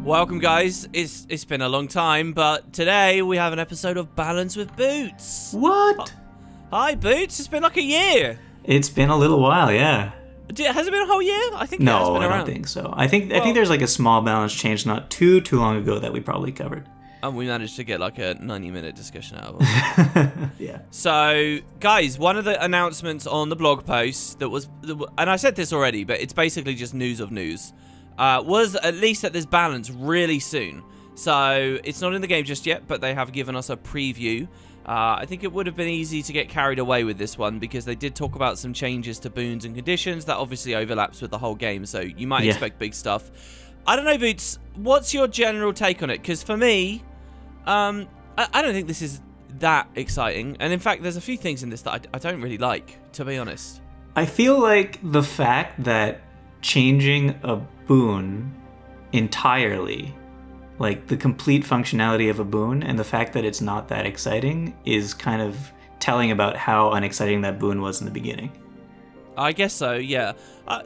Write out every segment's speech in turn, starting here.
Welcome, guys. It's been a long time, but today we have an episode of Balance with Boots. What? Hi, Boots. It's been like a year. It's been a little while, yeah. Has it been a whole year? I think no, it has been around. I don't think so. I think there's like a small balance change not too long ago that we probably covered. And we managed to get like a 90-minute discussion out of it. Yeah. So, guys, one of the announcements on the blog post that was, and I said this already, but it's basically just news of news, was at least that there's balance really soon. So, it's not in the game just yet, but they have given us a preview. I think it would have been easy to get carried away with this one because they did talk about some changes to boons and conditions that obviously overlaps with the whole game, so you might expect big stuff. I don't know, Boots, what's your general take on it? Because for me, I don't think this is that exciting, and in fact there's a few things in this that I don't really like, to be honest. I feel like the fact that changing a boon entirely, like the complete functionality of a boon, and the fact that it's not that exciting is kind of telling about how unexciting that boon was in the beginning. I guess so, yeah.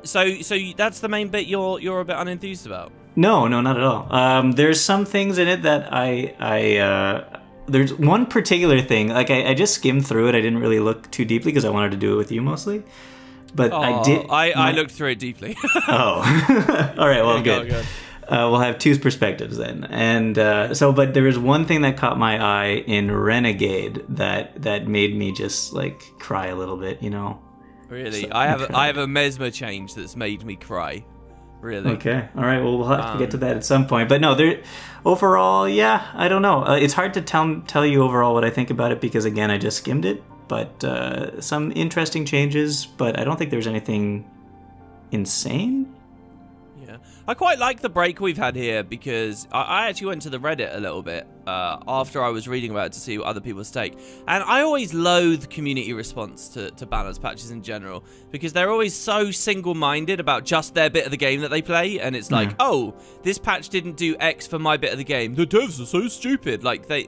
So that's the main bit you're a bit unenthused about? No, not at all. There's some things in it that there's one particular thing, like I just skimmed through it. I didn't really look too deeply because I wanted to do it with you mostly. But I did. I looked through it deeply. Oh, all right. Well, good. Go. We'll have two perspectives then, and but there was one thing that caught my eye in Renegade that made me just like cry a little bit, you know. Really, so, I have a mesmer change that's made me cry. Really. Okay. All right. Well, we'll have to get to that at some point. But no, overall, yeah, I don't know. It's hard to tell you overall what I think about it because again, I just skimmed it. But some interesting changes, but I don't think there's anything insane. Yeah, I quite like the break we've had here because I actually went to the Reddit a little bit after I was reading about it to see what other people's take. And I always loathe community response to balance patches in general because they're always so single-minded about just their bit of the game that they play. And it's like, oh, this patch didn't do X for my bit of the game. The devs are so stupid. Like, they're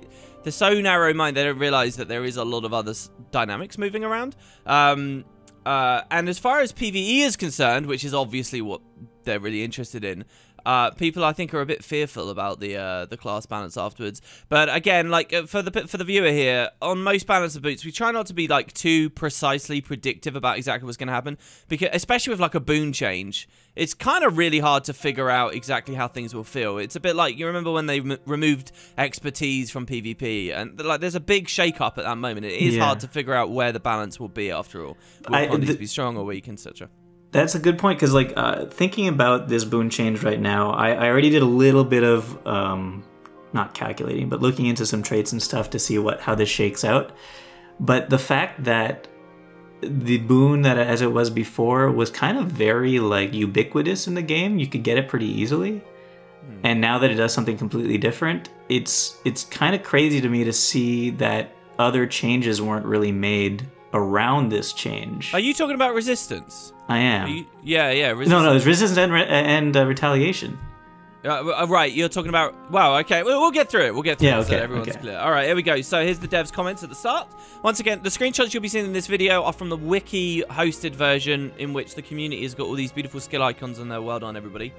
so narrow-minded, they don't realize that there is a lot of other dynamics moving around. And as far as PvE is concerned, which is obviously what they're really interested in, people I think are a bit fearful about the class balance afterwards. But again, like for the viewer here, on most balance of boots, we try not to be like too precisely predictive about exactly what's going to happen, because especially with like a boon change, it's kind of really hard to figure out exactly how things will feel. It's a bit like, you remember when they removed expertise from PvP, and like there's a big shake-up at that moment. It is hard to figure out where the balance will be after all. Will quantities be strong or weak, etc.? That's a good point, because like thinking about this boon change right now, I already did a little bit of not calculating, but looking into some traits and stuff to see how this shakes out. But the fact that the boon that as it was before was kind of very like ubiquitous in the game, you could get it pretty easily. And now that it does something completely different, it's kind of crazy to me to see that other changes weren't really made around this change. Are you talking about resistance? I am. Yeah. Resistance. No, it's resistance and retaliation. Right, you're talking about... Wow, okay, we'll get through it. We'll get through it so that everyone's clear. All right, here we go. So here's the devs' comments at the start. Once again, the screenshots you'll be seeing in this video are from the wiki-hosted version in which the community has got all these beautiful skill icons on there. Well done, everybody.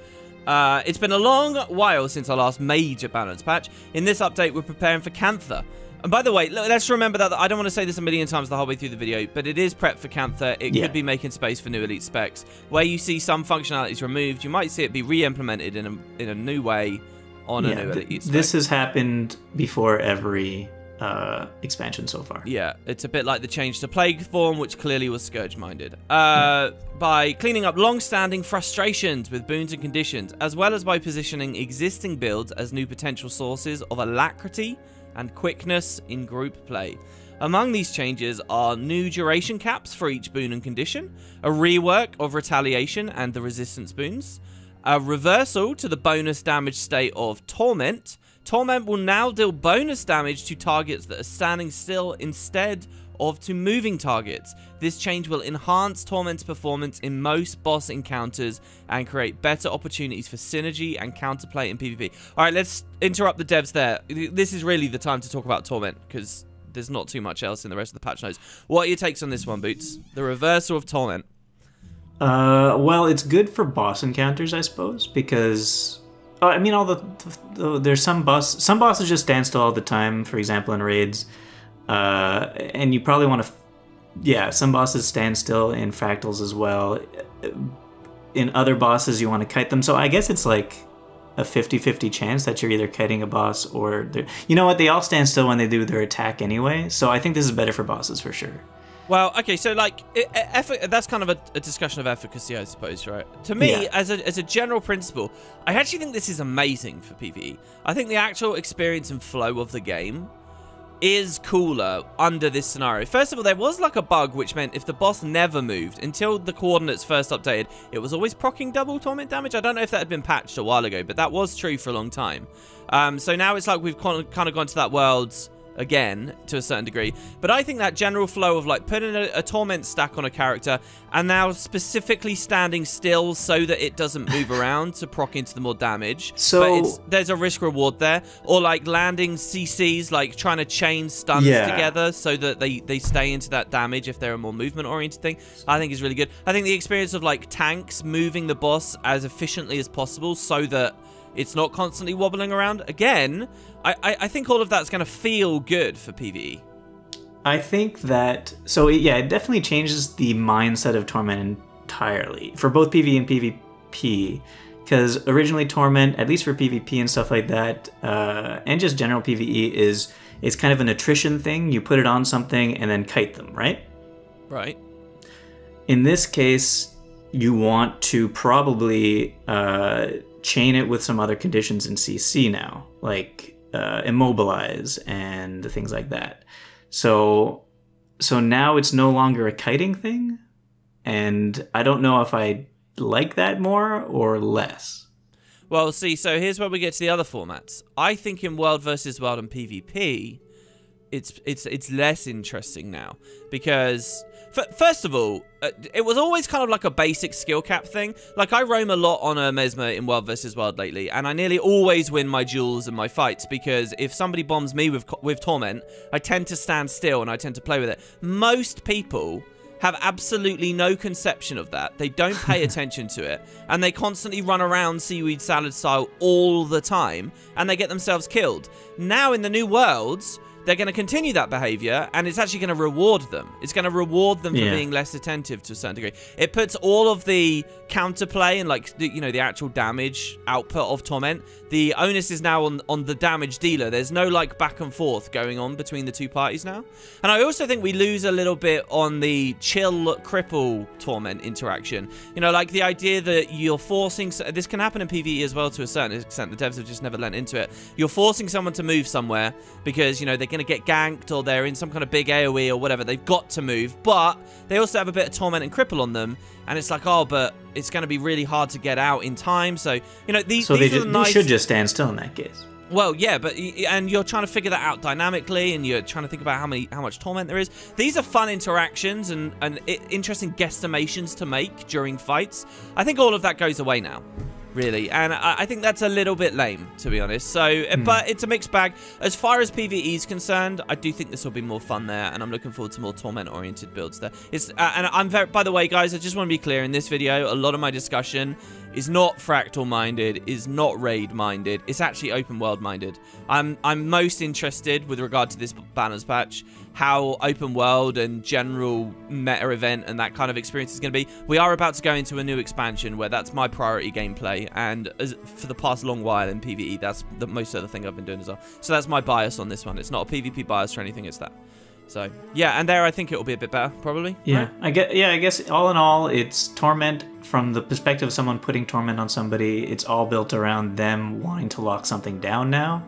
It's been a long while since our last major balance patch. In this update, we're preparing for Cantha. And by the way, let's remember that I don't want to say this a million times the whole way through the video, but it is prep for Cantha. It could be making space for new elite specs. Where you see some functionalities removed, you might see it be re-implemented in a new way on a new elite spec. This has happened before every expansion so far. Yeah, it's a bit like the change to Plague form, which clearly was Scourge-minded. By cleaning up long-standing frustrations with boons and conditions, as well as by positioning existing builds as new potential sources of alacrity and quickness in group play. Among these changes are new duration caps for each boon and condition, a rework of retaliation and the resistance boons, a reversal to the bonus damage state of Torment. Torment will now deal bonus damage to targets that are standing still instead of to moving targets. This change will enhance Torment's performance in most boss encounters and create better opportunities for synergy and counterplay in PvP. Alright, let's interrupt the devs there. This is really the time to talk about Torment, because there's not too much else in the rest of the patch notes. What are your takes on this one, Boots? The reversal of Torment. Well, it's good for boss encounters, I suppose, because I mean, there's some bosses just stand still all the time. For example, in raids, and you probably want to, some bosses stand still in fractals as well. In other bosses, you want to kite them. So I guess it's like a 50-50 chance that you're either kiting a boss or you know what? They all stand still when they do their attack anyway. So I think this is better for bosses for sure. Well, okay, so like that's kind of a discussion of efficacy, I suppose, right? To me, as a general principle, I actually think this is amazing for PvE. I think the actual experience and flow of the game is cooler under this scenario. First of all, there was like a bug which meant if the boss never moved until the coordinates first updated, it was always proccing double torment damage. I don't know if that had been patched a while ago, but that was true for a long time. So now it's like we've kind of gone to that world again to a certain degree, but I think that general flow of like putting a torment stack on a character and now specifically standing still so that it doesn't move around to proc into the more damage, but there's a risk reward there, or like landing CCs, like trying to chain stuns together so that they stay into that damage if they're a more movement oriented thing, I think is really good. I think the experience of like tanks moving the boss as efficiently as possible so that it's not constantly wobbling around. Again, I think all of that's going to feel good for PvE. I think that... So, yeah, it definitely changes the mindset of Torment entirely. For both PvE and PvP. Because originally Torment, at least for PvP and stuff like that, and just general PvE, it's kind of an attrition thing. You put it on something and then kite them, right? Right. In this case, you want to probably... chain it with some other conditions in CC now, like immobilize and things like that. So now it's no longer a kiting thing, and I don't know if I like that more or less. Well, see, so here's where we get to the other formats. I think in World versus World and PvP, it's less interesting now because... First of all, it was always kind of like a basic skill cap thing. Like, I roam a lot on a Mesmer in World vs. World lately, and I nearly always win my duels and my fights, because if somebody bombs me with Torment, I tend to stand still and I tend to play with it. Most people have absolutely no conception of that. They don't pay attention to it, and they constantly run around seaweed salad style all the time, and they get themselves killed. Now, in the new worlds... they're going to continue that behavior, and it's actually going to reward them. It's going to reward them for being less attentive to a certain degree. It puts all of the counterplay and, like, the actual damage output of Torment. The onus is now on the damage dealer. There's no, like, back and forth going on between the two parties now. And I also think we lose a little bit on the chill, cripple Torment interaction. You know, like the idea that you're forcing... This can happen in PvE as well to a certain extent. The devs have just never lent into it. You're forcing someone to move somewhere because, you know, they're going to get ganked or they're in some kind of big AoE or whatever. They've got to move, but they also have a bit of Torment and Cripple on them, and it's like, oh, but it's going to be really hard to get out in time. So, you know, these are the nice... They should just stand still in that case. Well, yeah, and you're trying to figure that out dynamically, and you're trying to think about how much Torment there is. These are fun interactions and interesting guesstimations to make during fights. I think all of that goes away now, really, and I think that's a little bit lame, to be honest. So, but it's a mixed bag. As far as PvE is concerned, I do think this will be more fun there, and I'm looking forward to more Torment-oriented builds there. And I'm very, by the way, guys, I just want to be clear in this video. A lot of my discussion is not fractal-minded, is not raid-minded. It's actually open-world-minded. I'm most interested, with regard to this banners patch, how open world and general meta event and that kind of experience is going to be. We are about to go into a new expansion where that's my priority gameplay, and for the past long while in PvE, that's the most other thing I've been doing as well. So that's my bias on this one. It's not a PvP bias or anything, it's that. So yeah, and there I think it will be a bit better, probably. Yeah, right? I guess all in all, it's Torment from the perspective of someone putting Torment on somebody. It's all built around them wanting to lock something down now.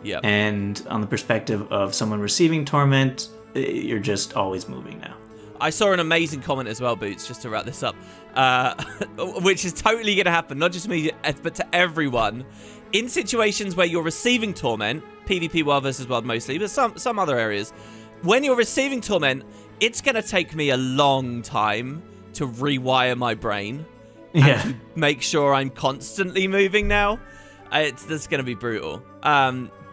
Yeah. And on the perspective of someone receiving Torment, you're just always moving now. I saw an amazing comment as well, Boots, just to wrap this up, which is totally going to happen, not just me, but to everyone. In situations where you're receiving Torment, PvP World versus World mostly, but some other areas, when you're receiving Torment, it's going to take me a long time to rewire my brain and to make sure I'm constantly moving now. That's going to be brutal.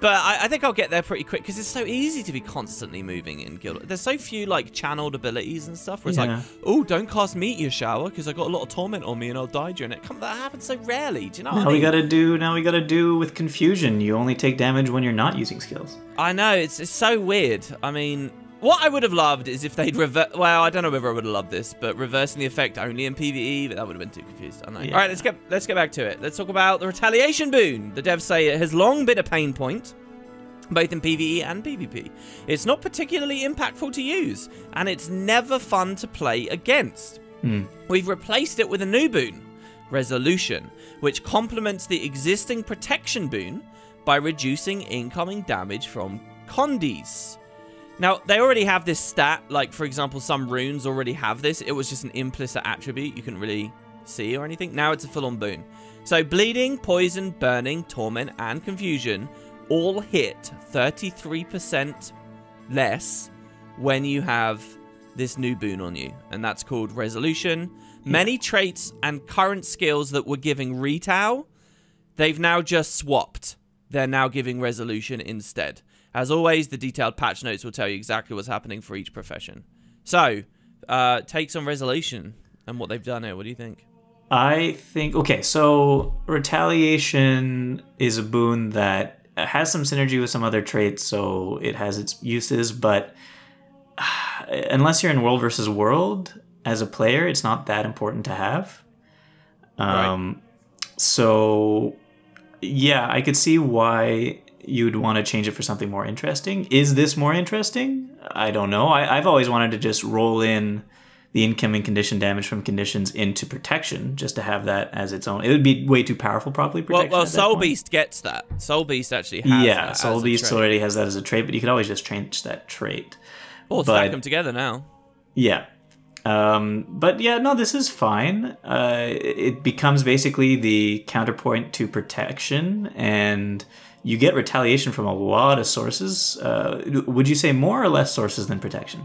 But I think I'll get there pretty quick because it's so easy to be constantly moving in Guild. There's so few like channeled abilities and stuff where it's like, oh, don't cast Meteor Shower because I got a lot of torment on me and I'll die during it. That happens so rarely. Do you know what I mean? Now we gotta do with Confusion. You only take damage when you're not using skills. I know, it's so weird. I mean, what I would have loved is if they'd well, I don't know whether I would have loved this, but reversing the effect only in PvE, but that would have been too confused. I know. Yeah. All right, let's get back to it. Let's talk about the Retaliation Boon. The devs say it has long been a pain point, both in PvE and PvP. It's not particularly impactful to use, and it's never fun to play against. We've replaced it with a new boon, Resolution, which complements the existing Protection boon by reducing incoming damage from condies. Now, they already have this stat, like, for example, some runes already have this. It was just an implicit attribute you couldn't really see or anything. Now it's a full-on boon. So, Bleeding, Poison, Burning, Torment, and Confusion all hit 33% less when you have this new boon on you. And that's called Resolution. Many traits and current skills that were giving Retail, they've now just swapped. They're now giving Resolution instead. As always, the detailed patch notes will tell you exactly what's happening for each profession. So, takes on Resolution and what they've done here. What do you think? I think, okay, so Retaliation is a boon that has some synergy with some other traits, so it has its uses, but unless you're in World versus World as a player, it's not that important to have. Right. So, yeah, I could see why you'd want to change it for something more interesting. Is this more interesting? I don't know. I've always wanted to just roll in the incoming condition damage from conditions into Protection, just to have that as its own. It would be way too powerful, probably. Protection well, Soul Beast gets that. Soul Beast actually has that. Yeah, Soul Beast already has that as a trait, but you could always just change that trait. Or stack them together now. Yeah. But yeah, no, this is fine. It becomes basically the counterpoint to Protection, and you get Retaliation from a lot of sources. Would you say more or less sources than Protection?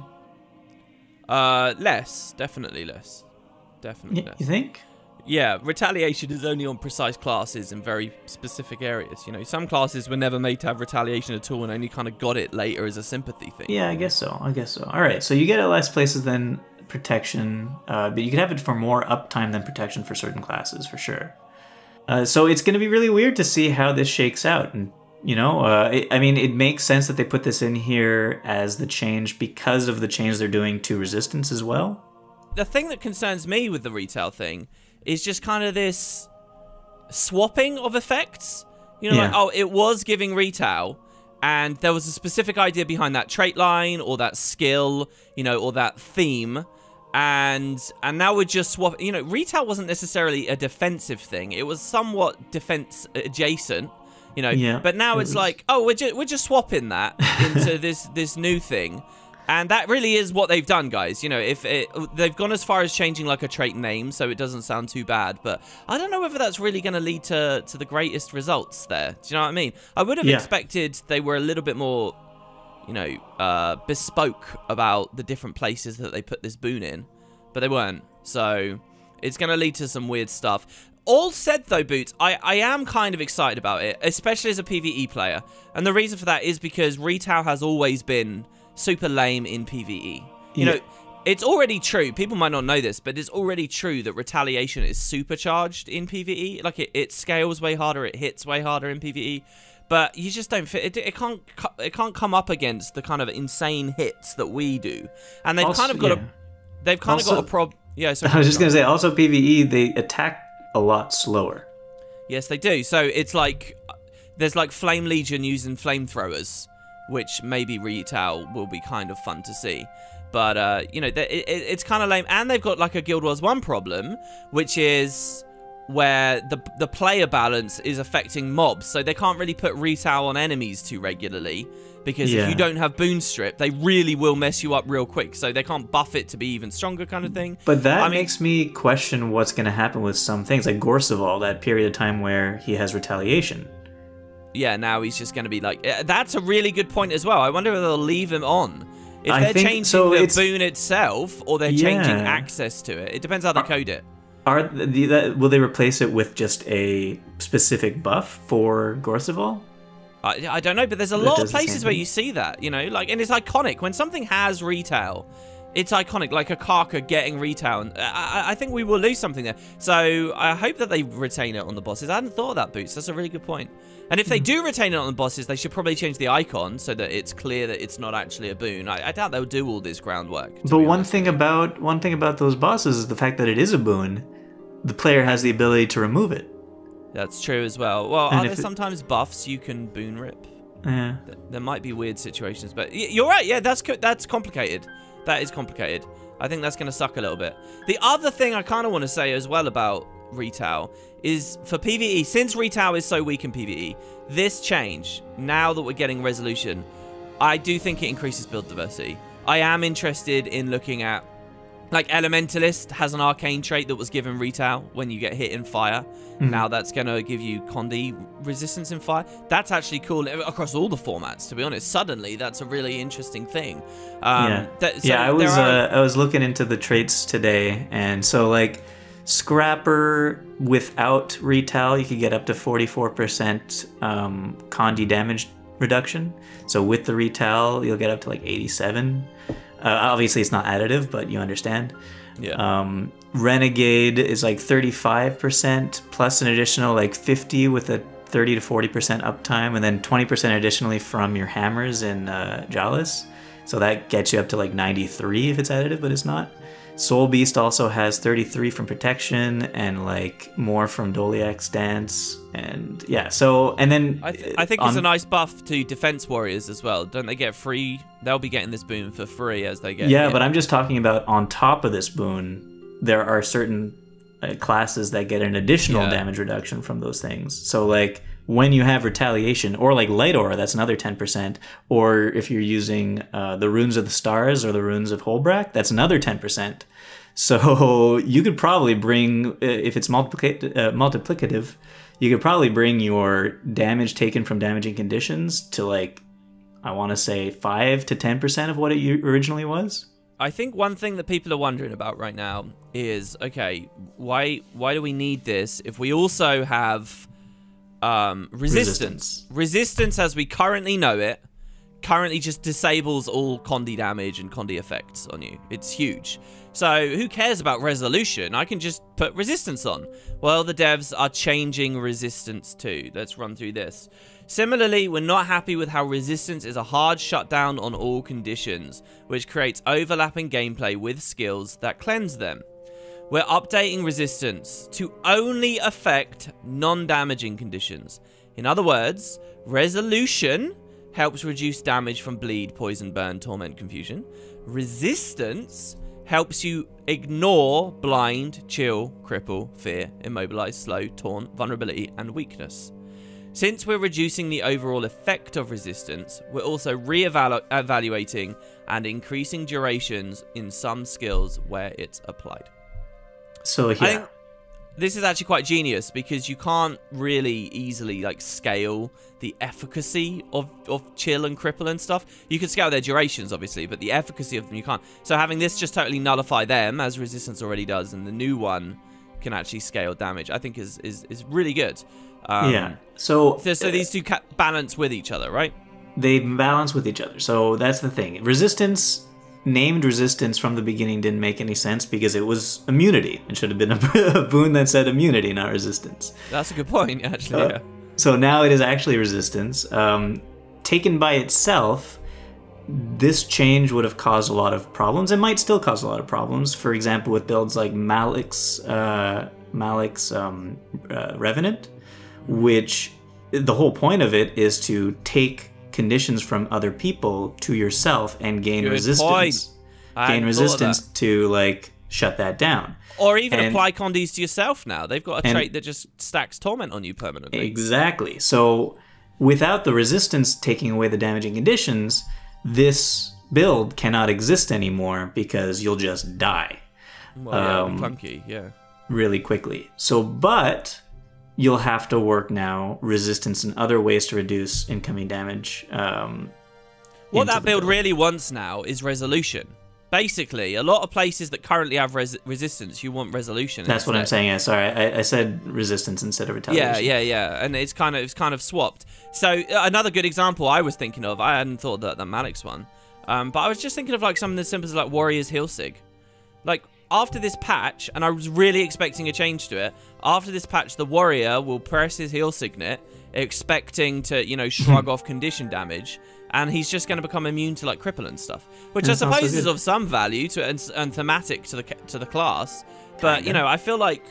Less. Definitely less. Definitely less. You think? Yeah, Retaliation is only on precise classes in very specific areas. You know, some classes were never made to have Retaliation at all and only kind of got it later as a sympathy thing. Yeah, I guess so. All right, so you get it less places than Protection, but you could have it for more uptime than Protection for certain classes, for sure. So it's going to be really weird to see how this shakes out. And, you know, I mean, it makes sense that they put this in here as the change because of the change they're doing to resistance as well. The thing that concerns me with the Retail thing is just kind of this swapping of effects. You know, like, oh, it was giving Retail, and there was a specific idea behind that trait line or that skill, you know, or that theme. And now we're just swapping. You know, Retail wasn't necessarily a defensive thing. It was somewhat defense adjacent, you know. But now it's like, oh, we're just swapping that into this new thing. And that really is what they've done, guys. You know, they've gone as far as changing like a trait name, so it doesn't sound too bad. But I don't know whether that's really going to lead to the greatest results there. Do you know what I mean? I would have expected they were a little bit more, you know, bespoke about the different places that they put this boon in, but they weren't. So it's going to lead to some weird stuff. All said, though, Boots, I am kind of excited about it, especially as a PvE player. And the reason for that is because Retail has always been super lame in PvE. You know, it's already true. People might not know this, but it's already true that Retaliation is supercharged in PvE. Like, it scales way harder, it hits way harder in PvE. But you just don't fit. It can't come up against the kind of insane hits that we do. And they've also, kind of got a problem. Yeah, so I was just gonna say, also PvE, they attack a lot slower. Yes, they do. So it's like there's like Flame Legion using flamethrowers, which maybe Retail will be kind of fun to see. But you know, it's kind of lame. And they've got like a Guild Wars 1 problem, which is where the player balance is affecting mobs, so they can't really put Retail on enemies too regularly, because if you don't have Boon Strip, they really will mess you up real quick, so they can't buff it to be even stronger kind of thing. But that makes me question what's going to happen with some things, like Gorseval, that period of time where he has Retaliation. Yeah, now he's just going to be like... That's a really good point as well. I wonder if they'll leave him on. If they're changing the Boon itself, or they're changing access to it. It depends how they code it. Will they replace it with just a specific buff for Gorseval? I don't know, but there's a lot of places where you see that, you know, like, and it's iconic. When something has retail, it's iconic, like a Karka getting retail. And I think we will lose something there. So I hope that they retain it on the bosses. I hadn't thought of that, Boots. That's a really good point. And if they do retain it on the bosses, they should probably change the icon so that it's clear that it's not actually a boon. I doubt they'll do all this groundwork. But one thing about those bosses is the fact that it is a boon. The player has the ability to remove it. That's true as well. Well, are there sometimes buffs you can boon rip? Yeah. There might be weird situations, but you're right. Yeah, that's complicated. That is complicated. I think that's going to suck a little bit. The other thing I kind of want to say as well about retail is for PvE, since retail is so weak in PvE, this change, now that we're getting resolution, I do think it increases build diversity. I am interested in looking at, like, Elementalist has an arcane trait that was given retail when you get hit in fire. Now that's going to give you Condi resistance in fire. That's actually cool across all the formats, to be honest. Suddenly, that's a really interesting thing. I was looking into the traits today, and so, like, Scrapper without retail, you could get up to 44% Condi damage reduction. So with the retail, you'll get up to, like, 87. Obviously, it's not additive, but you understand. Yeah. Renegade is like 35% plus an additional like 50 with a 30 to 40% uptime, and then 20% additionally from your hammers in Jalis. So that gets you up to like 93 if it's additive, but it's not. Soul Beast also has 33 from protection and like more from Doliak's Dance, and yeah. So and then I think it's a nice buff to defense warriors as well. Don't they get free? They'll be getting this boon for free as they get. Yeah, but I'm just talking about on top of this boon, there are certain classes that get an additional damage reduction from those things. So like when you have retaliation, or like light aura, that's another 10%. Or if you're using the runes of the stars or the runes of Holbrack, that's another 10%. So you could probably bring, if it's multiplicative, you could probably bring your damage taken from damaging conditions to like, I want to say 5 to 10% of what it originally was. I think one thing that people are wondering about right now is, okay, why do we need this if we also have resistance? Resistance, as we currently know it, currently just disables all Condi damage and Condi effects on you. It's huge. So who cares about resolution? I can just put resistance on. Well, the devs are changing resistance too. Let's run through this. Similarly, we're not happy with how resistance is a hard shutdown on all conditions, which creates overlapping gameplay with skills that cleanse them. We're updating resistance to only affect non-damaging conditions. In other words, resolution helps reduce damage from bleed, poison, burn, torment, confusion. Resistance helps you ignore blind, chill, cripple, fear, immobilize, slow, taunt, vulnerability, and weakness. Since we're reducing the overall effect of resistance, we're also re-evaluating and increasing durations in some skills where it's applied. So I think this is actually quite genius because you can't really easily like scale the efficacy of chill and cripple and stuff. You can scale their durations obviously, but the efficacy of them you can't. So having this just totally nullify them as resistance already does, and the new one can actually scale damage, I think is really good. So these two balance with each other, right? They balance with each other. So that's the thing. Resistance, named resistance from the beginning, didn't make any sense because it was immunity. It should have been a boon that said immunity, not resistance. That's a good point, actually. Yeah. So now it is actually resistance. Taken by itself, this change would have caused a lot of problems. It might still cause a lot of problems. For example, with builds like Malik's Revenant, which the whole point of it is to take conditions from other people to yourself and gain resistance. Gain resistance to like shut that down. Or even apply Condis to yourself now. They've got a trait that just stacks torment on you permanently. Exactly. So without the resistance taking away the damaging conditions, this build cannot exist anymore because you'll just die. Well, yeah, clunky, yeah. Really quickly. So, but you'll have to work now resistance and other ways to reduce incoming damage. What that build really wants now is resolution. Basically, a lot of places that currently have resistance, you want resolution. That's what I'm saying. Yeah, sorry, I said resistance instead of retaliation. Yeah, and it's kind of swapped. So another good example I was thinking of, I hadn't thought that Malik's one, but I was just thinking of like some of the symbols like Warrior's Heelsig. Like after this patch, and I was really expecting a change to it. After this patch, the Warrior will press his Heal Signet, expecting to, you know, shrug off condition damage. And he's just going to become immune to like cripple and stuff, which I suppose is of some value to and thematic to the class. But you know, I feel like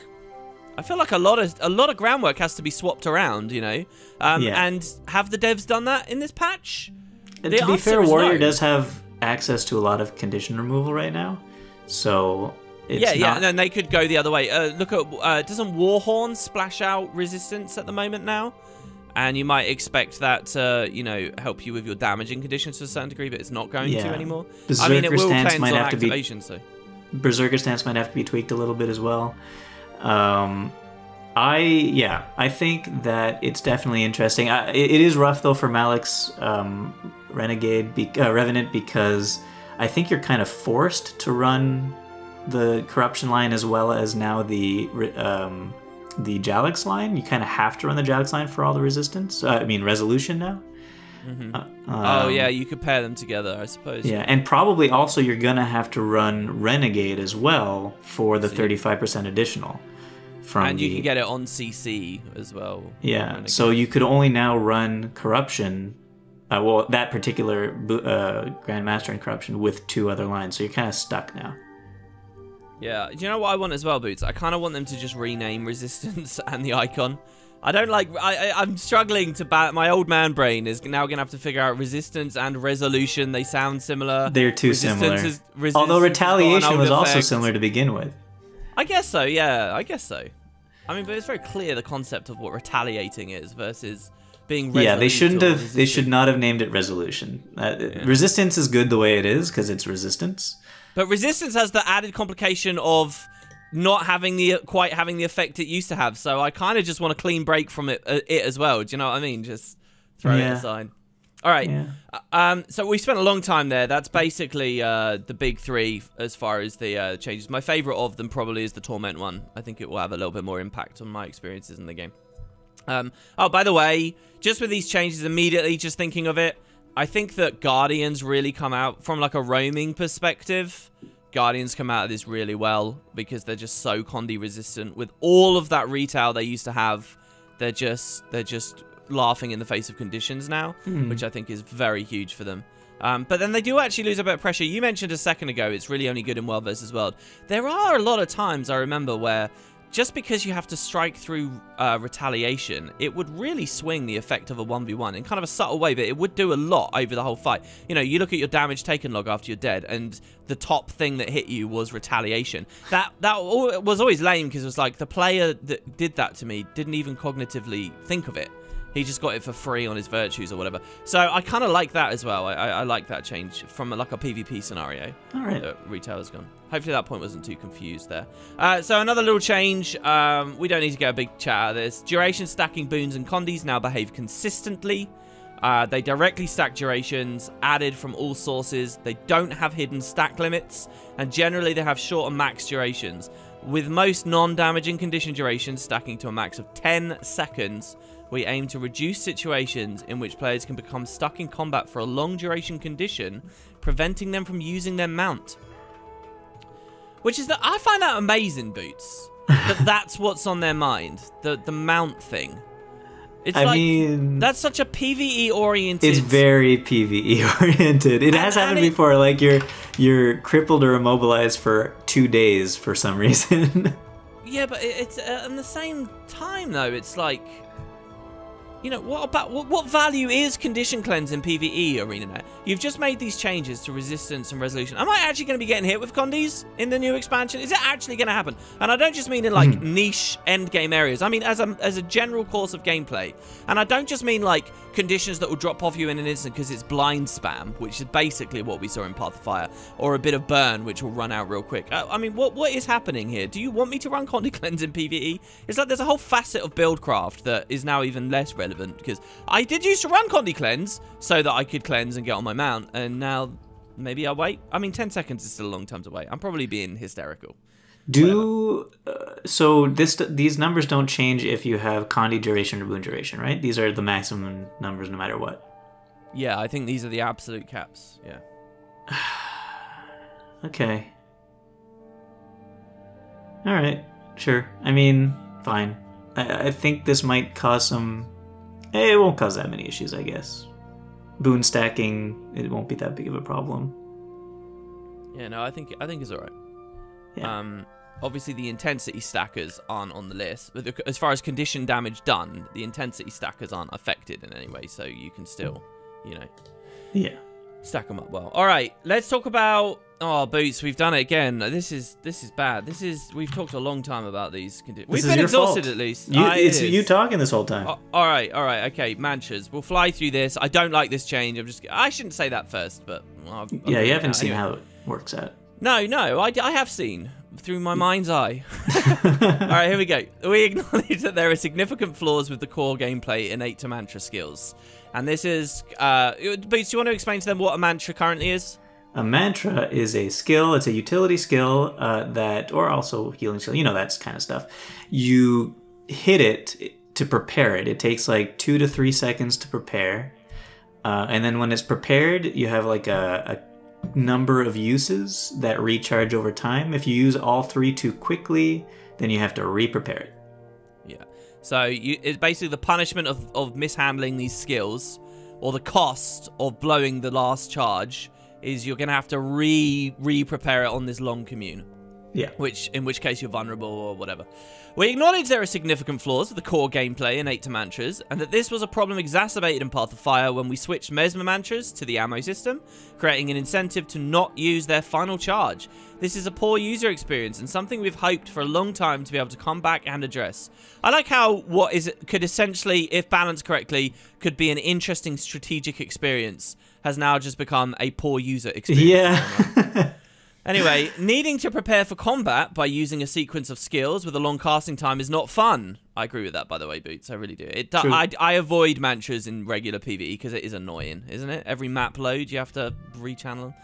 a lot of groundwork has to be swapped around, you know. And have the devs done that in this patch? To be fair, Warrior does have access to a lot of condition removal right now, so it's not... and then they could go the other way. Look at doesn't Warhorn splash out resistance at the moment now? And you might expect that to, you know, help you with your damaging conditions to a certain degree, but it's not going to anymore. Berserker I mean, it will stance cleanse might on have activation, to be, so... Berserker stance might have to be tweaked a little bit as well. I think that it's definitely interesting. It is rough, though, for Malik's Renegade, Revenant, because I think you're kind of forced to run the Corruption line as well as now the Jalix line. You kind of have to run the Jalix line for all the resistance. Resolution now. Oh yeah, you could pair them together, I suppose. Yeah, and probably also you're gonna have to run Renegade as well for the 35% additional. And you can get it on CC as well. Yeah, Renegade. So you could only now run Corruption. That particular Grandmaster and Corruption with 2 other lines. So you're kind of stuck now. Yeah, do you know what I want as well, Boots? I kind of want them to just rename Resistance and the icon. I don't like... I'm struggling to... My old man brain is now going to have to figure out Resistance and Resolution. They sound similar. They're too similar. Although Retaliation was also similar to begin with. I guess so, yeah. I guess so. I mean, but it's very clear the concept of what retaliating is versus being resolute. Yeah, they should not have named it Resolution. Resistance is good the way it is because it's resistance. But Resistance has the added complication of not having quite having the effect it used to have. So I kind of just want a clean break from it as well. Do you know what I mean? Just throw it aside. All right. Yeah. So we spent a long time there. That's basically the big 3 as far as the changes. My favorite of them probably is the Torment one. I think it will have a little bit more impact on my experiences in the game. Oh, by the way, just with these changes immediately, just thinking of it, I think that Guardians really come out from like a roaming perspective. Guardians come out of this really well because they're just so Condi resistant. With all of that retail they used to have, they're just laughing in the face of conditions now, which I think is very huge for them. But then they do actually lose a bit of pressure. You mentioned a second ago, it's really only good in World versus World. There are a lot of times I remember where just because you have to strike through retaliation, it would really swing the effect of a 1v1 in kind of a subtle way, but it would do a lot over the whole fight. You know, you look at your damage taken log after you're dead, and the top thing that hit you was retaliation. That was always lame because it was like the player that did that to me didn't even cognitively think of it. He just got it for free on his virtues or whatever. So I kind of like that as well. I like that change from like a PvP scenario. All right. Retail has gone. Hopefully that point wasn't too confused there. So another little change. We don't need to get a big chat out of this. Duration stacking boons and condis now behave consistently. They directly stack durations, added from all sources. They don't have hidden stack limits. And generally they have shorter max durations. With most non-damaging condition durations stacking to a max of 10 seconds, we aim to reduce situations in which players can become stuck in combat for a long duration condition, preventing them from using their mount. Which is I find that amazing, Boots. That's what's on their mind. The mount thing. It's I mean, that's such a PvE oriented. It's very PvE oriented. It has happened before. Like you're crippled or immobilized for 2 days for some reason. Yeah, but it's at the same time though. It's like, you know, what value is condition cleanse in PvE, ArenaNet? You've just made these changes to resistance and resolution. Am I actually going to be getting hit with condis in the new expansion? Is it actually going to happen? And I don't just mean in like niche end game areas. I mean as a general course of gameplay. And I don't just mean like conditions that will drop off you in an instant because it's blind spam, which is basically what we saw in Path of Fire, or a bit of burn, which will run out real quick. I mean, what is happening here? Do you want me to run Condi Cleanse in PvE? It's like there's a whole facet of buildcraft that is now even less relevant, because I did used to run Condi Cleanse so that I could cleanse and get on my mount, and now maybe I'll wait. I mean, 10 seconds is still a long time to wait. I'm probably being hysterical. So these numbers don't change if you have Condi duration or Boon duration, right? These are the maximum numbers no matter what. Yeah, I think these are the absolute caps. Yeah. Okay. All right. Sure. I mean, fine. I think this might cause some... It won't cause that many issues, I guess. Boon stacking, it won't be that big of a problem. Yeah, no, I think it's alright. Yeah. Obviously, the intensity stackers aren't on the list. But as far as condition damage done, the intensity stackers aren't affected in any way. So you can still, Yeah. stack them up well. All right, let's talk about... Oh, Boots, we've done it again. This is bad. We've talked a long time about these conditions. We've been exhausted at least. It's you talking this whole time. All right, okay, Mantras. We'll fly through this. I don't like this change. I shouldn't say that first, but... Yeah, you haven't seen how it works out. No, I have seen through my mind's eye. All right, here we go. We acknowledge that there are significant flaws with the core gameplay innate to mantra skills. And this is... Boots, do you want to explain to them what a mantra currently is? A mantra is a skill. It's a utility skill or also healing skill. That kind of stuff. You hit it to prepare it. It takes like 2 to 3 seconds to prepare. And then when it's prepared, you have like a number of uses that recharge over time. If you use all 3 too quickly, then you have to re-prepare it. Yeah. So it's basically the punishment of mishandling these skills, or the cost of blowing the last charge, is you're going to have to re-prepare it on this long commune. Yeah. In which case you're vulnerable or whatever. We acknowledge there are significant flaws with the core gameplay innate to mantras, and that this was a problem exacerbated in Path of Fire when we switched Mesmer mantras to the ammo system, creating an incentive to not use their final charge. This is a poor user experience and something we've hoped for a long time to be able to come back and address. I like how could essentially, if balanced correctly, could be an interesting strategic experience, has now just become a poor user experience. Yeah. Anyway, needing to prepare for combat by using a sequence of skills with a long casting time is not fun. I agree with that, by the way, Boots. I really do. I avoid mantras in regular PvE because it is annoying, isn't it? Every map load, you have to rechannel them.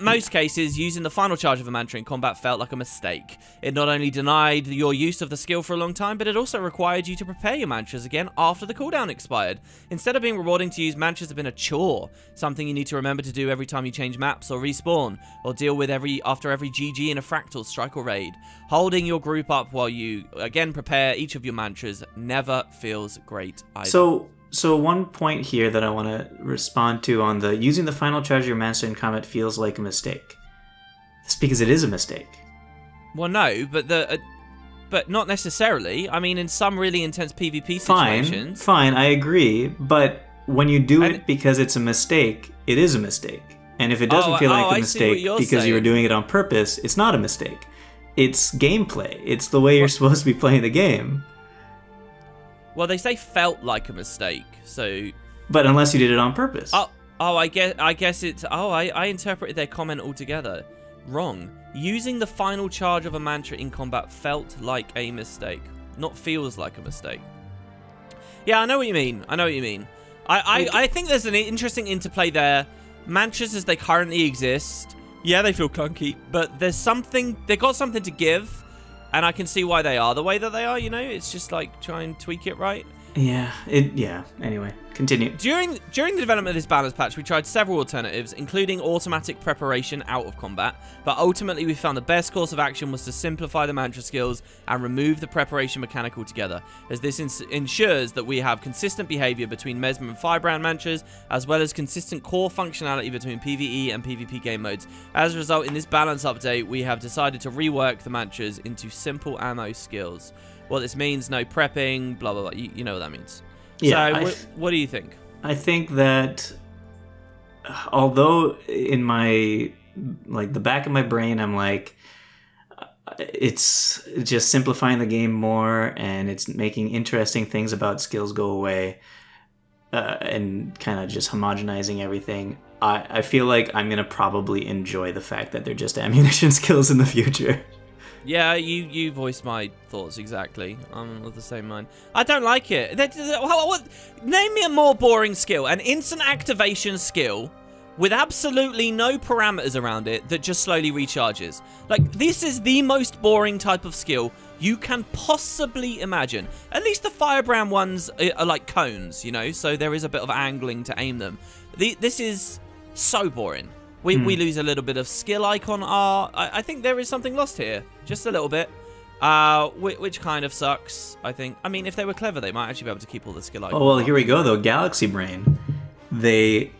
Most cases, using the final charge of a mantra in combat felt like a mistake. It not only denied your use of the skill for a long time, but it also required you to prepare your mantras again after the cooldown expired. Instead of being rewarding to use, mantras have been a chore, something you need to remember to do every time you change maps or respawn, or deal with after every GG in a fractal, strike, or raid. Holding your group up while you, again, prepare each of your mantras never feels great either. So one point here that I want to respond to on the using the final charge of your mantra in combat feels like a mistake. That's because it is a mistake. Well, no, but not necessarily. I mean, in some really intense PvP situations. Fine, I agree. But when you do it because it's a mistake, it is a mistake. And if it doesn't feel like a mistake because you were doing it on purpose, it's not a mistake. It's gameplay. It's the way you're supposed to be playing the game. Well, they say felt like a mistake, so... But unless you did it on purpose. I guess it's... I interpreted their comment altogether wrong. Using the final charge of a mantra in combat felt like a mistake, not feels like a mistake. Yeah, I know what you mean. I think there's an interesting interplay there. Mantras as they currently exist, yeah, they feel clunky, but they've got something to give. And I can see why they are the way that they are, It's just like, try and tweak it right. Yeah, anyway, continue. During the development of this balance patch, we tried several alternatives, including automatic preparation out of combat, but ultimately we found the best course of action was to simplify the mantra skills and remove the preparation mechanic altogether, as this ensures that we have consistent behavior between Mesmer and Firebrand mantras, as well as consistent core functionality between PvE and PvP game modes. As a result, in this balance update, we have decided to rework the mantras into simple ammo skills. What this means, no prepping, blah, blah, blah. You know what that means. Yeah, so, what do you think? I think that although in my, the back of my brain, I'm like, it's just simplifying the game more and it's making interesting things about skills go away and kind of just homogenizing everything. I feel like I'm going to probably enjoy the fact that they're just ammunition skills in the future. Yeah, you voiced my thoughts exactly. I'm of the same mind. I don't like it. Name me a more boring skill. An instant activation skill with absolutely no parameters around it that just slowly recharges. Like, this is the most boring type of skill you can possibly imagine. At least the firebrand ones are like cones, you know, so there is a bit of angling to aim them. This is so boring. We lose a little bit of skill icon art. I think there is something lost here, just a little bit. Which kind of sucks, I think. I mean, if they were clever, they might actually be able to keep all the skill icons. Oh, well, here we go, though. Galaxy Brain. They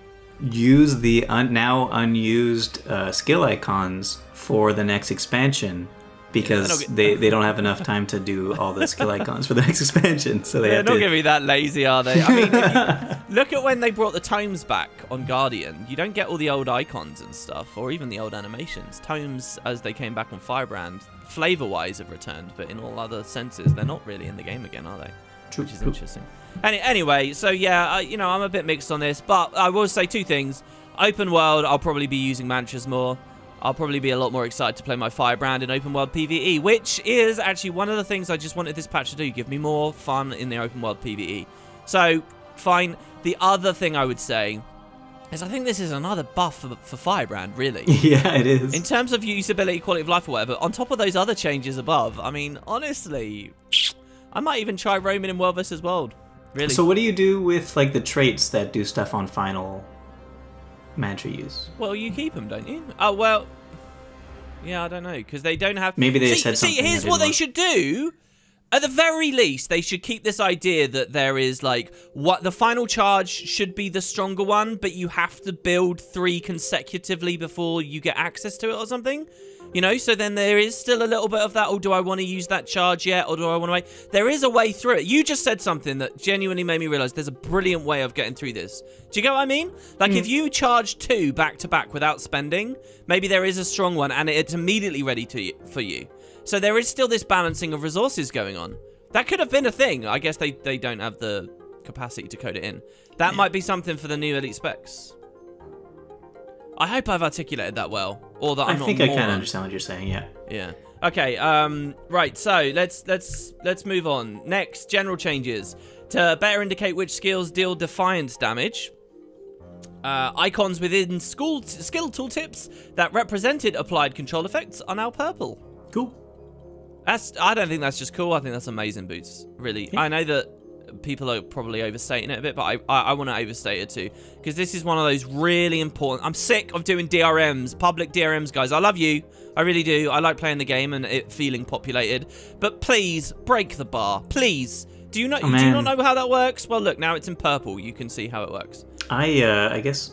use the now unused skill icons for the next expansion because they don't have enough time to do all the skill icons for the next expansion. So they're not going to be that lazy, are they? I mean, if you look at when they brought the tomes back on Guardian. You don't get all the old icons and stuff, or even the old animations. Tomes, as they came back on Firebrand, flavor-wise have returned, but in all other senses, they're not really in the game again, are they? True, which is interesting. Anyway, so yeah, you know, I'm a bit mixed on this, but I will say two things. Open world, I'll probably be using mantras more. I'll probably be a lot more excited to play my Firebrand in open world PvE, which is actually one of the things I just wanted this patch to do. Give me more fun in the open world PvE. So, fine. The other thing I would say is I think this is another buff for Firebrand, really. Yeah, it is. In terms of usability, quality of life or whatever, on top of those other changes above, I mean, honestly, I might even try roaming in World vs. World. Really. So what do you do with, like, the traits that do stuff on final mantra use? Well, you keep them, don't you? Oh, well, yeah, I don't know, because they don't have... Maybe they said something. See, here's what they should do. At the very least, they should keep this idea that there is, like, what the final charge should be the stronger one, but you have to build 3 consecutively before you get access to it or something. You know, so then there is still a little bit of that, oh, do I want to use that charge yet, or do I want to wait? There is a way through it. You just said something that genuinely made me realize there's a brilliant way of getting through this. Do you get what I mean? Like, if you charge 2 back-to-back without spending, maybe there is a strong one, and it's immediately ready for you. So there is still this balancing of resources going on. That could have been a thing. I guess they don't have the capacity to code it in. That might be something for the new Elite specs. I hope I've articulated that well, or that I'm not. I think I kind of understand what you're saying. Yeah. Yeah. Okay. Right. So let's move on. Next, general changes to better indicate which skills deal Defiance damage. Icons within skill tooltips that represented applied control effects are now purple. Cool. I don't think that's just cool. I think that's amazing, Boots. Really. Yeah. I know that people are probably overstating it a bit, but I want to overstate it too, because this is one of those really important... I'm sick of doing DRMs, public DRMs, guys. I love you. I really do. I like playing the game and it feeling populated. But please, break the bar. Please. Do you not know how that works? Well, look, now it's in purple. You can see how it works. I guess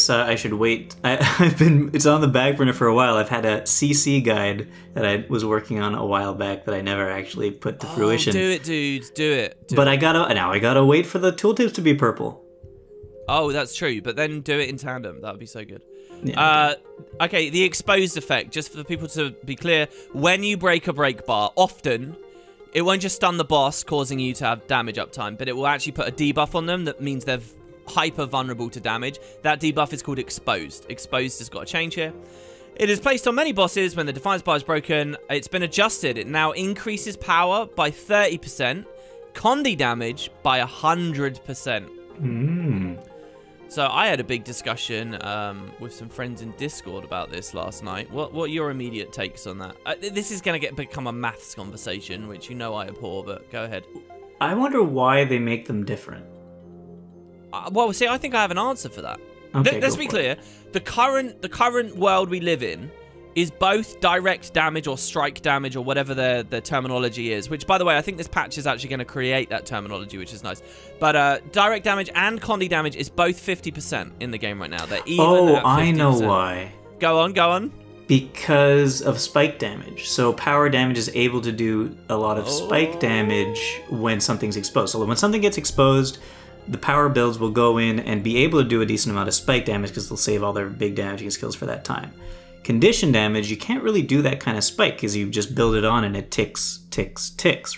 I should wait. It's on the back burner for a while. I've had a CC guide that I was working on a while back that I never actually put to fruition. Do it, dudes. Do it. But I gotta wait for the tooltips to be purple. Oh, that's true. But then do it in tandem. That would be so good. Yeah, okay, the exposed effect. Just for people to be clear, when you break a break bar, often it won't just stun the boss, causing you to have damage uptime, but it will actually put a debuff on them. That means they're hyper vulnerable to damage. That debuff is called exposed. Exposed has got a change here. It is placed on many bosses when the Defiance bar is broken. It's been adjusted. It now increases power by 30%, Condi damage by 100%. So I had a big discussion with some friends in Discord about this last night. What are your immediate takes on that? This is going to become a maths conversation, which you know I abhor, but go ahead. I wonder why they make them different. Well, see, I think I have an answer for that. Okay, Let's be clear. The current world we live in is both direct damage or strike damage or whatever their terminology is, which, by the way, I think this patch is actually going to create that terminology, which is nice. But direct damage and Condi damage is both 50% in the game right now. They're even at 50%. I know why. Go on. Because of spike damage. So power damage is able to do a lot of spike damage when something's exposed. So when something gets exposed, the power builds will go in and be able to do a decent amount of spike damage because they'll save all their big damaging skills for that time. Condition damage, you can't really do that kind of spike because you just build it on and it ticks,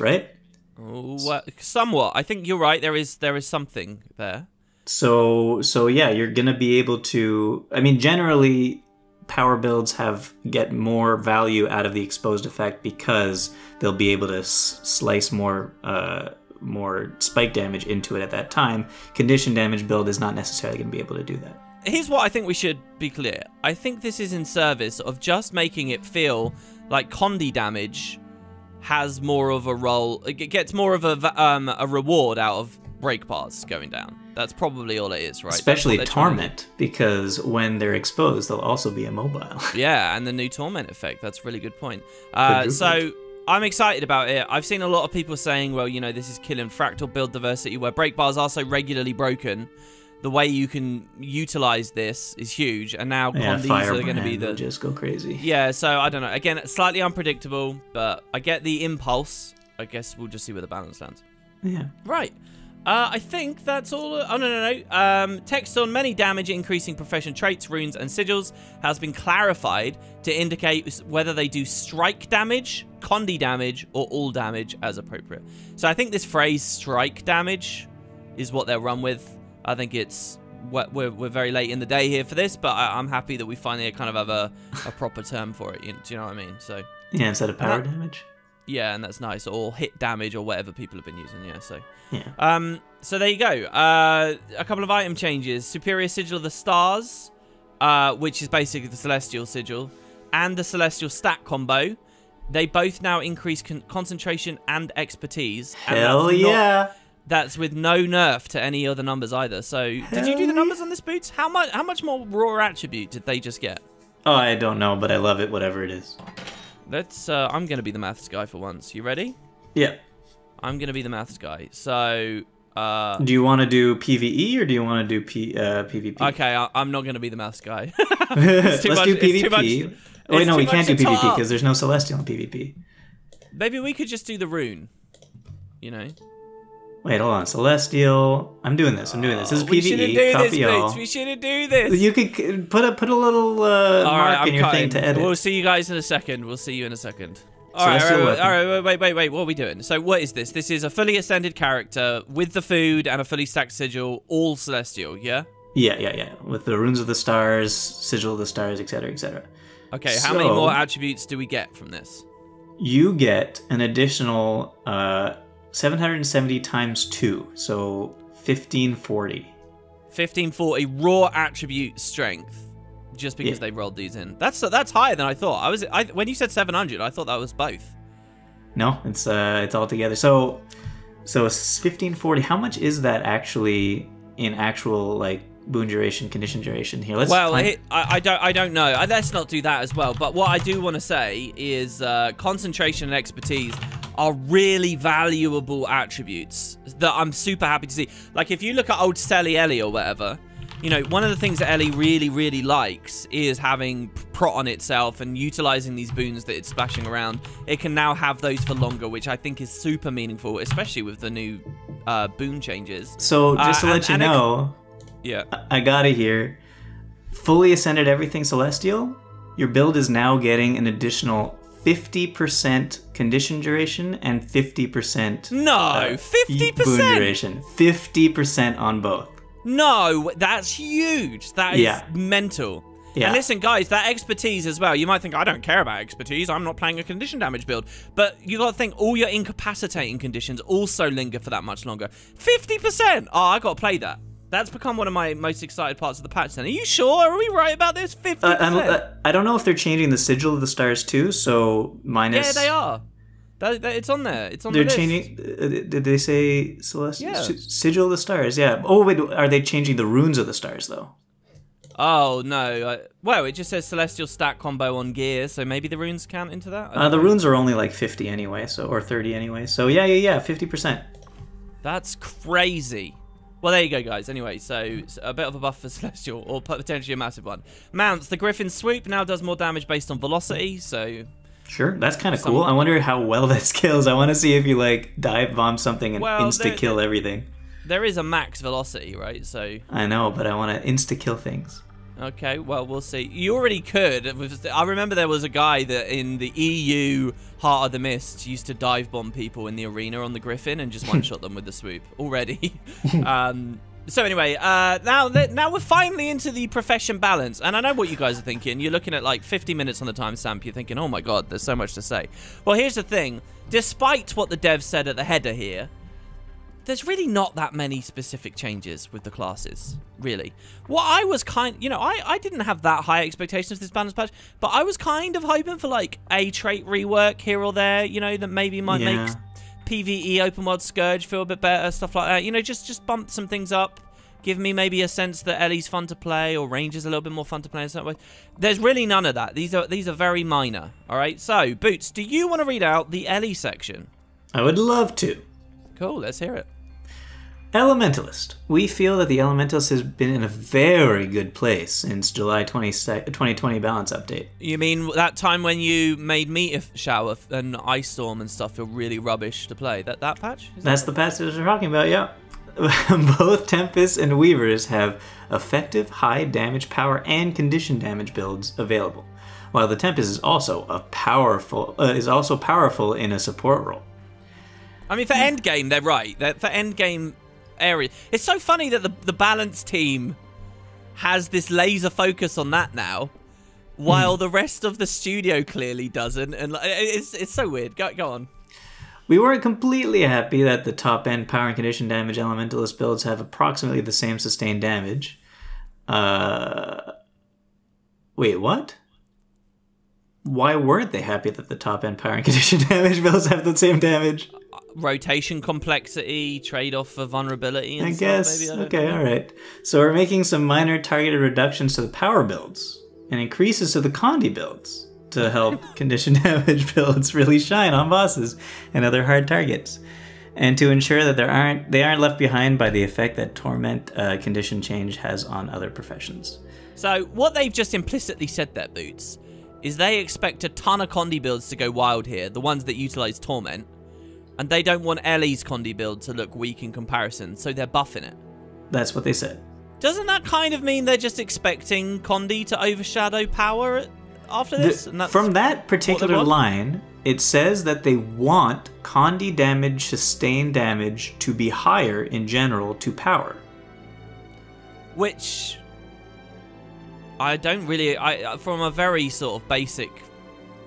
right? Well, somewhat. I think you're right. There is something there. So yeah, you're gonna be able to. I mean, generally, power builds get more value out of the exposed effect because they'll be able to slice more spike damage into it at that time. Condition damage build is not necessarily going to be able to do that. here's what I think we should be clear. I think this is in service of just making it feel like Condi damage has more of a role. It gets more of a reward out of break bars going down. That's probably all it is, right? Especially Torment, because when they're exposed, they'll also be immobile. Yeah, and the new Torment effect. That's a really good point. So I'm excited about it. I've seen a lot of people saying, well, you know, this is killing fractal build diversity, where break bars are so regularly broken. The way you can utilize this is huge, and now Condis are going to be the just go crazy. Yeah, so I don't know. Again, slightly unpredictable, but I get the impulse. I guess we'll just see where the balance lands. Yeah. Right. I think that's all. Oh, no. Text on many damage increasing profession traits, runes, and sigils has been clarified to indicate whether they do strike damage, Condi damage, or all damage as appropriate. So I think this phrase strike damage is what they'll run with. I think it's we're very late in the day here for this, but I'm happy that we finally kind of have a proper term for it. Do you know what I mean? So yeah, instead of power damage. Yeah, and that's nice, or hit damage, or whatever people have been using. Yeah, so yeah. So there you go. A couple of item changes: Superior Sigil of the Stars, which is basically the Celestial Sigil, and the Celestial Stat combo. They both now increase concentration and expertise. Hell yeah! That's with no nerf to any other numbers either. So, did you do the numbers on this, Boots? How much more raw attribute did they just get? Oh, I don't know, but I love it, whatever it is. Let's. I'm gonna be the maths guy for once. You ready? Yeah. I'm gonna be the maths guy. So. Do you want to do PvE or do you want to do PvP? Okay, I'm not gonna be the maths guy. Let's do PvP. Oh, wait, no, we can't do PvP because there's no Celestial in PvP. Maybe we could just do the rune. You know. Wait, hold on. Celestial. I'm doing this. This is PvE. We shouldn't do Copy this, all. Boots. We shouldn't do this. You could put a little mark in your thing to edit. We'll see you guys in a second. We'll see you in a second. All right, wait. What are we doing? So what is this? This is a fully ascended character with the food and a fully stacked sigil, all Celestial, yeah? Yeah. With the runes of the stars, sigil of the stars, etc., etc. Okay, how many more attributes do we get from this? You get an additional 770 times 2, so 1540. 1540 raw attribute strength, just because they rolled these in. That's higher than I thought. When you said 700, I thought that was both. No, it's all together. So 1540. How much is that actually in actual like boon duration, condition duration here? I don't know. Let's not do that as well. But what I do want to say is concentration and expertise are really valuable attributes that I'm super happy to see. Like, if you look at old Selly Ellie or whatever, you know, one of the things that Ellie really, really likes is having prot on itself and utilizing these boons that it's splashing around. It can now have those for longer, which I think is super meaningful, especially with the new boon changes. So, just to let you know, I got it here. Fully ascended everything Celestial, your build is now getting an additional 50% condition duration and 50% no, 50% boon duration. 50% on both. No, that's huge. That is mental. Yeah. And listen, guys, that expertise as well. You might think, I don't care about expertise. I'm not playing a condition damage build. But you got to think, all your incapacitating conditions also linger for that much longer. 50%! Oh, I got to play that. That's become one of my most excited parts of the patch then. Are you sure? Are we right about this? 50%? I don't know if they're changing the sigil of the stars too, so minus... Yeah, they are. It's on there. It's on the list. They're changing... did they say Celestial? Yeah. Sigil of the stars, yeah. Oh, wait, are they changing the runes of the stars, though? Oh, no. Well, it just says Celestial Stat combo on gear, so maybe the runes count into that? The runes are only like 50 anyway, or 30 anyway. So yeah, 50%. That's crazy. Well, there you go, guys. Anyway, so a bit of a buff for Celestial, or potentially a massive one. Mounts. The Griffin Swoop now does more damage based on velocity, so... Sure, that's kind of cool. I wonder how well that scales. I want to see if you, like, dive bomb something and insta-kill everything. There is a max velocity, right? So I know, but I want to insta-kill things. Okay, well, we'll see. You already could. I remember there was a guy that in the EU Heart of the Mist used to dive bomb people in the arena on the Griffin and just one-shot them with the swoop already. So anyway, now we're finally into the profession balance. And I know what you guys are thinking. You're looking at like 50 minutes on the timestamp. You're thinking, oh my god, there's so much to say. Well, here's the thing. Despite what the devs said at the header here, there's really not that many specific changes with the classes, really. What I was I didn't have that high expectations of this balance patch, but I was kind of hoping for like a trait rework here or there, that maybe might make PvE open world Scourge feel a bit better, stuff like that. Just bump some things up. Give me maybe a sense that Ellie's fun to play or Ranger's a little bit more fun to play in some way. There's really none of that. These are very minor. All right. So, Boots, do you want to read out the Ellie section? I would love to. Cool. Let's hear it. Elementalist. We feel that the Elementalist has been in a very good place since July 2020 balance update. You mean that time when you made Meteor Shower and Ice Storm and stuff feel really rubbish to play? That patch? That's the patch that we're talking about, yeah. Both Tempests and Weavers have effective high damage power and condition damage builds available, while the Tempest is also powerful in a support role. I mean, for endgame, they're right. For endgame area, it's so funny that the balance team has this laser focus on that now, while the rest of the studio clearly doesn't, and it's so weird. Go on. We weren't completely happy that the top-end power and condition damage Elementalist builds have approximately the same sustained damage. Wait, what? Why weren't they happy that the top-end power and condition damage builds have the same damage? Rotation complexity, trade-off for vulnerability and I stuff, guess. maybe. Okay, alright. So we're making some minor targeted reductions to the power builds and increases to the Condi builds to help condition damage builds really shine on bosses and other hard targets, and to ensure that they aren't left behind by the effect that Torment condition change has on other professions. So what they've just implicitly said there, Boots, is they expect a ton of Condi builds to go wild here, the ones that utilize Torment, and they don't want Ellie's Condi build to look weak in comparison, so they're buffing it. That's what they said. Doesn't that kind of mean they're just expecting Condi to overshadow power after this? From that particular line, it says that they want Condi damage, sustained damage to be higher in general to power. Which I don't really, from a very sort of basic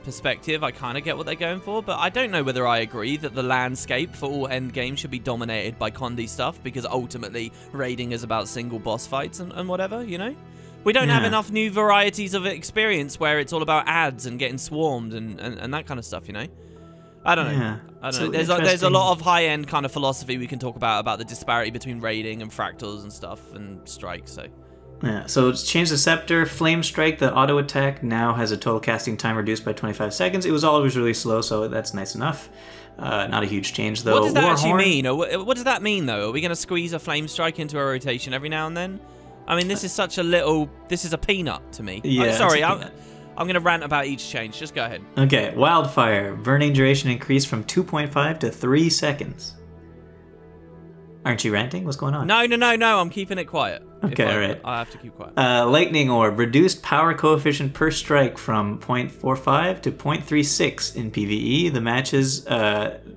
perspective, I kind of get what they're going for, but I don't know whether I agree that the landscape for all endgame should be dominated by Condi stuff, because ultimately raiding is about single boss fights and whatever, We don't have enough new varieties of experience where it's all about ads and getting swarmed and that kind of stuff, I don't know. Yeah. I don't know. There's a lot of high-end kind of philosophy we can talk about the disparity between raiding and fractals and stuff and strikes, so... Yeah, so it's changed the scepter. Flame Strike, the auto attack, now has a total casting time reduced by 25 seconds. It was always really slow, so that's nice enough. Not a huge change, though. What does that actually mean? Or what does that mean, though? Are we going to squeeze a Flame Strike into a rotation every now and then? I mean, this is such a little... This is a peanut to me. Yeah, I'm sorry, I'm going to rant about each change. Just go ahead. Okay, Wildfire. Burning duration increased from 2.5 to 3 seconds. Aren't you ranting? What's going on? No. I'm keeping it quiet. Okay, all right. I have to keep quiet. Lightning Orb. Reduced power coefficient per strike from 0.45 to 0.36 in PvE.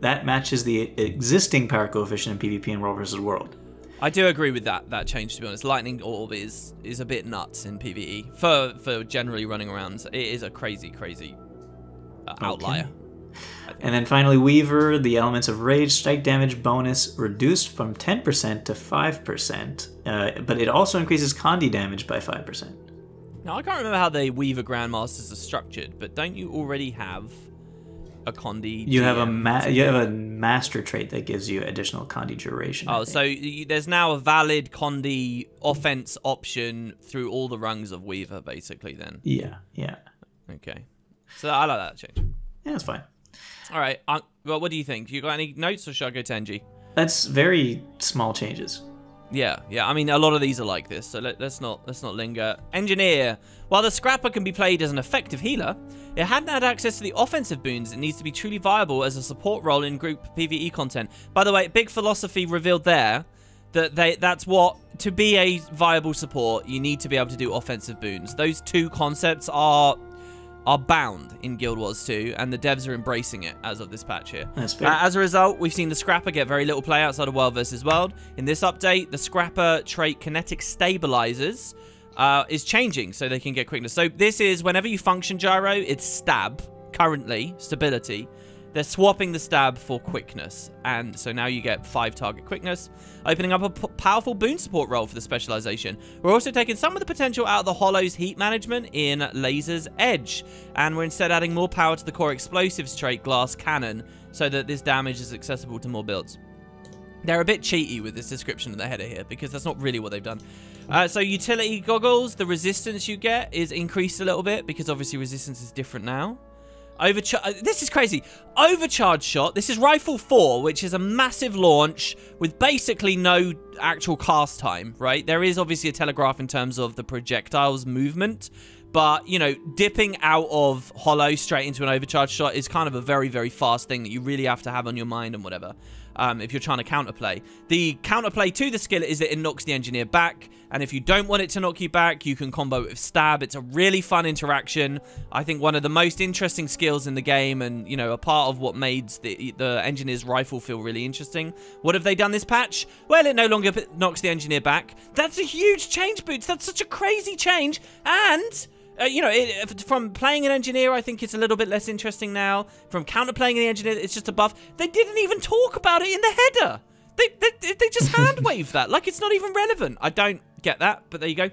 That matches the existing power coefficient in PvP in World vs. World. I do agree with that change, to be honest. Lightning Orb is a bit nuts in PvE. For generally running around, it is a crazy outlier. Okay. And then finally, Weaver, the Elements of Rage, strike damage bonus reduced from 10% to 5%, but it also increases Condi damage by 5%. Now, I can't remember how the Weaver Grandmasters are structured, but don't you already have a Condi? You have a master trait that gives you additional Condi duration. Oh, so there's now a valid Condi offense option through all the rungs of Weaver, basically, then? Yeah. Okay. So I like that change. Yeah, that's fine. All right. Well, what do you think? You got any notes, or should I go Tenji? That's very small changes. Yeah. I mean, a lot of these are like this, so let's not linger. Engineer. While the Scrapper can be played as an effective healer, it hadn't had access to the offensive boons it needs to be truly viable as a support role in group PvE content. By the way, big philosophy revealed there that's what, to be a viable support, you need to be able to do offensive boons. Those two concepts are bound in Guild Wars 2, and the devs are embracing it as of this patch here. That's fair. As a result, we've seen the Scrapper get very little play outside of World vs. World. In this update, the Scrapper trait Kinetic Stabilizers is changing so they can get quickness. So this is whenever you function gyro, it's stab, currently, stability. they're swapping the stab for quickness. And so now you get 5 target quickness, opening up a powerful boon support role for the specialization. We're also taking some of the potential out of the Hollow's heat management in Laser's Edge. And we're instead adding more power to the core explosives trait, Glass Cannon, so that this damage is accessible to more builds. They're a bit cheaty with this description of the header here, because that's not really what they've done. So utility goggles, the resistance you get is increased a little bit, because obviously resistance is different now. This is crazy. Overcharge shot. This is Rifle 4, which is a massive launch with basically no actual cast time, right? There is obviously a telegraph in terms of the projectile's movement, but, you know, dipping out of Hollow straight into an overcharge shot is kind of a very, very fast thing that you really have to have on your mind and whatever. If you're trying to counterplay. The counterplay to the skill is that it knocks the engineer back, and if you don't want it to knock you back, you can combo it with stab. It's a really fun interaction. I think one of the most interesting skills in the game, and, you know, a part of what made the engineer's rifle feel really interesting. What have they done this patch? Well, it no longer knocks the engineer back. That's a huge change, Boots. That's such a crazy change, and... you know, from playing an engineer, I think it's a little bit less interesting now. From counterplaying the engineer, it's just a buff. They didn't even talk about it in the header. They just hand-waved that, like it's not even relevant. I don't get that, but there you go.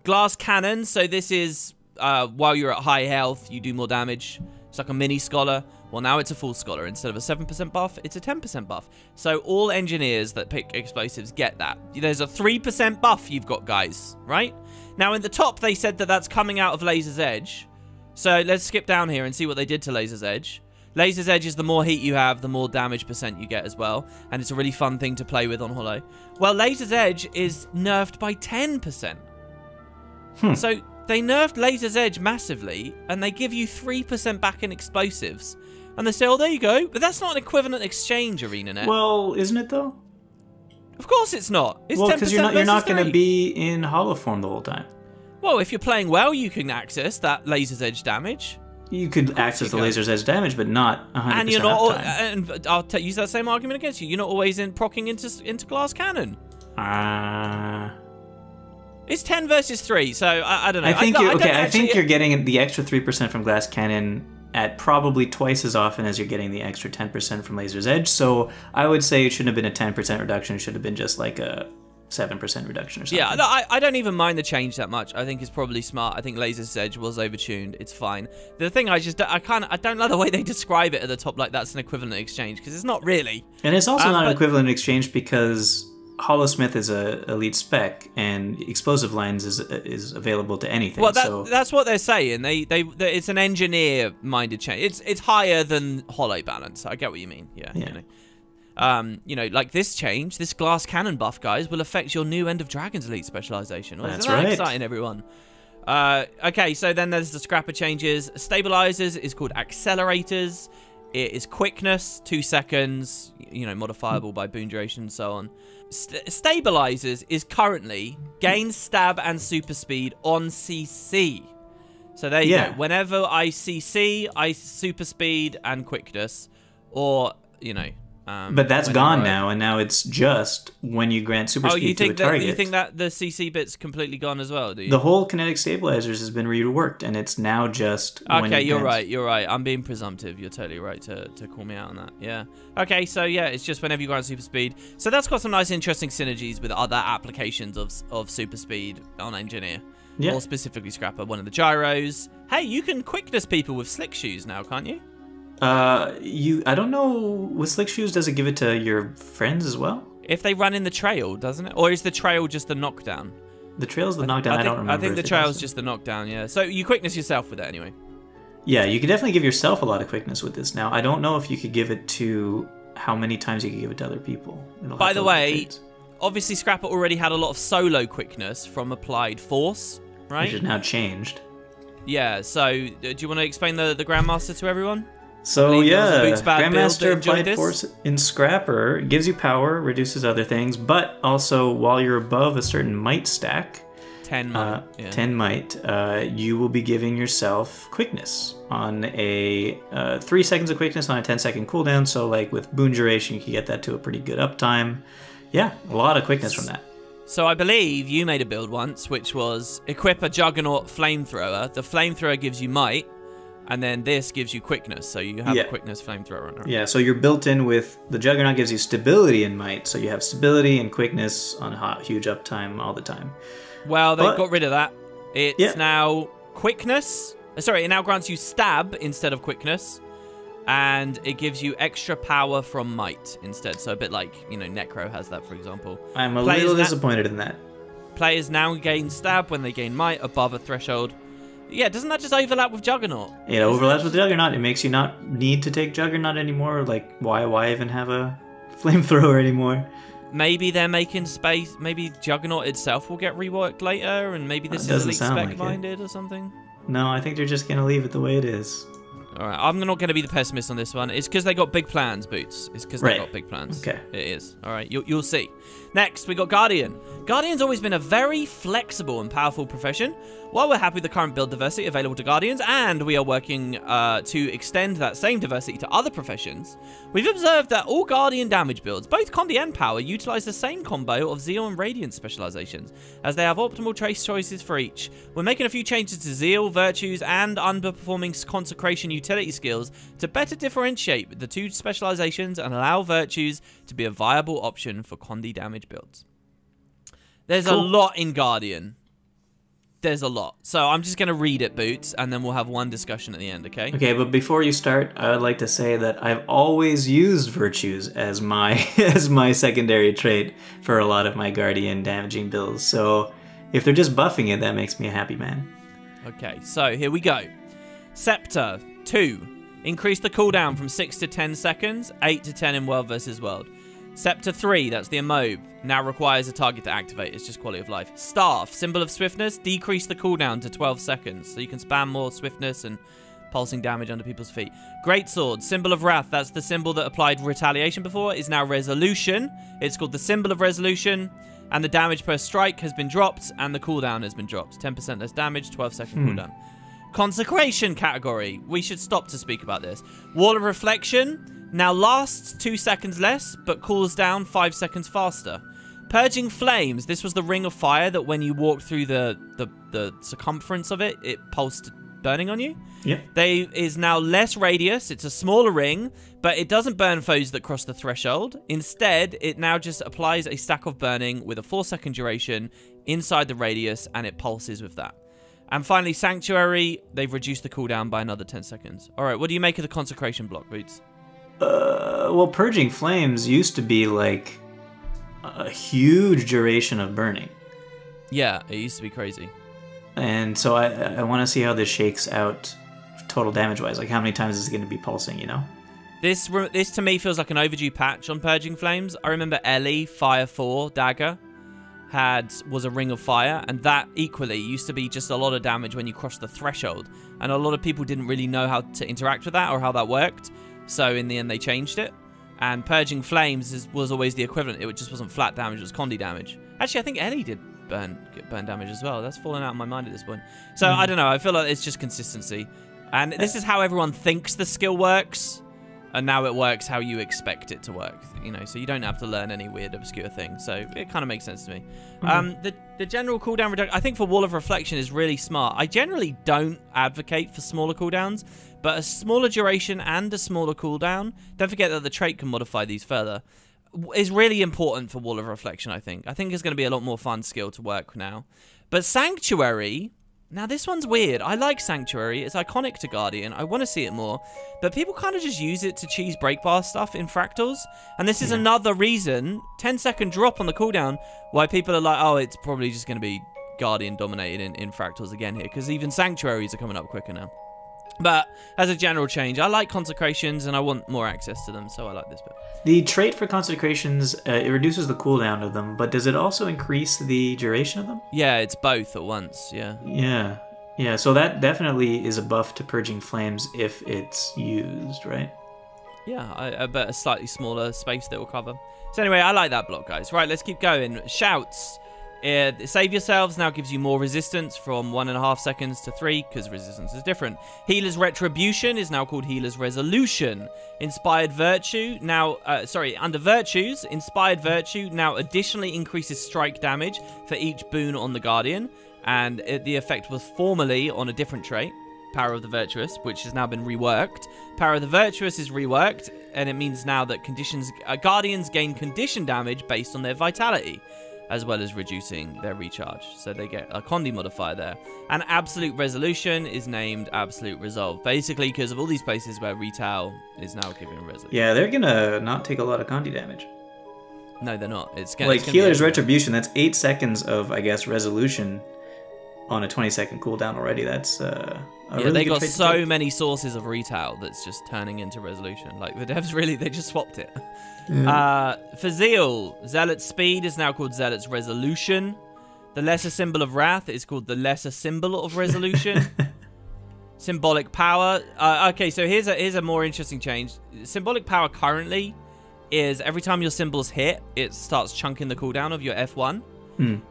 Glass Cannon, so this is, while you're at high health, you do more damage. It's like a mini scholar. Well, now it's a full scholar. Instead of a 7% buff, it's a 10% buff. So all engineers that pick explosives get that. There's a 3% buff you've got, guys, right? Now, in the top, they said that that's coming out of Laser's Edge. So let's skip down here and see what they did to Laser's Edge. Laser's Edge is the more heat you have, the more damage percent you get as well. And it's a really fun thing to play with on Hollow. Well, Laser's Edge is nerfed by 10%. So they nerfed Laser's Edge massively, and they give you 3% back in explosives. And they say, oh, there you go. But that's not an equivalent exchange, ArenaNet. Well, isn't it, though? Of course it's not. It's well, 10% because you're not going to be in hollow form the whole time. Well, if you're playing well, you can access that Laser's Edge damage. You could access the Laser's Edge damage, but not 100% and you're not. uptime. And I'll use that same argument against you. You're not always proccing into Glass Cannon. It's 10 versus 3, so I don't know. I think you're getting the extra 3% from Glass Cannon at probably twice as often as you're getting the extra 10% from Laser's Edge. So I would say it shouldn't have been a 10% reduction. It should have been just like a 7% reduction or something. Yeah, I don't even mind the change that much. I think it's probably smart. I think Laser's Edge was overtuned. It's fine. The thing I don't like the way they describe it at the top, like that's an equivalent exchange, because it's not really. And it's also not an equivalent exchange because Hollowsmith is a elite spec, and explosive lines is available to anything. Well, that's what they're saying. It's an engineer-minded change. It's higher than Hollow balance. I get what you mean. Yeah. You know, like this change, this Glass Cannon buff, guys, will affect your new End of Dragons elite specialization. Well, that's isn't that right. exciting, everyone? Okay, so then there's the scrapper changes. Stabilizers is called accelerators. It is quickness, 2 seconds, you know, modifiable by boon duration and so on. Stabilizers is currently gain stab and super speed on CC. So there you go. Whenever I CC, I super speed and quickness, or, you know. But that's gone now, and now it's just when you grant super speed to a target. You think that the CC bit's completely gone as well, do you? The whole kinetic stabilizers has been reworked, and it's now just okay, you're right. I'm being presumptive. You're totally right to call me out on that. Yeah. Okay, so yeah, it's just whenever you grant super speed. So that's got some nice, interesting synergies with other applications of super speed on Engineer. Yeah. Or specifically Scrapper, one of the gyros. Hey, you can quickness people with slick shoes now, can't you? I don't know, with Slick Shoes, does it give it to your friends as well? If they run in the trail, doesn't it? Or is the trail just the knockdown? The trail's the knockdown, I don't remember. I think the trail's just the knockdown, yeah. So you quickness yourself with it anyway. Yeah, you could definitely give yourself a lot of quickness with this now. I don't know if you could give it to how many times you could give it to other people. By the way, obviously Scrapper already had a lot of solo quickness from applied force, right? Which is now changed. Yeah, so do you want to explain the Grandmaster to everyone? So yeah, Grandmaster applied force in Scrapper gives you power, reduces other things, but also while you're above a certain might stack, 10 might, 10 might, you will be giving yourself quickness on a 3 seconds of quickness on a 10-second cooldown. So like with boon duration, you can get that to a pretty good uptime. Yeah, a lot of quickness from that. So I believe you made a build once, which was equip a Juggernaut flamethrower. The flamethrower gives you might. And then this gives you quickness, so you have a quickness flamethrower. Yeah, so you're built in with the Juggernaut gives you stability and might, so you have stability and quickness on huge uptime all the time. Well, they got rid of that. It's now quickness. Sorry, it now grants you stab instead of quickness, and it gives you extra power from might instead. So a bit like, you know, Necro has that, for example. I'm a little disappointed in that. Players now gain stab when they gain might above a threshold. Yeah, doesn't that just overlap with Juggernaut? It overlaps with Juggernaut. It makes you not need to take Juggernaut anymore. Like, why even have a flamethrower anymore? Maybe they're making space. Maybe Juggernaut itself will get reworked later, and maybe this is spec-minded or something. No, I think they're just going to leave it the way it is. All right, I'm not going to be the pessimist on this one. It's because they got big plans, Boots. It's because they got big plans. Okay. It is. All right, you'll see. Next, we got Guardian. Guardian's always been a very flexible and powerful profession. While we're happy with the current build diversity available to Guardians, and we are working to extend that same diversity to other professions, we've observed that all Guardian damage builds, both Condi and Power, utilize the same combo of Zeal and Radiant specializations, as they have optimal trace choices for each. We're making a few changes to Zeal, Virtues, and underperforming Consecration utility skills to better differentiate the two specializations and allow Virtues to be a viable option for Condi damage builds. There's a lot in Guardian. There's a lot. So I'm just going to read it, Boots, and then we'll have one discussion at the end, okay? Okay, but before you start, I would like to say that I've always used Virtues as my secondary trait for a lot of my Guardian damaging builds. So if they're just buffing it, that makes me a happy man. Okay, so here we go. Scepter, 2. Increase the cooldown from 6 to 10 seconds, 8 to 10 in World vs. World. Scepter 3, that's the Immob, now requires a target to activate. It's just quality of life. Staff, symbol of swiftness, decrease the cooldown to 12 seconds. So you can spam more swiftness and pulsing damage under people's feet. Greatsword, symbol of wrath, that's the symbol that applied retaliation before, is now resolution. It's called the symbol of resolution. And the damage per strike has been dropped, and the cooldown has been dropped. 10% less damage, 12-second cooldown. Consecration category. We should stop to speak about this. Wall of Reflection now lasts 2 seconds less, but cools down 5 seconds faster. Purging Flames. This was the ring of fire that when you walk through the circumference of it, it pulsed burning on you. Yep. They is now less radius. It's a smaller ring, but it doesn't burn foes that cross the threshold. Instead, it now just applies a stack of burning with a 4-second duration inside the radius, and it pulses with that. And finally, Sanctuary. They've reduced the cooldown by another 10 seconds. All right, what do you make of the Consecration block, Boots? Well, Purging Flames used to be like a huge duration of burning. Yeah, it used to be crazy. And so I want to see how this shakes out total damage-wise. Like, how many times is it going to be pulsing, you know? This to me feels like an overdue patch on Purging Flames. I remember Ellie, Fire 4, Dagger, was a ring of fire, and that equally used to be just a lot of damage when you crossed the threshold. And a lot of people didn't really know how to interact with that or how that worked. So in the end, they changed it. And Purging Flames was always the equivalent. It just wasn't flat damage, it was Condi damage. Actually, I think Ellie did get burn damage as well. That's fallen out of my mind at this point. So I don't know, I feel like it's just consistency. And this is how everyone thinks the skill works. And now it works how you expect it to work, you know, so you don't have to learn any weird, obscure thing. So it kind of makes sense to me. The general cooldown reduction, I think for Wall of Reflection is really smart. I generally don't advocate for smaller cooldowns, but a smaller duration and a smaller cooldown, don't forget that the trait can modify these further, is really important for Wall of Reflection, I think. I think it's going to be a lot more fun skill to work now. But Sanctuary... Now, this one's weird. I like Sanctuary. It's iconic to Guardian. I want to see it more. But people kind of just use it to cheese breakbar stuff in Fractals. And this is another reason, 10-second drop on the cooldown, why people are like, oh, it's probably just going to be Guardian dominated in Fractals again here. Because even Sanctuaries are coming up quicker now. But as a general change, I like Consecrations and I want more access to them. So I like this bit. The trait for Consecrations, it reduces the cooldown of them, but does it also increase the duration of them? Yeah, it's both at once, yeah. Yeah, so that definitely is a buff to Purging Flames if it's used, right? Yeah, I bet a slightly smaller space that will cover. So anyway, I like that block, guys. Right, let's keep going. Shouts. Save Yourselves now gives you more resistance from 1.5 seconds to 3 because resistance is different. Healer's Retribution is now called Healer's Resolution. Inspired Virtue now, under Virtues, Inspired Virtue now additionally increases strike damage for each boon on the Guardian, and the effect was formerly on a different trait, Power of the Virtuous, which has now been reworked. Power of the Virtuous is reworked, and it means now that Guardians gain condition damage based on their vitality, as well as reducing their recharge. So they get a Condi modifier there. And Absolute Resolution is named Absolute Resolve, basically because of all these places where retail is now giving resolution. Yeah, they're gonna not take a lot of Condi damage. No, they're not. It's gonna Healer's Retribution, that's 8 seconds of, I guess, resolution on a 20-second cooldown already. That's really they got so many sources of retail that's just turning into resolution. Like, the devs really, they just swapped it. Yeah. For Zeal, Zealot's Speed is now called Zealot's Resolution. The Lesser Symbol of Wrath is called the Lesser Symbol of Resolution. Symbolic Power. Okay, so here's a more interesting change. Symbolic Power currently is every time your symbols hit, it starts chunking the cooldown of your F1.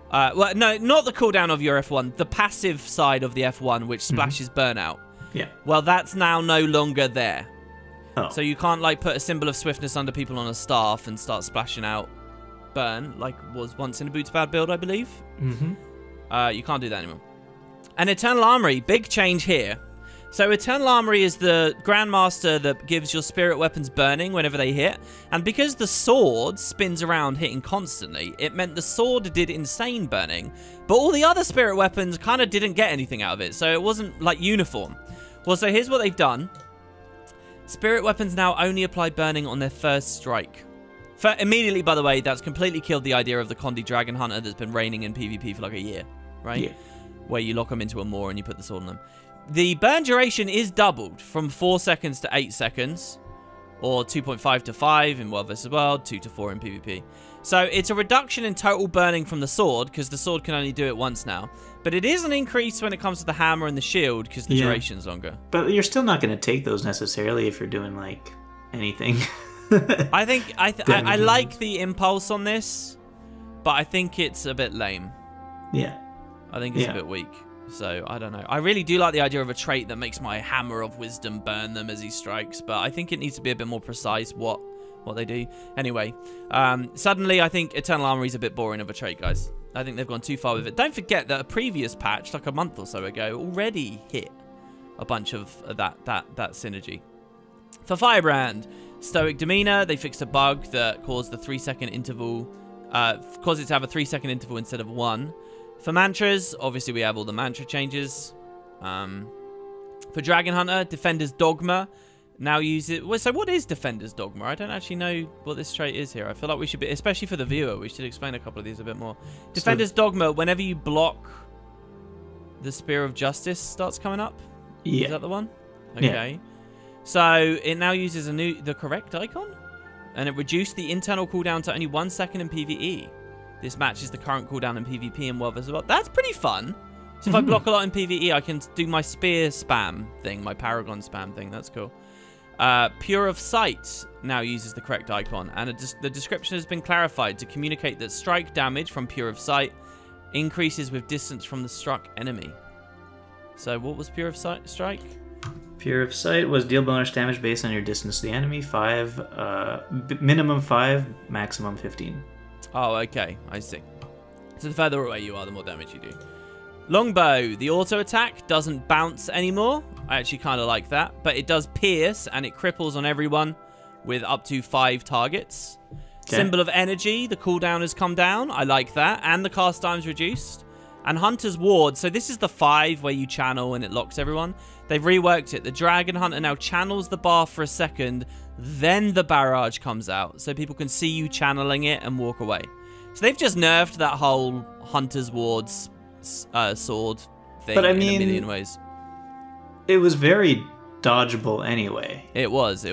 Well, no, not the cooldown of your F1, the passive side of the F1, which splashes burnout. Yeah. Well, that's now no longer there. Oh. So you can't, like, put a symbol of swiftness under people on a staff and start splashing out burn, like was once in a Boots Bad build, I believe. You can't do that anymore. And Eternal Armory, big change here. So Eternal Armory is the Grandmaster that gives your spirit weapons burning whenever they hit. And because the sword spins around hitting constantly, it meant the sword did insane burning. But all the other spirit weapons kind of didn't get anything out of it. So it wasn't, like, uniform. Well, so here's what they've done. Spirit weapons now only apply burning on their first strike. Immediately, by the way, that's completely killed the idea of the Condi Dragon Hunter that's been reigning in PvP for like a year, right? Yeah. Where you lock them into a moor and you put the sword on them. The burn duration is doubled from 4 seconds to 8 seconds, or 2.5 to 5 in World vs. World, 2 to 4 in PvP. So it's a reduction in total burning from the sword, because the sword can only do it once now. But it is an increase when it comes to the hammer and the shield, because the duration's longer. But you're still not going to take those necessarily if you're doing, like, anything. I like the impulse on this, but I think it's a bit lame. Yeah. I think it's a bit weak. So, I don't know. I really do like the idea of a trait that makes my Hammer of Wisdom burn them as he strikes, but I think it needs to be a bit more precise what they do. Anyway, suddenly I think Eternal Armory is a bit boring of a trait, guys. I think they've gone too far with it. Don't forget that a previous patch, like a month or so ago, already hit a bunch of that synergy. For Firebrand, Stoic Demeanor, they fixed a bug that caused the 3-second interval, caused it to have a 3-second interval instead of 1. For Mantras, obviously we have all the mantra changes. For Dragon Hunter, Defender's Dogma now use it. So what is Defender's Dogma? I don't actually know what this trait is here. I feel like we should be, especially for the viewer, we should explain a couple of these a bit more. Defender's Dogma, whenever you block, the Spear of Justice starts coming up. Yeah. Is that the one? Okay. Yeah. So it now uses the correct icon, and it reduced the internal cooldown to only 1 second in PvE. This matches the current cooldown in PvP and World vs. World. That's pretty fun. So if I block a lot in PvE, I can do my spear spam thing, my Paragon spam thing. That's cool. Pure of Sight now uses the correct icon, and the description has been clarified to communicate that strike damage from Pure of Sight increases with distance from the struck enemy. So what was Pure of Sight strike? Pure of Sight was deal bonus damage based on your distance to the enemy. 5, minimum 5, maximum 15. Oh, okay. I see. So the further away you are, the more damage you do. Longbow, the auto attack doesn't bounce anymore. I actually kind of like that. But it does pierce, and it cripples on everyone with up to 5 targets. Okay. Symbol of Energy, the cooldown has come down. I like that. And the cast time's reduced. And Hunter's Ward, so this is the 5 where you channel and it locks everyone. They've reworked it. The Dragon Hunter now channels the bar for a second, then the barrage comes out, so people can see you channeling it and walk away. So they've just nerfed that whole Hunter's Ward's sword thing, but I mean, in a million ways. It was very dodgeable anyway. It was.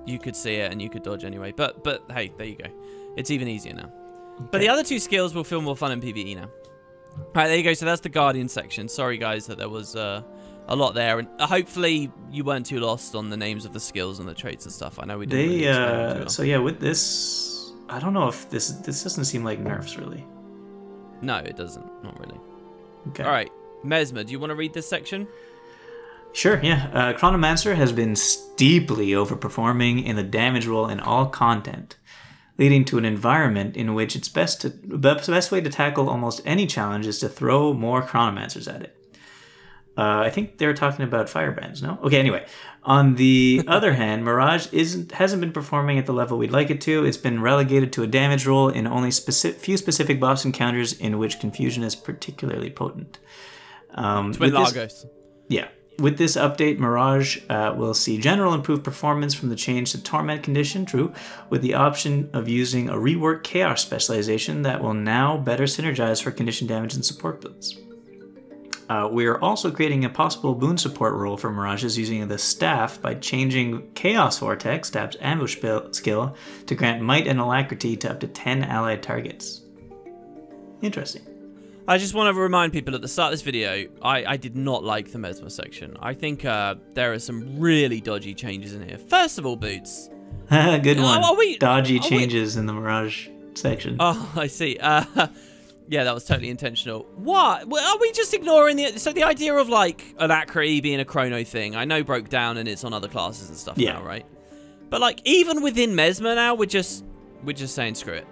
You could see it and you could dodge anyway. But hey, there you go. It's even easier now. Okay. But the other 2 skills will feel more fun in PvE now. Alright, there you go. So that's the Guardian section. Sorry, guys, that there was a lot there. And hopefully you weren't too lost on the names of the skills and the traits and stuff. I know we didn't really explain it too well. So yeah, with this, I don't know if this doesn't seem like nerfs, really. No, it doesn't. Not really. Okay. Alright, Mesmer, do you want to read this section? Sure, yeah. Chronomancer has been steeply overperforming in the damage roll in all content, leading to an environment in which the best way to tackle almost any challenge is to throw more Chronomancers at it. I think they were talking about firebrands, no? Okay, anyway. On the other hand, Mirage hasn't been performing at the level we'd like it to. It's been relegated to a damage roll in only few specific boss encounters in which confusion is particularly potent. Twin Largos. Yeah. With this update, Mirage will see general improved performance from the change to Torment condition, true, with the option of using a reworked Chaos specialization that will now better synergize for condition damage and support builds. We are also creating a possible Boon support role for Mirages using the Staff by changing Chaos Vortex, Staff's ambush skill, to grant Might and Alacrity to up to 10 allied targets. Interesting. I just want to remind people at the start of this video, I did not like the Mesmer section. I think there are some really dodgy changes in here. First of all, Boots. Good one. Dodgy changes in the Mirage section. Oh, I see. Yeah, that was totally intentional. What? Well, are we just ignoring the idea of like Alacrity being a chrono thing? I know broke down and it's on other classes and stuff now, right? But like even within Mesmer now, we're just saying screw it.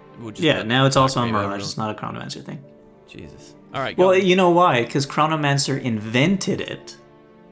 Now it's also on Mirage. It's not a Chronomancer thing. Jesus. All right. Well, you know why? Because Chronomancer invented it.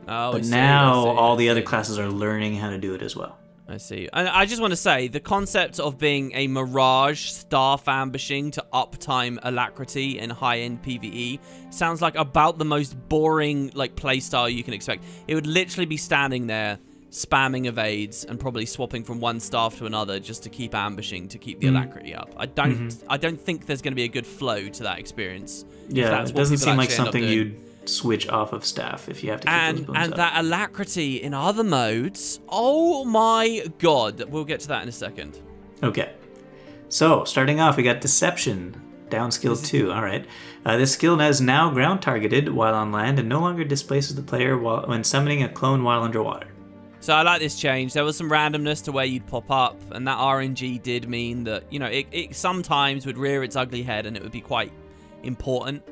Oh, but now all the other classes are learning how to do it as well. I see. And I just want to say, the concept of being a Mirage staff ambushing to uptime Alacrity in high-end PvE sounds like about the most boring like playstyle you can expect. It would literally be standing there, spamming evades, and probably swapping from one staff to another just to keep ambushing, to keep the Alacrity up. I don't think there's going to be a good flow to that experience. Yeah, it doesn't seem like something you'd switch off of staff if you have to keep those boons and up. That Alacrity in other modes, oh my god, we'll get to that in a second. Okay, so starting off we got Deception, down skill 2. All right, this skill is now ground targeted while on land and no longer displaces the player when summoning a clone while underwater. So I like this change. There was some randomness to where you'd pop up, and that RNG did mean that, you know, it sometimes would rear its ugly head and it would be quite important.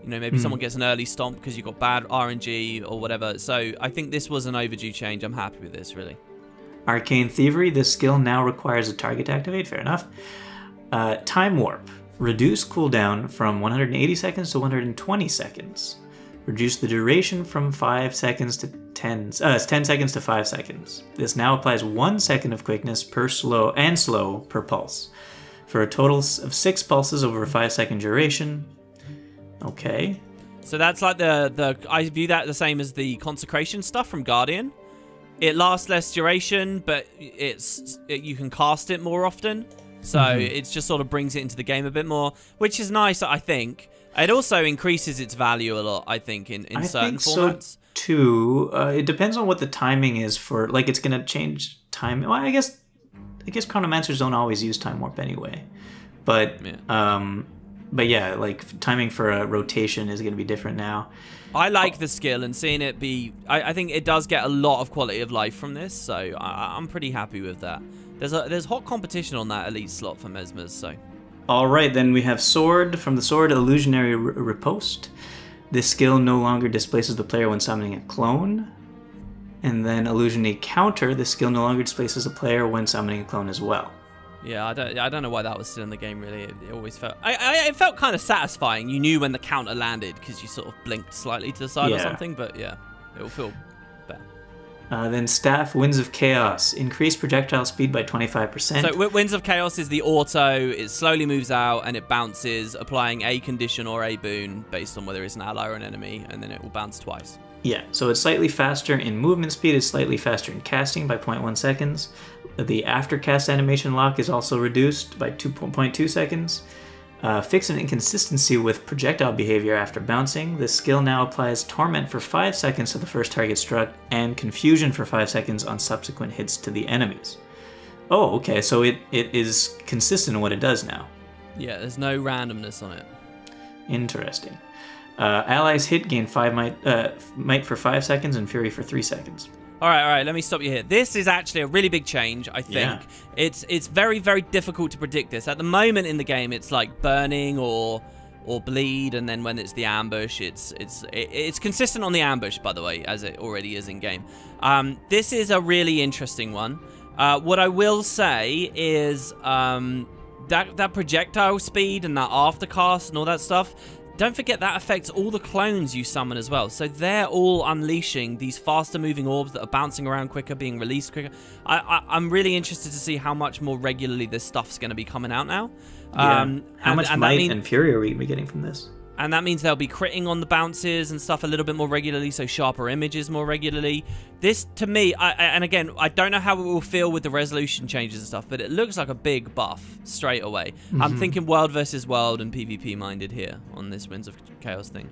You know, maybe someone gets an early stomp because you've got bad RNG or whatever. So I think this was an overdue change. I'm happy with this, really. Arcane Thievery. This skill now requires a target to activate. Fair enough. Time Warp. Reduce cooldown from 180 seconds to 120 seconds. Reduce the duration from 5 seconds to 10 seconds to 5 seconds. This now applies 1 second of quickness per slow per pulse, for a total of 6 pulses over a 5-second duration. Okay. So that's like I view that the same as the consecration stuff from Guardian. It lasts less duration, but you can cast it more often. So it just sort of brings it into the game a bit more, which is nice, I think. It also increases its value a lot, I think, in certain formats. So too. It depends on what the timing is for. Like, it's going to change time. Well, I guess Chronomancers don't always use Time Warp anyway. But yeah, like timing for a rotation is going to be different now. I like the skill and seeing it be. I think it does get a lot of quality of life from this, so I'm pretty happy with that. There's hot competition on that elite slot for Mesmers, so. All right, then we have Sword. From the Sword, Illusionary Riposte. This skill no longer displaces the player when summoning a clone. And then Illusionary Counter. This skill no longer displaces the player when summoning a clone as well. Yeah, I don't know why that was still in the game, really. It always felt... it felt kind of satisfying. You knew when the counter landed because you sort of blinked slightly to the side or something, but yeah, it will feel better. Then Staff, Winds of Chaos. Increase projectile speed by 25%. So Winds of Chaos is the auto. It slowly moves out and it bounces, applying a condition or a boon based on whether it's an ally or an enemy, and then it will bounce twice. Yeah, so it's slightly faster in movement speed, it's slightly faster in casting by 0.1 seconds. The aftercast animation lock is also reduced by 2.2 seconds. Fix an inconsistency with projectile behavior after bouncing. This skill now applies Torment for 5 seconds to the first target struck, and Confusion for 5 seconds on subsequent hits to the enemies. Oh, okay, so it is consistent in what it does now. Yeah, there's no randomness on it. Interesting. Allies hit gain 5 might for 5 seconds and Fury for 3 seconds. All right, let me stop you here. This is actually a really big change, I think. Yeah. It's very, very difficult to predict this. At the moment in the game, it's like burning or bleed, and then when it's the ambush, it's consistent on the ambush, by the way, as it already is in game. This is a really interesting one. What I will say is that projectile speed and that aftercast and all that stuff, don't forget that affects all the clones you summon as well. So they're all unleashing these faster moving orbs that are bouncing around quicker, being released quicker. I'm really interested to see how much more regularly this stuff's going to be coming out now. How much might and fury are we going to be getting from this? And that means they'll be critting on the bounces and stuff a little bit more regularly, so sharper images more regularly. This, to me, and again, I don't know how it will feel with the resolution changes and stuff, but it looks like a big buff straight away. I'm thinking world versus world and PvP minded here on this Winds of Chaos thing.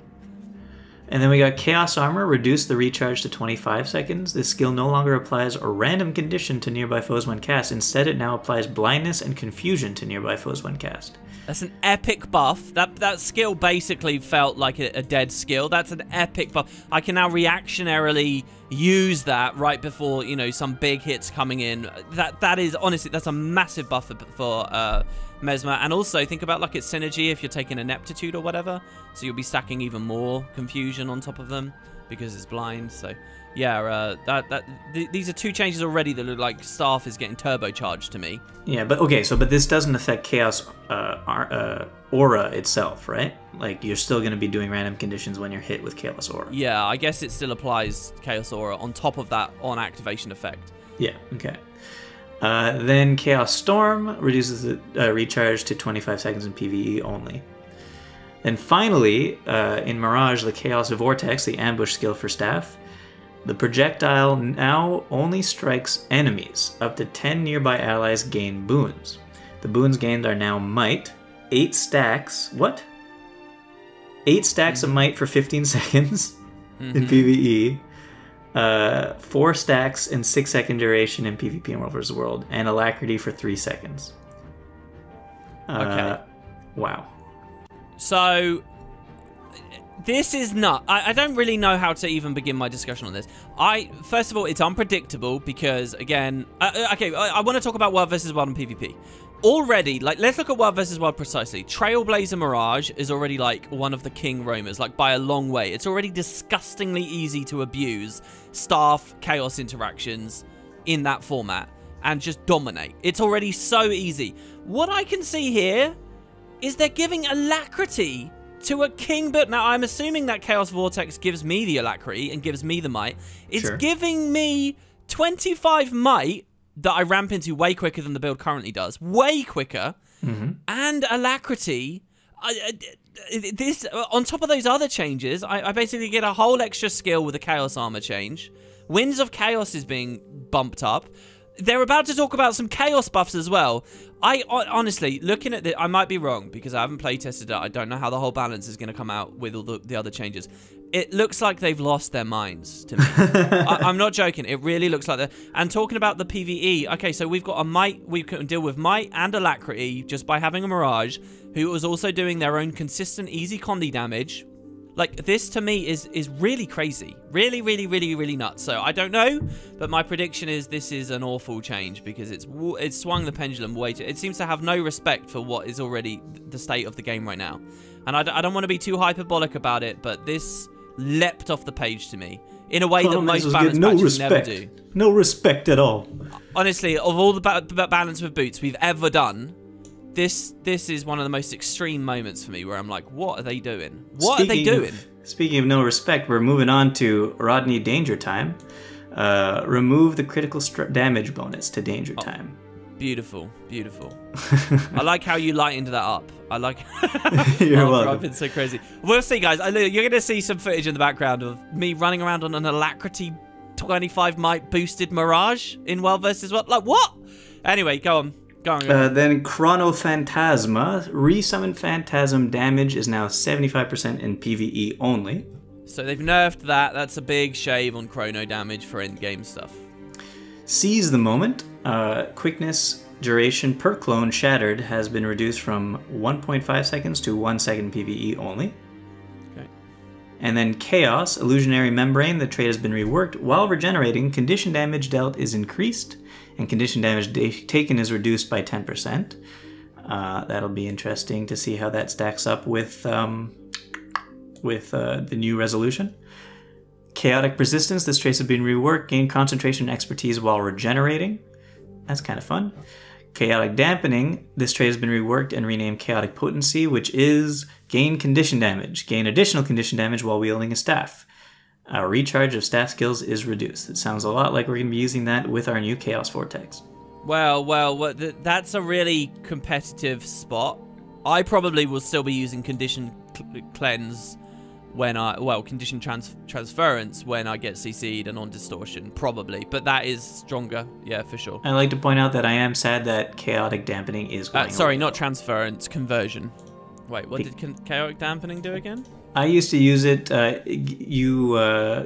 And then we got Chaos Armor, reduce the recharge to 25 seconds. This skill no longer applies a random condition to nearby foes when cast. Instead, it now applies blindness and confusion to nearby foes when cast. That's an epic buff. That skill basically felt like a dead skill. That's an epic buff. I can now reactionarily use that right before, you know, some big hits coming in. That is, honestly, that's a massive buff for Mesmer. And also, think about like its synergy if you're taking Ineptitude or whatever. So you'll be stacking even more confusion on top of them because it's blind. So yeah, these are two changes already that look like Staff is getting turbocharged to me. Yeah, but okay, but this doesn't affect Chaos Aura itself, right? Like, you're still going to be doing random conditions when you're hit with Chaos Aura. Yeah, I guess it still applies Chaos Aura on top of that on activation effect. Yeah, okay. Then Chaos Storm reduces the recharge to 25 seconds in PvE only. Then finally, in Mirage, the Chaos Vortex, the ambush skill for Staff, the projectile now only strikes enemies. Up to 10 nearby allies gain boons. The boons gained are now Might, 8 stacks. What? 8 stacks of Might for 15 seconds in PvE. 4 stacks and 6-second duration in PvP and World vs. World. And Alacrity for 3 seconds. Okay. Wow. So this is not... I don't really know how to even begin my discussion on this. First of all, it's unpredictable because, again... okay, I want to talk about World vs. World and PvP. Already, like, let's look at World vs. World precisely. Trailblazer Mirage is already, like, one of the king roamers, like, by a long way. It's already disgustingly easy to abuse Staff Chaos interactions in that format and just dominate. It's already so easy. What I can see here is they're giving Alacrity to a king build. Now, I'm assuming that Chaos Vortex gives me the Alacrity and gives me the Might. It's giving me 25 Might that I ramp into way quicker than the build currently does. Way quicker. And Alacrity. This, on top of those other changes, I basically get a whole extra skill with a Chaos Armor change. Winds of Chaos is being bumped up. They're about to talk about some Chaos buffs as well. I honestly, looking at this, I might be wrong because I haven't playtested it. I don't know how the whole balance is going to come out with all the other changes. It looks like they've lost their minds to me. I'm not joking. It really looks like that. And talking about the PvE, okay, so we've got a Might. We can deal with Might and Alacrity just by having a Mirage, who was also doing their own consistent, easy Condi damage. Like, this to me is really crazy. Really, really, really, really nuts. So I don't know, but my prediction is this is an awful change because it's swung the pendulum way too. It seems to have no respect for what is already the state of the game right now. And I don't want to be too hyperbolic about it, but this leapt off the page to me in a way that most balance patches never do. No respect at all. Honestly, of all the balance with boots we've ever done, this is one of the most extreme moments for me where I'm like, what are they doing? What are they doing? Speaking of no respect, we're moving on to Rodney Danger Time. Remove the critical damage bonus to Danger Time. Beautiful, beautiful. I like how you lightened that up. I like... You're welcome. I've been so crazy. We'll see, guys. You're going to see some footage in the background of me running around on an Alacrity 25 Might boosted Mirage in World vs. World. Like, what? Anyway, go on. Then Chronophantasma. Resummon Phantasm damage is now 75% in PvE only. So they've nerfed that. That's a big shave on chrono damage for endgame stuff. Seize the Moment. Quickness duration per clone shattered has been reduced from 1.5 seconds to 1 second PvE only. Okay. And then Chaos. Illusionary Membrane. The trait has been reworked. While regenerating, condition damage dealt is increased. And condition damage taken is reduced by 10%. That'll be interesting to see how that stacks up with the new resolution. Chaotic Persistence. This trace has been reworked. Gain concentration and expertise while regenerating. That's kind of fun. Chaotic Dampening. This trait has been reworked and renamed Chaotic Potency, which is gain condition damage. Gain additional condition damage while wielding a staff. Recharge of staff skills is reduced. It sounds a lot like we're going to be using that with our new Chaos Vortex. Well, that's a really competitive spot. I probably will still be using Condition Cleanse when Condition Transference when I get CC'd and on Distortion, probably. But that is stronger, yeah, for sure. I'd like to point out that I am sad that Chaotic Dampening is going sorry, away. not Transference, Conversion. Wait, what did Chaotic Dampening do again? I used to use it.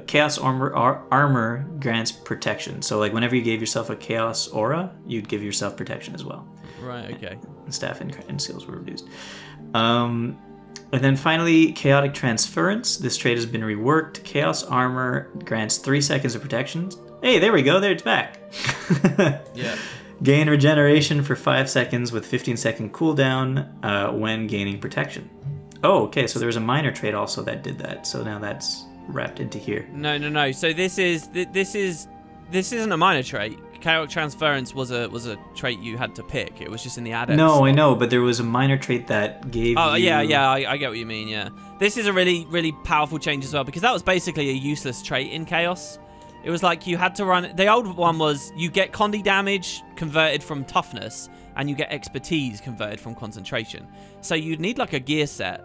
Chaos Armor grants protection. So, like, whenever you gave yourself a Chaos Aura, you'd give yourself protection as well. Right, okay. Staff and skills were reduced. And then finally, Chaotic Transference. This trait has been reworked. Chaos Armor grants 3 seconds of protection. Hey, there we go. There, it's back. Yeah. Gain regeneration for 5 seconds with 15-second cooldown when gaining protection. Oh, okay. So there was a minor trait also that did that. So now that's wrapped into here. No. So this isn't a minor trait. Chaotic Transference was a trait you had to pick. It was just in the add-ons. No, I know, but there was a minor trait that gave I get what you mean, yeah. This is a really, really powerful change as well, because that was basically a useless trait in Chaos. It was like you had to run... The old one was you get Condi damage converted from toughness, and you get expertise converted from concentration. So you'd need like a gear set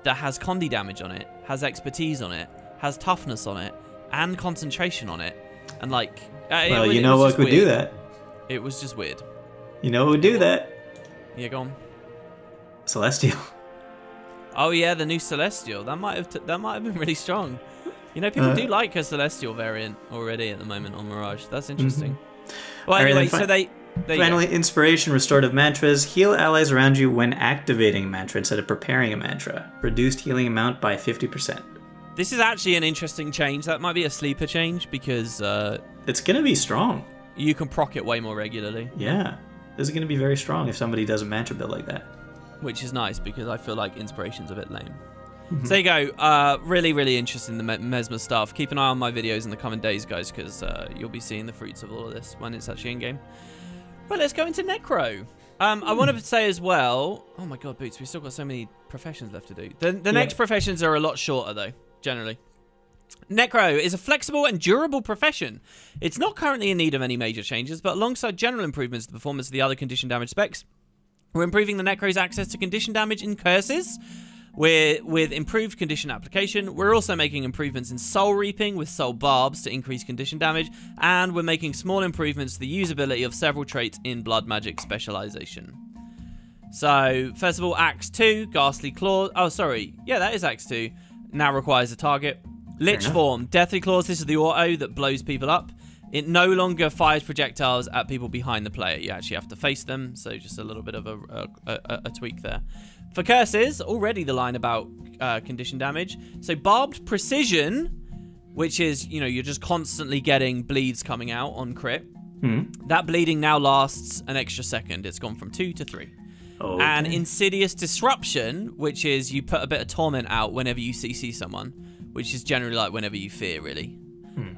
that has Condi damage on it, has expertise on it, has toughness on it, and concentration on it. And like... Well, you know what would do that? It was just weird. You know what would do that? Yeah, go on. Celestial. Oh yeah, the new Celestial. That might have been really strong. You know, people do like a Celestial variant already at the moment on Mirage. That's interesting. Well, anyway, so finally, Inspiration, Restorative Mantras. Heal allies around you when activating a mantra instead of preparing a mantra. Reduced healing amount by 50%. This is actually an interesting change. That might be a sleeper change because... it's going to be strong. You can proc it way more regularly. Yeah. This is going to be very strong if somebody does a mantra build like that. Which is nice because I feel like Inspiration's a bit lame. So there you go. Really, really interesting, the Mesmer stuff. Keep an eye on my videos in the coming days, guys, because you'll be seeing the fruits of all of this when it's actually in-game. Right, let's go into Necro. I want to say as well... Oh my god, Boots, we've still got so many professions left to do. The next professions are a lot shorter, though, generally. Necro is a flexible and durable profession. It's not currently in need of any major changes, but alongside general improvements to the performance of the other condition damage specs, we're improving the Necro's access to condition damage in curses. With improved condition application, we're also making improvements in soul reaping with soul barbs to increase condition damage, and we're making small improvements to the usability of several traits in blood magic specialization. So, first of all, Axe 2, Ghastly Claws. Oh, sorry. Yeah, that is Axe 2. Now requires a target. Lich Form, Deathly Claws. This is the auto that blows people up. It no longer fires projectiles at people behind the player. You actually have to face them, so just a little bit of a tweak there. For curses, already the line about condition damage. So Barbed Precision, which is, you know, you're just constantly getting bleeds coming out on crit. That bleeding now lasts an extra second. It's gone from 2 to 3. Okay. And Insidious Disruption, which is you put a bit of torment out whenever you CC someone, which is generally like whenever you fear, really.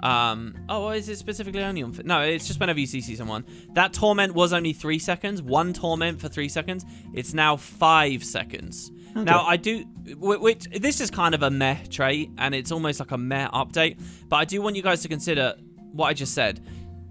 Oh, is it specifically only on... No, it's just whenever you CC someone. That torment was only 3 seconds. 1 torment for 3 seconds. It's now 5 seconds. Okay. Now, I do... this is kind of a meh trait, and it's almost like a meh update. But I do want you guys to consider what I just said.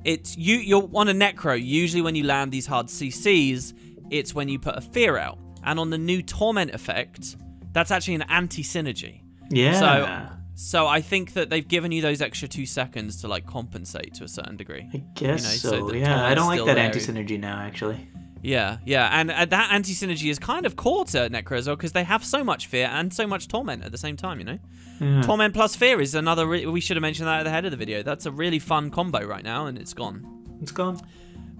It's you're on a Necro. Usually when you land these hard CCs, it's when you put a fear out. And on the new torment effect, that's actually an anti-synergy. Yeah. So I think that they've given you those extra 2 seconds to like compensate to a certain degree. I guess so yeah, I don't like that anti-synergy now, actually. Yeah, and that anti-synergy is kind of core to Necro as well, because they have so much fear and so much torment at the same time, you know? Yeah. Torment plus fear is another... we should have mentioned that at the head of the video. That's a really fun combo right now, and it's gone. It's gone.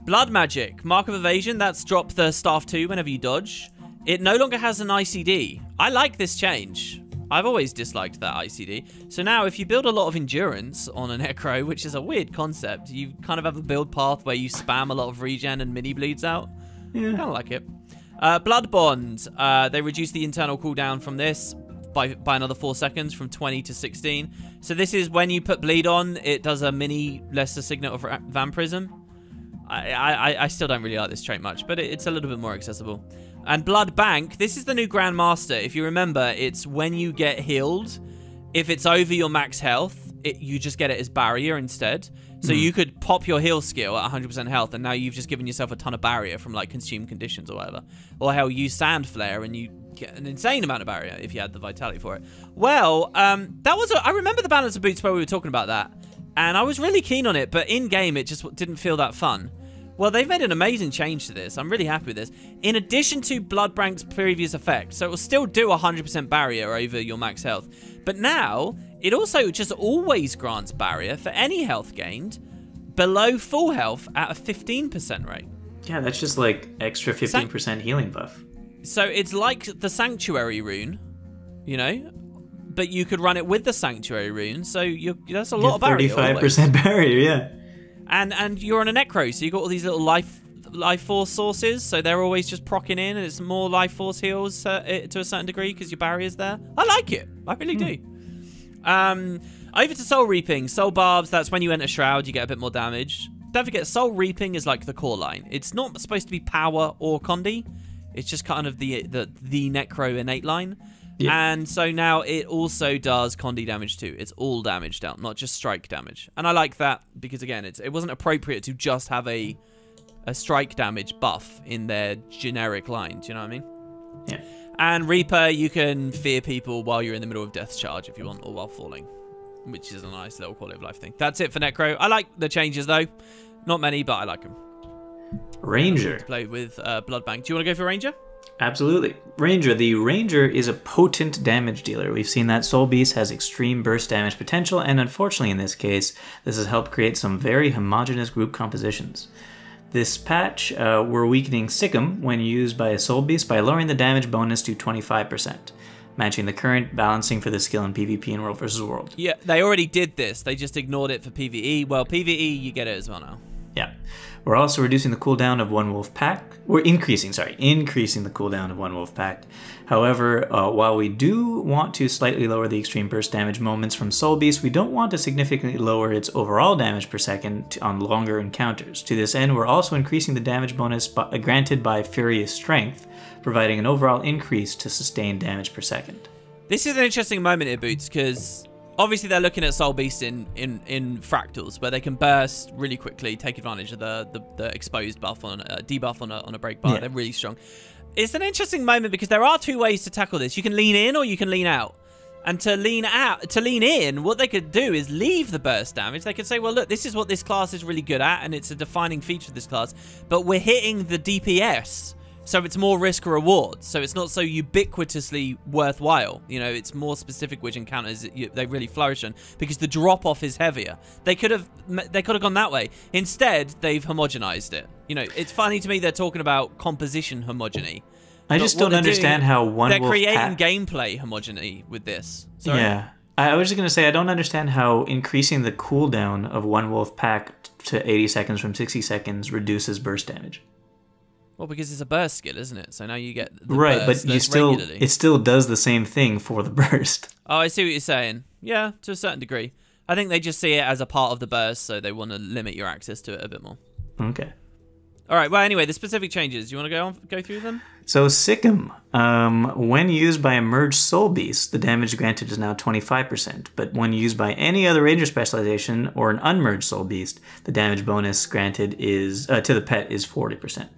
Blood Magic. Mark of Evasion, that's drop the Staff 2 whenever you dodge. It no longer has an ICD. I like this change. I've always disliked that ICD. So now, if you build a lot of endurance on a Necro, which is a weird concept, you kind of have a build path where you spam a lot of regen and mini bleeds out. Yeah. Kind of like it. Blood Bond. They reduce the internal cooldown from this by another 4 seconds, from 20 to 16. So this is when you put bleed on, it does a mini lesser signet of vampirism. I still don't really like this trait much, but it's a little bit more accessible. And Blood Bank, this is the new Grandmaster. If you remember, it's when you get healed, if it's over your max health, you just get it as barrier instead. So you could pop your heal skill at 100% health, and now you've just given yourself a ton of barrier from like consumed conditions or whatever. Or hell, use Sand Flare and you get an insane amount of barrier if you had the vitality for it. Well, that was I remember the balance of boots where we were talking about that, and I was really keen on it, but in game it just didn't feel that fun. Well, they've made an amazing change to this. I'm really happy with this. In addition to Blood Bank's previous effect, so it will still do 100% barrier over your max health, but now it also just always grants barrier for any health gained below full health at a 15% rate. Yeah, that's just like extra 15% healing buff. So it's like the Sanctuary rune, you know, but you could run it with the Sanctuary rune, so that's a lot of barrier. 35% barrier, yeah. And you're on a Necro, so you got all these little life force sources, so they're always just procking in, and it's more life force heals to a certain degree because your barrier's there. I like it. I really do. Over to Soul Reaping. Soul Barbs, that's when you enter Shroud, you get a bit more damage. Don't forget, Soul Reaping is like the core line. It's not supposed to be power or Condi. It's just kind of the Necro innate line. Yeah. And so now it also does Condi damage too. It's all damage dealt, not just strike damage. And I like that because, again, it wasn't appropriate to just have a strike damage buff in their generic line. Do you know what I mean? Yeah. And Reaper, you can fear people while you're in the middle of Death Charge if you want, or while falling, which is a nice little quality of life thing. That's it for Necro. I like the changes, though. Not many, but I like them. Ranger. To play with Blood Bank. Do you want to go for Ranger? Absolutely. Ranger. The Ranger is a potent damage dealer. We've seen that Soul Beast has extreme burst damage potential, and unfortunately in this case, this has helped create some very homogeneous group compositions. This patch, we're weakening Sikkim when used by a Soul Beast by lowering the damage bonus to 25%, matching the current balancing for the skill in PvP in World vs. World. Yeah, they already did this. They just ignored it for PvE. Well, PvE, you get it as well now. Yeah. We're also reducing the cooldown of one wolf pack. We're increasing the cooldown of one wolf pack. However, while we do want to slightly lower the extreme burst damage moments from Soul Beast, we don't want to significantly lower its overall damage per second on longer encounters. To this end, we're also increasing the damage bonus granted by Furious Strength, providing an overall increase to sustained damage per second. This is an interesting moment here, Boots, because obviously they're looking at Soul Beast in fractals, where they can burst really quickly, take advantage of the exposed buff on debuff on a break bar. Yeah. They're really strong. It's an interesting moment because there are two ways to tackle this. You can lean in or you can lean out. And to lean in, what they could do is leave the burst damage. They could say, well, look, this is what this class is really good at, and it's a defining feature of this class, but we're hitting the DPS. So it's more risk or reward. So it's not so ubiquitously worthwhile. You know, it's more specific which encounters they really flourish in because the drop off is heavier. They could have gone that way. Instead, they've homogenized it. You know, it's funny to me they're talking about composition homogeny. I just don't understand how one wolf pack... They're creating gameplay homogeny with this. Sorry? Yeah. I was just going to say, I don't understand how increasing the cooldown of one wolf pack to 80 seconds from 60 seconds reduces burst damage. Well, because it's a burst skill, isn't it? So now you get the right, burst but it still does the same thing for the burst. Oh, I see what you're saying. Yeah, to a certain degree. I think they just see it as a part of the burst, so they want to limit your access to it a bit more. Okay. All right. Well, anyway, the specific changes. You want to go through them? So Sikkim, when used by a merged Soul Beast, the damage granted is now 25%. But when used by any other Ranger specialization or an unmerged Soul Beast, the damage bonus granted is to the pet is 40%.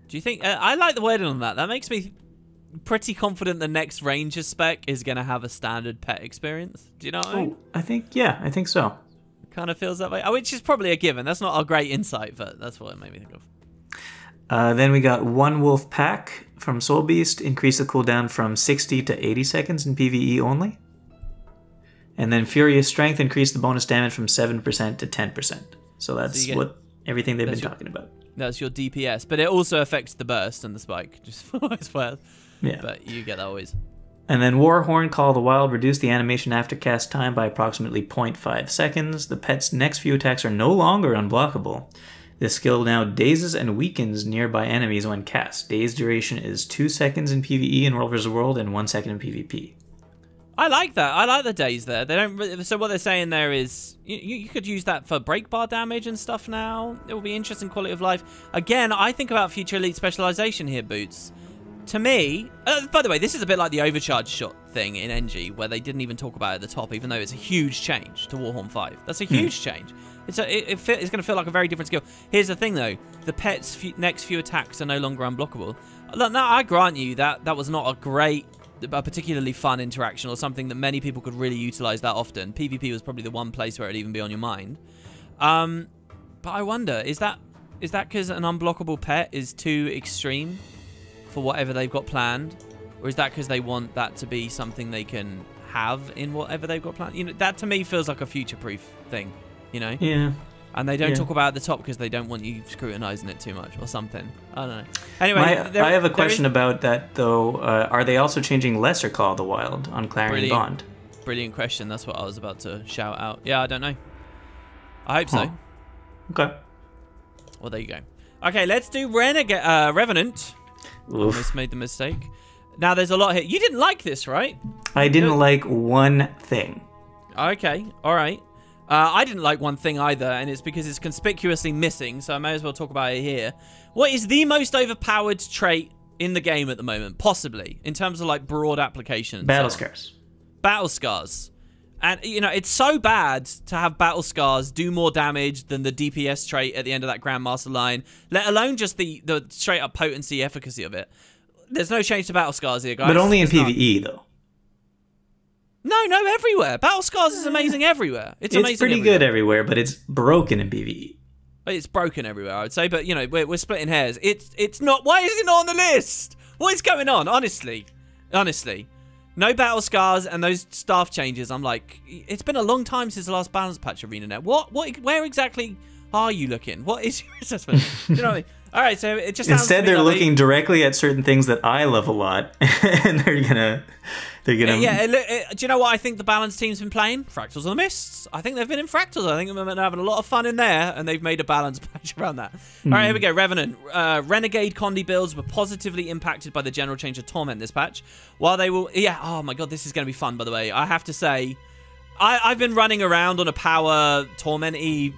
Do you think... I like the wording on that. That makes me pretty confident the next Ranger spec is going to have a standard pet experience. Do you know what I mean? I think so. Kind of feels that way. Which is probably a given. That's not a great insight, but that's what it made me think of. Then we got one wolf pack from Soul Beast. Increase the cooldown from 60 to 80 seconds in PvE only. And then Furious Strength increased the bonus damage from 7% to 10%. So that's everything they've been talking about. That's your DPS, but it also affects the burst and the spike, just for what it's worth. Yeah. But you get that always. And then Warhorn Call of the Wild reduced the animation after cast time by approximately 0.5 seconds. The pet's next few attacks are no longer unblockable. This skill now dazes and weakens nearby enemies when cast. Daze duration is 2 seconds in PvE in World vs. World and 1 second in PvP. I like that. I like the days there. They don't. So what they're saying there is you could use that for break bar damage and stuff now. It will be interesting quality of life. Again, I think about future elite specialization here, Boots. To me, by the way, this is a bit like the overcharge shot thing in NG, where they didn't even talk about it at the top, even though it's a huge change to Warhorn 5. That's a huge change. It's going to feel like a very different skill. Here's the thing, though. The pet's next few attacks are no longer unblockable. Look, now, I grant you that was not a particularly fun interaction or something that many people could really utilize that often. PvP was probably the one place where it'd even be on your mind. But I wonder, is that because an unblockable pet is too extreme for whatever they've got planned, or is that because they want that to be something they can have in whatever they've got planned? You know, that to me feels like a future-proof thing. You know? Yeah. And they don't talk about it at the top because they don't want you scrutinizing it too much or something. I don't know. Anyway, I have a question about that, though. Are they also changing Lesser Call of the Wild on Clarion Bond? Brilliant question. That's what I was about to shout out. Yeah, I don't know. I hope so. Okay. Well, there you go. Okay, let's do Revenant. Oof. Almost made the mistake. Now, there's a lot here. You didn't like this, right? I didn't like one thing. Okay, all right. I didn't like one thing either, and it's because it's conspicuously missing, so I may as well talk about it here. What is the most overpowered trait in the game at the moment, possibly, in terms of, like, broad application? Battle Scars. Battle Scars. And, you know, it's so bad to have Battle Scars do more damage than the DPS trait at the end of that Grandmaster line, let alone just the straight-up potency efficacy of it. There's no change to Battle Scars here, guys. But only in PvE, though. No, everywhere. Battle Scars is amazing everywhere. It's amazing pretty everywhere. good everywhere, but it's broken in PvE. It's broken everywhere, I would say. But, you know, we're splitting hairs. It's not... Why is it not on the list? What is going on? Honestly. No Battle Scars and those staff changes. I'm like... It's been a long time since the last balance patch Arena Net. Where exactly are you looking? What is your assessment? You know what I mean? All right, so it just instead they're looking directly at certain things that I love a lot, and they're gonna. Yeah, do you know what I think the balance team's been playing? Fractals of the Mists. I think they've been in Fractals. I think they've been having a lot of fun in there, and they've made a balance patch around that. All right, here we go. Revenant. Renegade Condi builds were positively impacted by the general change of Torment this patch. While they will, yeah. Oh my god, this is gonna be fun. By the way, I have to say. I've been running around on a power Torment-y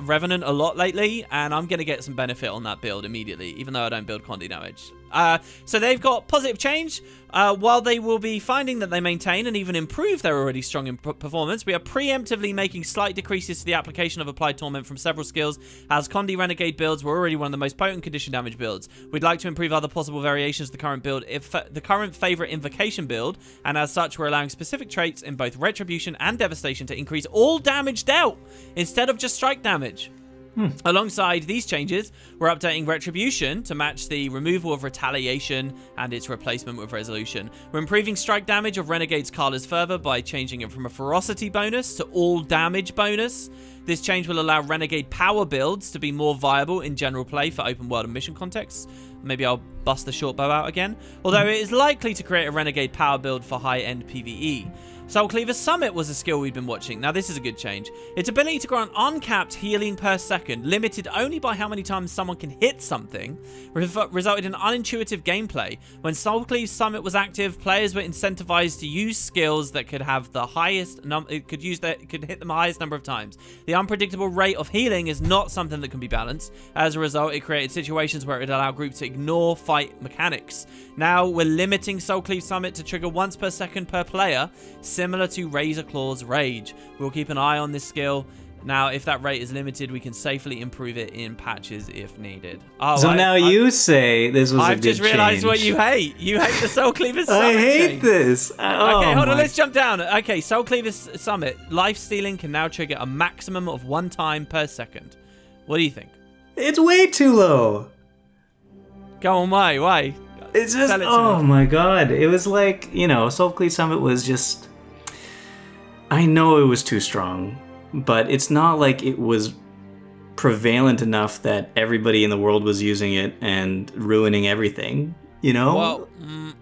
Revenant a lot lately, and I'm going to get some benefit on that build immediately, even though I don't build Condi damage. So they've got positive change. While they will be finding that they maintain and even improve their already strong performance, we are preemptively making slight decreases to the application of Applied Torment from several skills, as Condi Renegade builds were already one of the most potent condition damage builds. We'd like to improve other possible variations of the current build, the current favorite Invocation build, and as such, we're allowing specific traits in both Retribution and Devastation to increase all damage dealt, instead of just strike damage. Alongside these changes, we're updating Retribution to match the removal of Retaliation and its replacement with Resolution. We're improving strike damage of Renegade's Carlas further by changing it from a Ferocity bonus to all damage bonus. This change will allow Renegade power builds to be more viable in general play for open world and mission contexts. Maybe I'll bust the short bow out again. Although it is likely to create a Renegade power build for high-end PvE. Soul Cleaver's Summit was a skill we've been watching. Now, this is a good change. Its ability to grant uncapped healing per second, limited only by how many times someone can hit something, resulted in unintuitive gameplay. When Soul Cleave's Summit was active, players were incentivized to use skills that could have the highest could hit them the highest number of times. The unpredictable rate of healing is not something that can be balanced. As a result, it created situations where it would allow groups to ignore fight mechanics. Now, we're limiting Soul Cleave Summit to trigger once per second per player, similar to Razor Claw's Rage. We'll keep an eye on this skill. Now, if that rate is limited, we can safely improve it in patches if needed. Oh, so now you say this was a good change. I've just realized what you hate. You hate the Soul Cleaver's Summit. I hate this. Okay, hold on. Let's jump down. Okay, Soul Cleaver's Summit. Life stealing can now trigger a maximum of 1 time per second. What do you think? It's way too low. Go on, why? It's just, oh my god. It was like, you know, Soul Cleave Summit was just... I know it was too strong, but it's not like it was prevalent enough that everybody in the world was using it and ruining everything, you know? Well,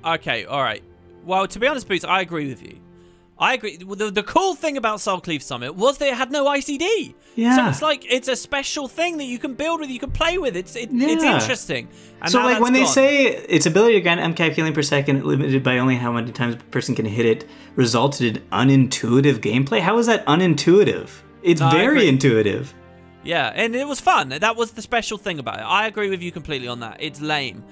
okay, all right. Well, to be honest, Boots, I agree with you. I agree. The cool thing about Soulcleave Summit was that it had no ICD. Yeah. So it's like it's a special thing that you can build with, you can play with. It's interesting. And so like when gone. they say its ability to grant MCAP healing per second limited by only how many times a person can hit it resulted in unintuitive gameplay. How is that unintuitive? It's very intuitive. Yeah, and it was fun. That was the special thing about it. I agree with you completely on that. It's lame.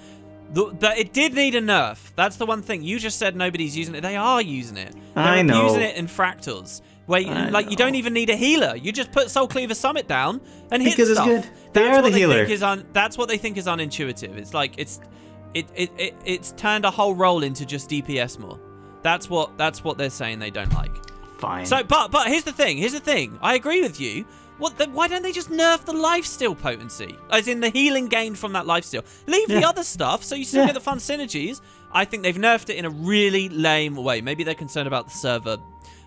It did need a nerf. That's the one thing. You just said nobody's using it. They are using it. I know. They're using it in fractals. Where you don't even need a healer. You just put Soul Cleaver Summit down and hit because stuff. It's good. They are the healer. That's what they think is unintuitive. It's like it's turned a whole role into just DPS more. That's what they're saying they don't like. Fine. So, but here's the thing. I agree with you. Why don't they just nerf the lifesteal potency? As in the healing gained from that lifesteal. Leave the other stuff so you still get the fun synergies. I think they've nerfed it in a really lame way. Maybe they're concerned about the server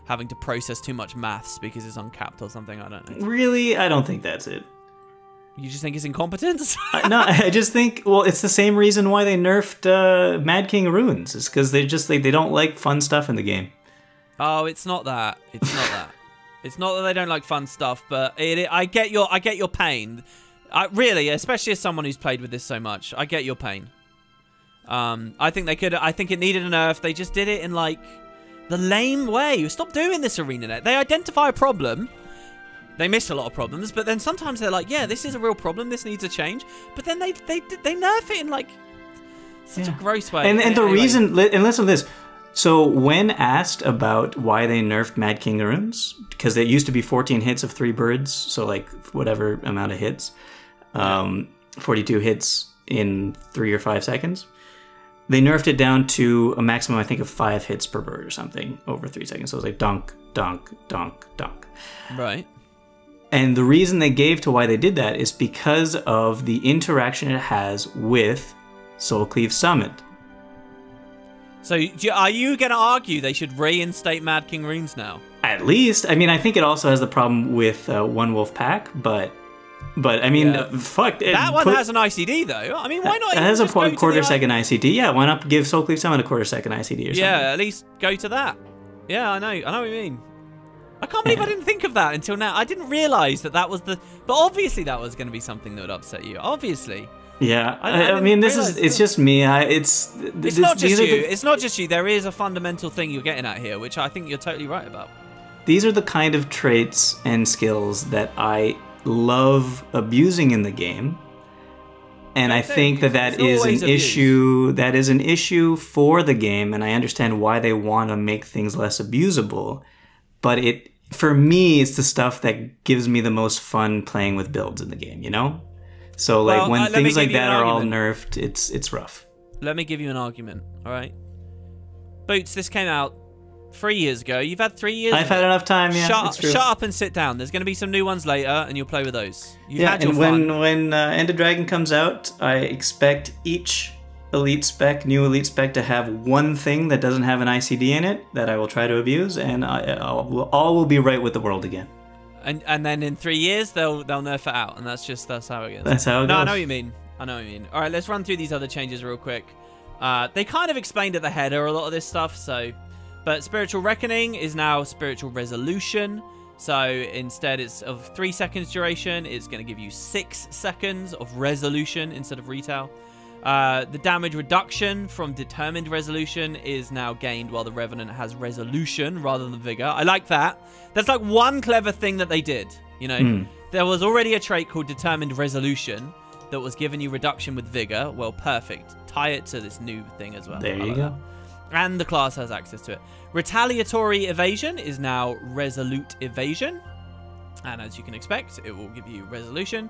having to process too much maths because it's uncapped or something. I don't know. Really? I don't think that's it. You just think it's incompetence? No, I just think, well, it's the same reason why they nerfed Mad King Runes. It's because they don't like fun stuff in the game. Oh, it's not that. It's not that. It's not that they don't like fun stuff, but I get your pain. Really, especially as someone who's played with this so much, I get your pain. I think it needed a nerf. They just did it in like the lame way. Stop doing this, ArenaNet. They identify a problem. They miss a lot of problems, but then sometimes they're like, yeah, this is a real problem. This needs a change. But then they nerf it in like such a gross way. And the reason, and listen to this. So when asked about why they nerfed Mad King Runes, because it used to be 14 hits of 3 birds, so like whatever amount of hits, 42 hits in 3 or 5 seconds, they nerfed it down to a maximum, I think, of 5 hits per bird or something over 3 seconds. So it was like donk, donk, donk, donk. Right. And the reason they gave to why they did that is because of the interaction it has with Soulcleave Summit. So are you going to argue they should reinstate Mad King Runes now? At least. I mean, I think it also has the problem with One Wolf Pack, but I mean, fuck. That one has an ICD, though. I mean, why not? It has a quarter-second ICD. Yeah, why not give Soulcleave Summit a quarter-second ICD or something? Yeah, at least go to that. Yeah, I know what you mean. I can't believe I didn't think of that until now. I didn't realise that was the... But obviously that was going to be something that would upset you. Obviously. Yeah, I mean, it's just me. It's not just you. It's not just you. There is a fundamental thing you're getting at here, which I think you're totally right about. These are the kind of traits and skills that I love abusing in the game. And I think that is an issue. That is an issue for the game, and I understand why they want to make things less abusable. But for me, it's the stuff that gives me the most fun playing with builds in the game, you know? So like when things like that are all nerfed, it's rough. Let me give you an argument, all right? Boots, this came out 3 years ago. You've had 3 years. I've had enough time, yeah. Shut up and sit down. There's going to be some new ones later, and you'll play with those. You've had your fun. And when End of Dragon comes out, I expect each new elite spec to have one thing that doesn't have an ICD in it that I will try to abuse, and all will be right with the world again. And then in 3 years they'll nerf it out, and that's how it goes. That's how it goes. No, I know what you mean. All right, let's run through these other changes real quick. They kind of explained at the header a lot of this stuff, but Spiritual Reckoning is now Spiritual Resolution. So instead it's of 3 seconds duration, it's going to give you 6 seconds of resolution instead of retail. The damage reduction from Determined Resolution is now gained while the Revenant has Resolution rather than Vigor. I like that. That's like one clever thing that they did, you know. There was already a trait called Determined Resolution that was giving you reduction with Vigor. Well, perfect. Tie it to this new thing as well. There you go. And the class has access to it. Retaliatory Evasion is now Resolute Evasion. And as you can expect, it will give you Resolution.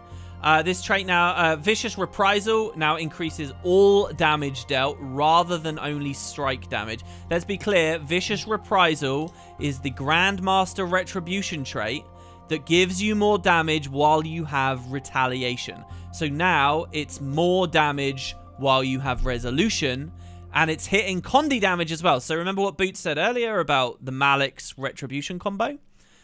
This trait now, Vicious Reprisal, now increases all damage dealt rather than only strike damage. Let's be clear, Vicious Reprisal is the Grandmaster Retribution trait that gives you more damage while you have Retaliation. So now it's more damage while you have Resolution, and it's hitting Condi damage as well. So remember what Boots said earlier about the Malik's Retribution combo?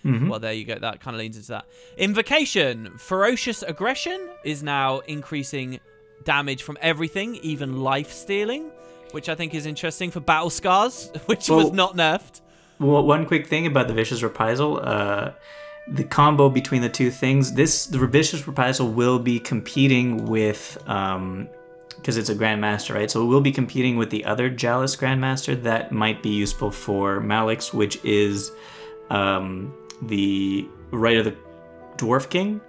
Well, there you go. That kind of leans into that. Invocation. Ferocious Aggression is now increasing damage from everything, even life stealing, which I think is interesting for Battle Scars, which was not nerfed. one quick thing about the Vicious Reprisal. The combo between the two things. The Vicious Reprisal will be competing with, because it's a Grandmaster, right? So it will be competing with the other Jalis Grandmaster that might be useful for Malix, which is the Right of the Dwarf King.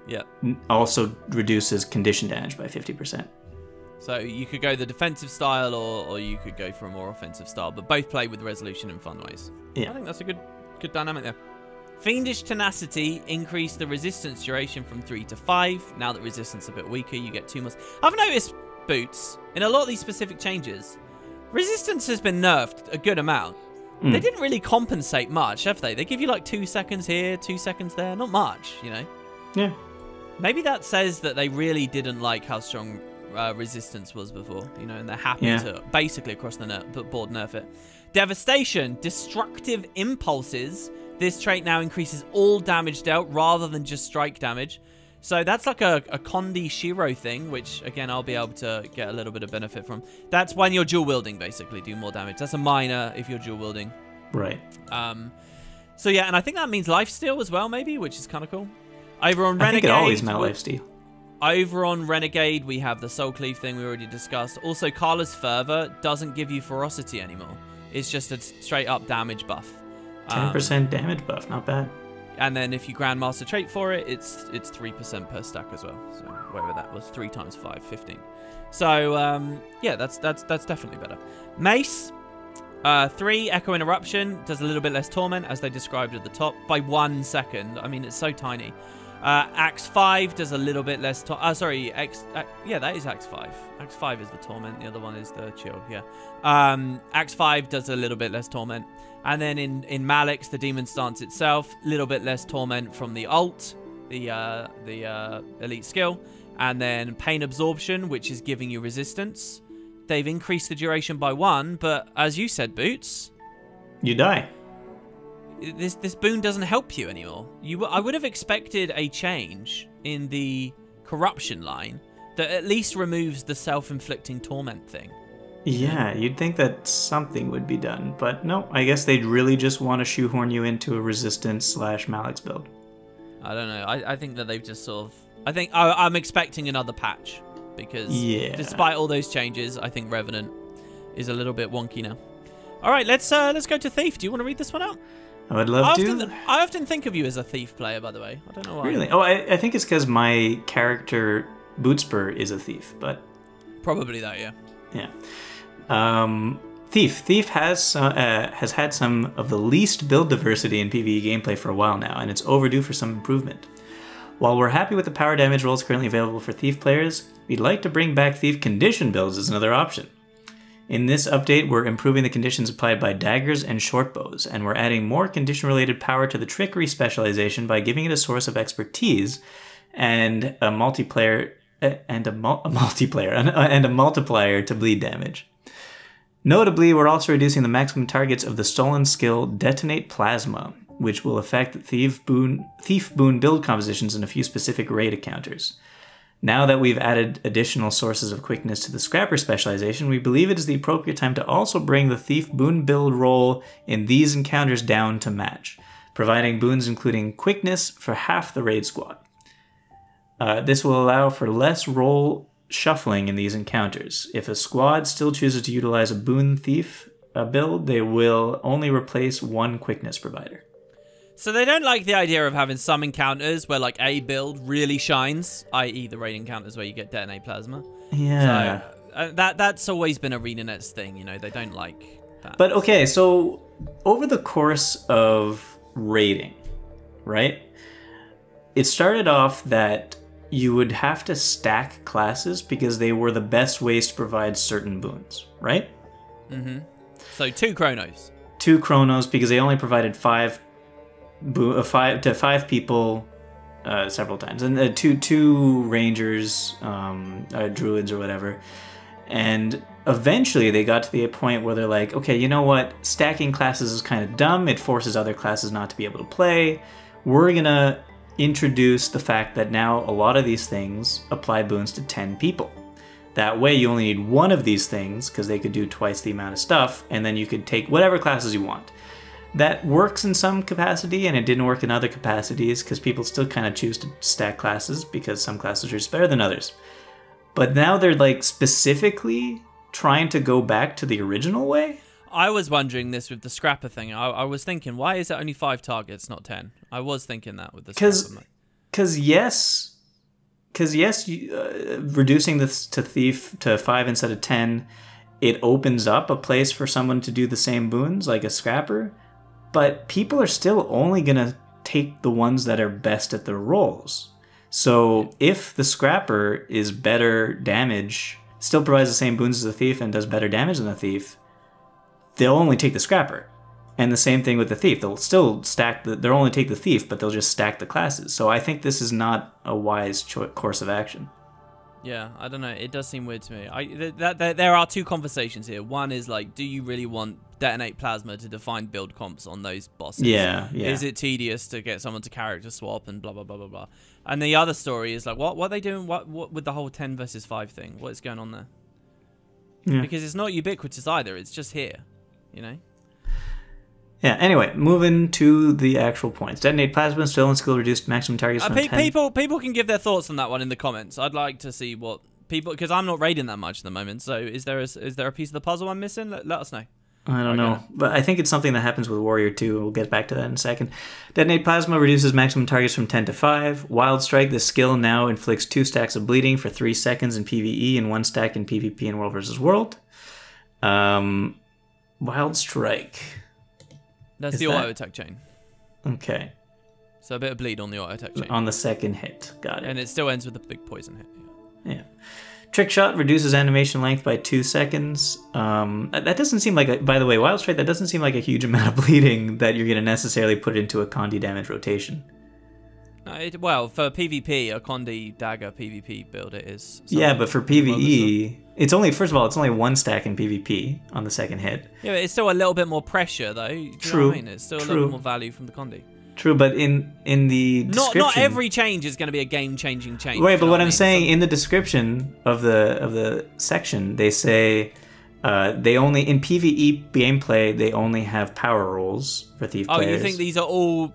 Yeah. Also reduces condition damage by 50%. So you could go the defensive style, or you could go for a more offensive style, but both play with resolution in fun ways. Yeah. I think that's a good dynamic there. Fiendish Tenacity increased the resistance duration from 3 to 5. Now that resistance is a bit weaker, you get 2 more. I've noticed, Boots, in a lot of these specific changes, resistance has been nerfed a good amount. They didn't really compensate much, have they? They give you like 2 seconds here, 2 seconds there. Not much, you know? Yeah. Maybe that says that they really didn't like how strong resistance was before, you know, and they're happy to basically across the board nerf it. Devastation, Destructive Impulses. This trait now increases all damage dealt rather than just strike damage. So that's like a Kondi Shiro thing, which, again, I'll be able to get a little bit of benefit from. That's when you're dual wielding, basically, do more damage. That's a minor if you're dual wielding. Right. So, yeah, and I think that means lifesteal as well, maybe, which is kind of cool. Over on Renegade... I think it always meant lifesteal. Over on Renegade, we have the Soul Cleave thing we already discussed. Also, Karla's Fervor doesn't give you ferocity anymore. It's just a straight-up damage buff. 10% damage buff, not bad. And then if you Grandmaster trait for it, it's 3% per stack as well. So whatever that was, 3 times 5, 15. So yeah, that's definitely better. Mace, 3 Echo Interruption does a little bit less torment, as they described at the top, by 1 second. I mean, it's so tiny. Axe 5 does a little bit less. Yeah, that is Axe 5. Axe 5 is the torment. The other one is the chill. Yeah. Axe 5 does a little bit less torment. And then in Malix, the Demon Stance itself, a little bit less torment from the ult, the elite skill. And then Pain Absorption, which is giving you resistance. They've increased the duration by 1, but as you said, Boots, you die. This boon doesn't help you anymore. I would have expected a change in the corruption line that at least removes the self-inflicting torment thing. Yeah, you'd think that something would be done, but no, I guess they'd really just want to shoehorn you into a resistance / Malix build. I don't know. I think that they've just sort of... I'm expecting another patch, because despite all those changes, I think Revenant is a little bit wonky now. All right, let's go to Thief. Do you want to read this one out? I would love to. I often think of you as a Thief player, by the way. I don't know why. Really? Oh, I think it's because my character, Bootspur, is a Thief, but... Probably that, yeah. Yeah. Thief has had some of the least build diversity in PvE gameplay for a while now, and it's overdue for some improvement. While we're happy with the power damage rolls currently available for Thief players, we'd like to bring back Thief condition builds as another option. In this update, we're improving the conditions applied by daggers and short bows, and we're adding more condition-related power to the trickery specialization by giving it a source of expertise and a multiplier to bleed damage. Notably, we're also reducing the maximum targets of the stolen skill Detonate Plasma, which will affect Thief Boon build compositions in a few specific raid encounters. Now that we've added additional sources of quickness to the Scrapper specialization, we believe it is the appropriate time to also bring the Thief Boon build roll in these encounters down to match, providing boons including quickness for half the raid squad. This will allow for less roll shuffling in these encounters. If a squad still chooses to utilize a Boon Thief build, they will only replace one quickness provider. So they don't like the idea of having some encounters where like a build really shines, i.e. the raid encounters where you get Detonate Plasma. Yeah. So that's always been ArenaNet's thing, you know, they don't like that. But okay, so over the course of raiding, right, it started off that you would have to stack classes because they were the best ways to provide certain boons, right? Mm-hmm. So 2 Chronos. 2 Chronos because they only provided 5 people several times, and two Rangers, Druids or whatever. And eventually they got to the point where they're like, okay, you know what? Stacking classes is kind of dumb. It forces other classes not to be able to play. We're gonna introduce the fact that now a lot of these things apply boons to 10 people. That way you only need one of these things because they could do twice the amount of stuff, and then you could take whatever classes you want. that works in some capacity, and it didn't work in other capacities because people still kind of choose to stack classes because some classes are just better than others. But now they're like specifically trying to go back to the original way. I was wondering this with the scrapper thing. I was thinking, why is it only 5 targets, not 10? I was thinking that with the scrapper. Because yes, reducing this to thief to 5 instead of 10, it opens up a place for someone to do the same boons like a scrapper. But people are still only gonna take the ones that are best at their roles. So if the scrapper is better damage, still provides the same boons as the thief and does better damage than the thief, they'll only take the scrapper. And the same thing with the thief. They'll still stack they'll only take the thief, but they'll just stack the classes. So I think this is not a wise course of action. Yeah, I don't know. It does seem weird to me. There are 2 conversations here. One is like, do you really want Detonate Plasma to define build comps on those bosses? Yeah. Is it tedious to get someone to character swap and blah, blah, blah, blah, blah. And the other story is like, what are they doing what with the whole 10 versus 5 thing? What is going on there? Yeah. Because it's not ubiquitous either. It's just here, you know? Yeah, anyway, moving to the actual points. Detonate Plasma, still and skill reduced maximum targets from 10. People can give their thoughts on that one in the comments. I'd like to see what people... Because I'm not raiding that much at the moment, so is there a piece of the puzzle I'm missing? Let us know. I don't know, but I think it's something that happens with Warrior 2. We'll get back to that in a second. Detonate Plasma reduces maximum targets from 10 to 5. Wild Strike, the skill now inflicts 2 stacks of bleeding for 3 seconds in PvE and 1 stack in PvP in World vs. World. Wild Strike... That's the auto attack chain. Okay. So a bit of bleed on the auto attack chain. On the second hit. Got it. And it still ends with a big poison hit. Yeah. Trick Shot reduces animation length by 2 seconds. That doesn't seem like by the way, Wild Strike, that doesn't seem like a huge amount of bleeding that you're going to necessarily put into a Condi damage rotation. Well, for PvP, a Condi dagger PvP build it is. Yeah, but for PvE, it's only, first of all, it's only 1 stack in PvP on the second hit. Yeah, but it's still a little bit more pressure, though. Do you know what I mean? It's still a little bit more value from the Condi. True, but in the description... Not every change is going to be a game-changing change. Wait, but what I'm saying, in the description of the section, they say they only, in PvE gameplay, they only have power rolls for thief players. Oh, you think these are all...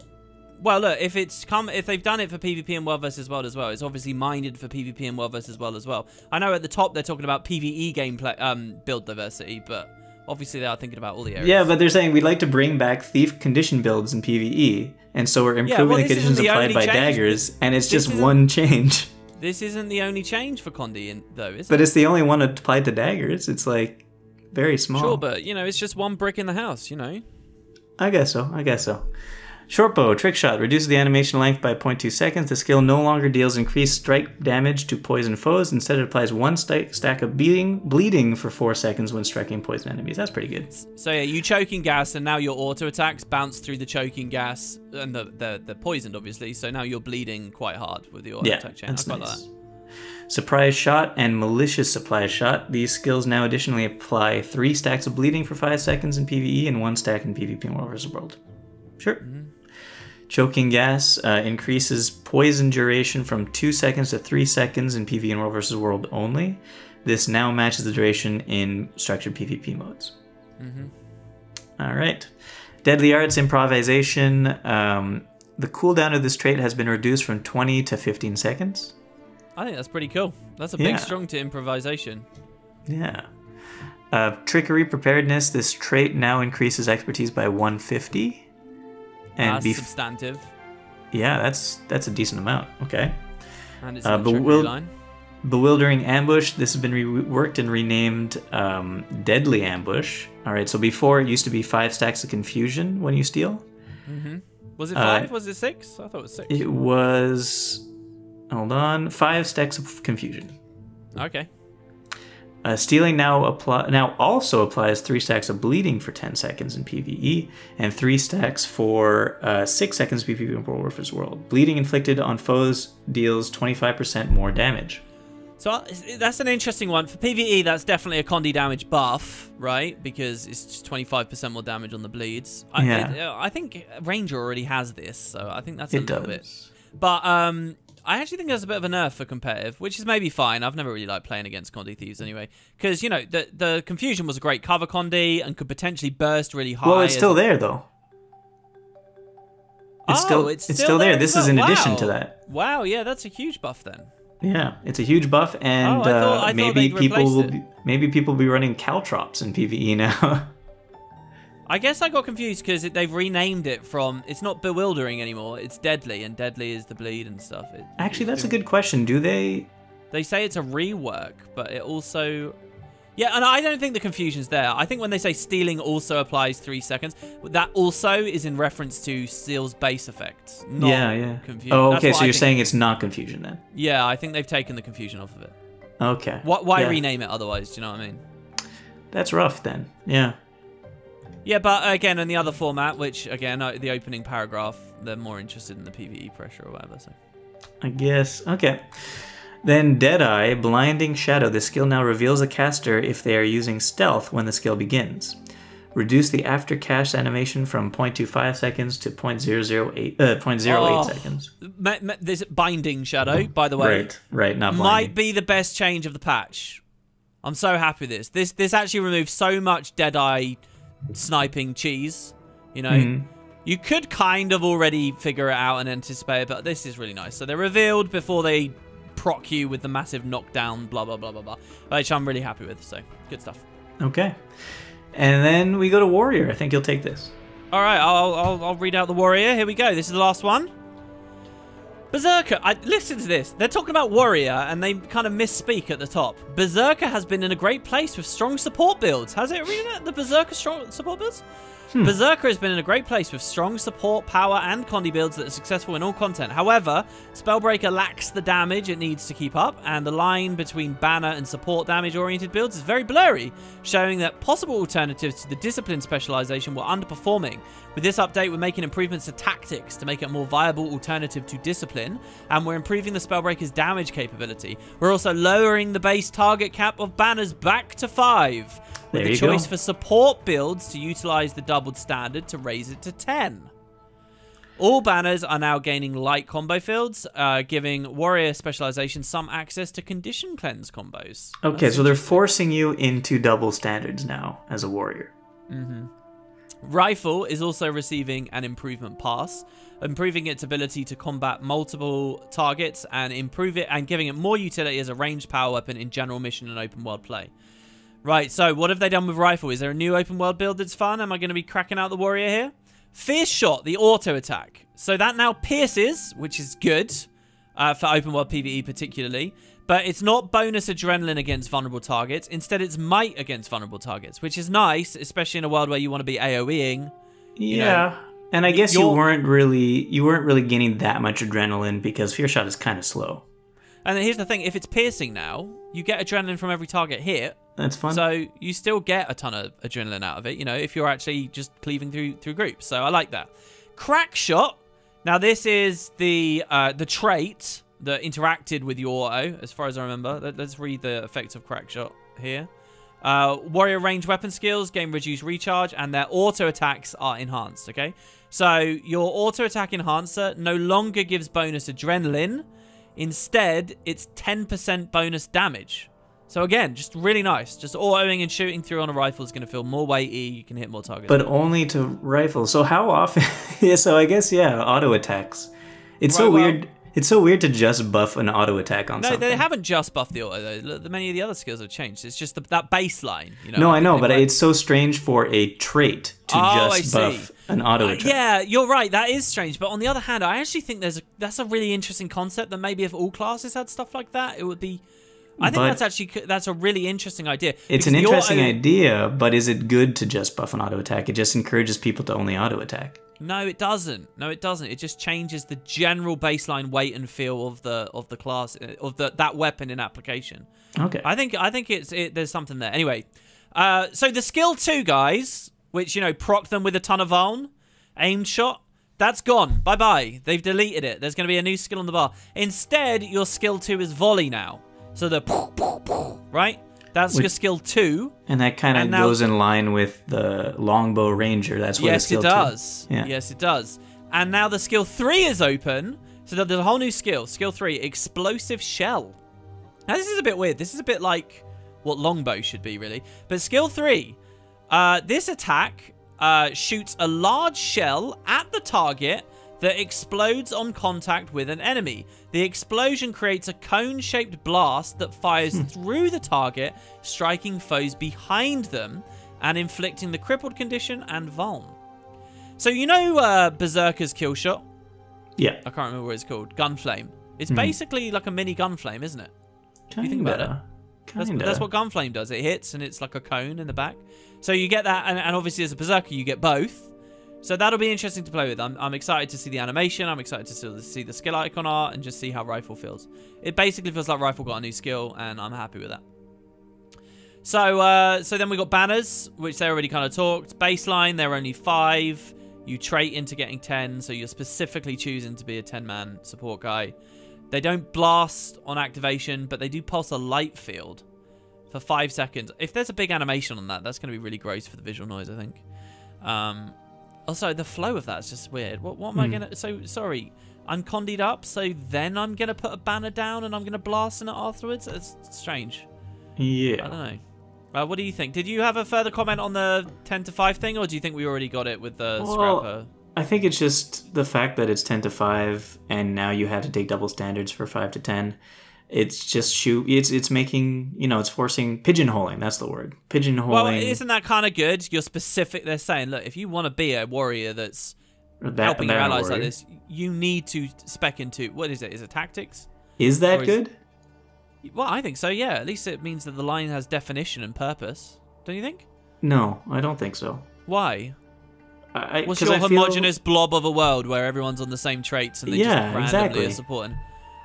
Well, look, if they've done it for PvP and World vs. World as well, it's obviously minded for PvP and World vs. World as well. I know at the top they're talking about PvE gameplay, build diversity, but obviously they are thinking about all the areas. Yeah, but they're saying we'd like to bring back thief condition builds in PvE, and so we're improving the conditions applied by daggers, and it's just one change. This isn't the only change for Condi, though, is it? But it's the only one applied to daggers. It's like very small. Sure, but you know, it's just one brick in the house, you know. I guess so. Shortbow, Trick Shot, reduces the animation length by 0.2 seconds. The skill no longer deals increased strike damage to poison foes. Instead, it applies 1 stack of bleeding for 4 seconds when striking poison enemies. That's pretty good. So yeah, you choking gas, and now your auto attacks bounce through the choking gas, and they're poisoned, obviously. So now you're bleeding quite hard with the auto attack chain. That's quite nice. Like that. Surprise Shot and Malicious Surprise Shot. These skills now additionally apply 3 stacks of bleeding for 5 seconds in PvE and 1 stack in PvP in World vs. World. Sure. Choking Gas increases poison duration from 2 seconds to 3 seconds in PvE and World vs. World only. This now matches the duration in structured PvP modes. All right. Deadly Arts Improvisation. The cooldown of this trait has been reduced from 20 to 15 seconds. I think that's pretty cool. That's a big strong to Improvisation. Yeah. Trickery Preparedness. This trait now increases expertise by 150. And that's substantive. Yeah, that's a decent amount. Okay. And it's line. Bewildering Ambush. This has been reworked and renamed Deadly Ambush. All right. So before it used to be 5 stacks of confusion when you steal. Was it 5? Was it 6? I thought it was 6. It was. Hold on. 5 stacks of confusion. Okay. Stealing now also applies 3 stacks of bleeding for 10 seconds in PvE and 3 stacks for 6 seconds PvP in World vs. World. Bleeding inflicted on foes deals 25% more damage. So that's an interesting one. For PvE, that's definitely a Condi damage buff, right? Because it's just 25% more damage on the bleeds. I think Ranger already has this, so I think that's a little bit. But I actually think there's a bit of a nerf for competitive, which is maybe fine. I've never really liked playing against Condi Thieves anyway. Because, you know, the Confusion was a great cover Condi and could potentially burst really high. Well, it's still there, though. It's still there. This is in addition to that. Wow, yeah, that's a huge buff then. Yeah, it's a huge buff, and maybe people will be running caltrops in PvE now. I guess I got confused because they've renamed it from, it's not Bewildering anymore, it's Deadly, and Deadly is the bleed and stuff. Actually, that's a good question. Do they... They say it's a rework, but it also... Yeah, and I don't think the confusion's there. I think when they say stealing also applies 3 seconds, that also is in reference to Steel's base effects, not confusion. Oh, okay, so you're saying it's not confusion then? Yeah, I think they've taken the confusion off of it. Okay. Why rename it otherwise, do you know what I mean? That's rough then, yeah. Yeah, but again, in the other format, which, again, the opening paragraph, they're more interested in the PvE pressure or whatever, so... I guess, okay. Then Deadeye, Blinding Shadow. The skill now reveals a caster if they are using stealth when the skill begins. Reduce the after cast animation from 0.25 seconds to 0.08 seconds. This Binding Shadow, by the way. Right, not blinding. Might be the best change of the patch. I'm so happy with this. This actually removes so much Deadeye sniping cheese, you know. You could kind of already figure it out and anticipate it, but this is really nice. So they're revealed before they proc you with the massive knockdown, blah, blah, blah, blah, blah, which I'm really happy with, so good stuff. Okay. And then we go to Warrior. I think you'll take this. All right, I'll read out the Warrior. Here we go. This is the last one. Berserker. Listen to this. They're talking about Warrior, and they kind of misspeak at the top. Berserker has been in a great place with strong support builds. Has it really? The Berserker strong support builds? Berserker has been in a great place with strong support, power, and condi builds that are successful in all content. However, Spellbreaker lacks the damage it needs to keep up, and the line between banner and support damage-oriented builds is very blurry, showing that possible alternatives to the discipline specialization were underperforming. With this update, we're making improvements to tactics to make it a more viable alternative to discipline, and we're improving the Spellbreaker's damage capability. We're also lowering the base target cap of banners back to 5. With the choice for support builds to utilize the doubled standard to raise it to 10. All banners are now gaining light combo fields, giving warrior specialization some access to condition cleanse combos. Okay, so they're forcing you into double standards now as a warrior. Rifle is also receiving an improvement pass, improving its ability to combat multiple targets and giving it more utility as a ranged power weapon in general mission and open world play. Right, so what have they done with Rifle? Is there a new open world build that's fun? Am I going to be cracking out the Warrior here? Fierce Shot, the auto attack. So that now pierces, which is good for open world PvE particularly. But it's not bonus adrenaline against vulnerable targets. Instead, it's might against vulnerable targets, which is nice, especially in a world where you want to be AoEing. Yeah, and I guess you weren't really gaining that much adrenaline because Fierce Shot is kind of slow. And here's the thing, if it's piercing now, you get adrenaline from every target hit. That's fun. So you still get a ton of adrenaline out of it, you know, if you're actually just cleaving through groups. So I like that. Crack Shot. Now this is the trait that interacted with your auto, as far as I remember. Let's read the effects of Crack Shot here. Warrior range weapon skills gain reduced recharge, and their auto attacks are enhanced, okay? So your auto attack enhancer no longer gives bonus adrenaline. Instead, it's 10% bonus damage. So again, just really nice. Just autoing and shooting through on a rifle is going to feel more weighty. You can hit more targets. But only to rifle. So how often? Yeah, so I guess, yeah, auto attacks. It's so weird. It's so weird to just buff an auto attack on something. No, they haven't just buffed the auto, though. Many of the other skills have changed. It's just that baseline. You know, no, I know, but it's so strange for a trait to just buff an auto attack. Yeah, you're right. That is strange. But on the other hand, I actually think that's a really interesting concept that maybe if all classes had stuff like that, it would be... I think that's a really interesting idea. It's an interesting idea, but is it good to just buff an auto attack? It just encourages people to only auto attack. No, it doesn't. No, it doesn't. It just changes the general baseline weight and feel of the class of that weapon in application. Okay. I think there's something there. Anyway, so the skill 2, guys, which proc them with a ton of vuln, aimed shot. That's gone. Bye-bye. They've deleted it. There's going to be a new skill on the bar. Instead, your skill 2 is volley now. So the right? That's your skill 2. And that kind of goes in line with the Longbow Ranger. That's what yes, skill it does. 2. Yeah. Yes, it does. And now the skill 3 is open. So there's a whole new skill. Skill 3, Explosive Shell. Now this is a bit weird. This is a bit like what Longbow should be, really. But skill 3, this attack shoots a large shell at the target that explodes on contact with an enemy. The explosion creates a cone-shaped blast that fires through the target, striking foes behind them and inflicting the crippled condition and vuln. So you know Berserker's kill shot? Yeah. I can't remember what it's called. Gunflame. It's basically like a mini Gunflame, isn't it? Kinda. You think about it. That's what Gunflame does. It hits and it's like a cone in the back. So you get that, and obviously as a Berserker you get both. So that'll be interesting to play with. I'm excited to see the animation. I'm excited to see the skill icon art and just see how Rifle feels. It basically feels like Rifle got a new skill, and I'm happy with that. So then we got banners, which they already kind of talked. Baseline, they're only 5. You trait into getting 10, so you're specifically choosing to be a 10-man support guy. They don't blast on activation, but they do pulse a light field for 5 seconds. If there's a big animation on that, that's going to be really gross for the visual noise, I think. Also, the flow of that's just weird. What am I going to... So, sorry. I'm condied up, so then I'm going to put a banner down and I'm going to blast in it afterwards? It's strange. Yeah. I don't know. What do you think? Did you have a further comment on the 10 to 5 thing, or do you think we already got it with the scrapper? I think it's just the fact that it's 10 to 5 and now you have to take double standards for 5 to 10. It's just it's making, it's forcing pigeonholing. That's the word. Pigeonholing. Well, isn't that kind of good? You're specific. They're saying, look, if you want to be a warrior that's helping your allies like this, you need to spec into, what is it? Is it tactics? Is that good? Well, I think so, yeah. At least it means that the line has definition and purpose. Don't you think? No, I don't think so. Why? What's your homogenous blob of a world where everyone's on the same traits and they just randomly are supporting?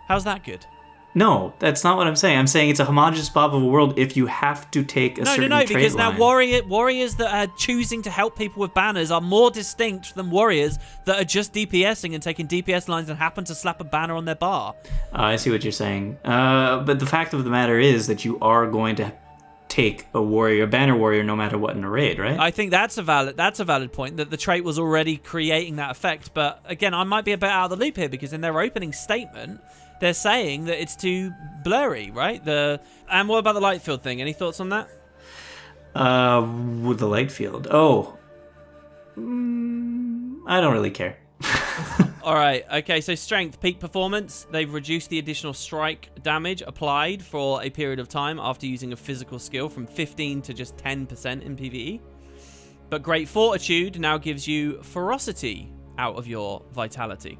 How's that good? No, that's not what I'm saying. I'm saying it's a homogenous blob of a world if you have to take a certain trait because line. now warriors that are choosing to help people with banners are more distinct than warriors that are just DPSing and taking DPS lines and happen to slap a banner on their bar. I see what you're saying. But the fact of the matter is that you are going to take a banner warrior, no matter what in a raid, right? I think that's a valid point, that the trait was already creating that effect. But again, I might be a bit out of the loop here, because in their opening statement, they're saying that it's too blurry, right? And what about the light field thing? Any thoughts on that? With the light field? Oh. I don't really care. All right. Okay, so strength, peak performance. They've reduced the additional strike damage applied for a period of time after using a physical skill from 15 to just 10% in PvE. But Great Fortitude now gives you ferocity out of your vitality.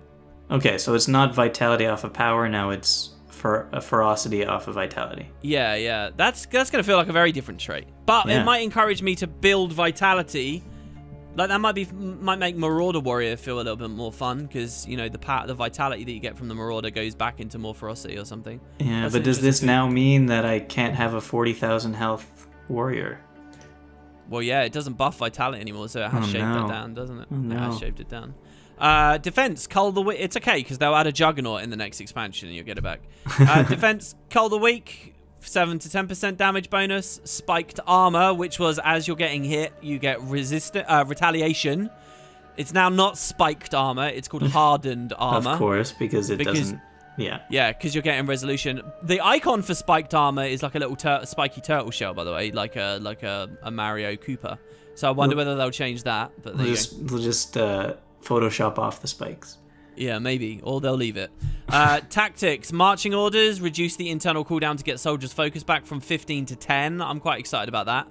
Okay, so it's not vitality off of power, now it's ferocity off of vitality. Yeah. That's going to feel like a very different trait. But it might encourage me to build vitality. Like, that might make Marauder Warrior feel a little bit more fun, because, the vitality that you get from the Marauder goes back into more ferocity or something. Yeah, but does this now mean that I can't have a 40,000 health warrior? Well, yeah, it doesn't buff vitality anymore, so it has shaved it down, doesn't it? It has shaved it down. Defense, Cull the Weak. It's okay, because they'll add a Juggernaut in the next expansion and you'll get it back. Defense, Cull the Weak, 7 to 10% damage bonus. Spiked Armor, which was as you're getting hit, you get retaliation. It's now not Spiked Armor, it's called Hardened Armor. Of course, because it doesn't... Yeah. Yeah, because you're getting resolution. The icon for Spiked Armor is like a little spiky turtle shell, by the way, like a Mario Koopa. So I wonder whether they'll change that. But they'll just Photoshop off the spikes. Yeah, maybe. Or they'll leave it. Tactics. Marching orders. Reduce the internal cooldown to get soldiers' focus back from 15 to 10. I'm quite excited about that.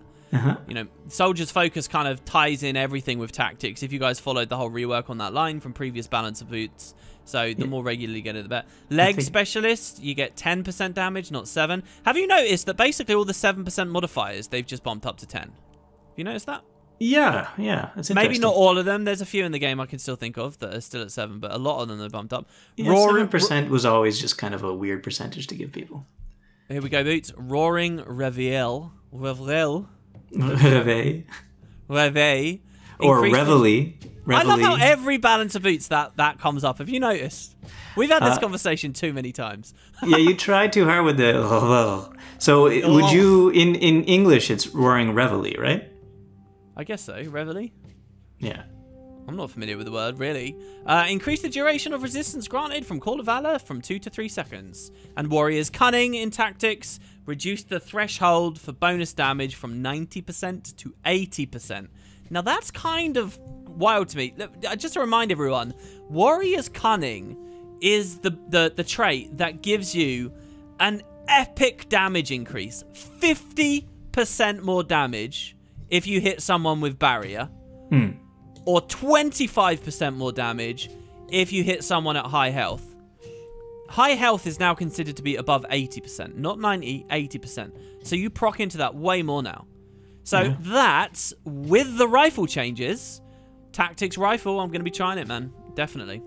Soldiers' focus kind of ties in everything with tactics. If you guys followed the whole rework on that line from previous balance of boots. So the more regularly you get it, the better. Leg specialist. You get 10% damage, not 7. Have you noticed that basically all the 7% modifiers, they've just bumped up to 10? Have you noticed that? Yeah, it's interesting. Maybe not all of them. There's a few in the game I can still think of that are still at 7, but a lot of them are bumped up. Yeah, 7% was always just kind of a weird percentage to give people. Here we go, Boots. Roaring Reveille. Reveille. Or Reveille. I love how every balance of Boots that comes up. Have you noticed? We've had this conversation too many times. Yeah, you tried too hard with the... So would you... In English, it's Roaring Reveille, right? I guess so. Reveille? Yeah. I'm not familiar with the word, really. Increase the duration of resistance granted from Call of Valor from 2 to 3 seconds. And Warrior's Cunning in Tactics. Reduce the threshold for bonus damage from 90% to 80%. Now, that's kind of wild to me. Just to remind everyone, Warrior's Cunning is the trait that gives you an epic damage increase. 50% more damage if you hit someone with barrier. Or 25% more damage if you hit someone at high health. High health is now considered to be above 80%. Not 90, 80%. So you proc into that way more now. So that's, with the rifle changes, Tactics Rifle, I'm going to be trying it, man. Definitely.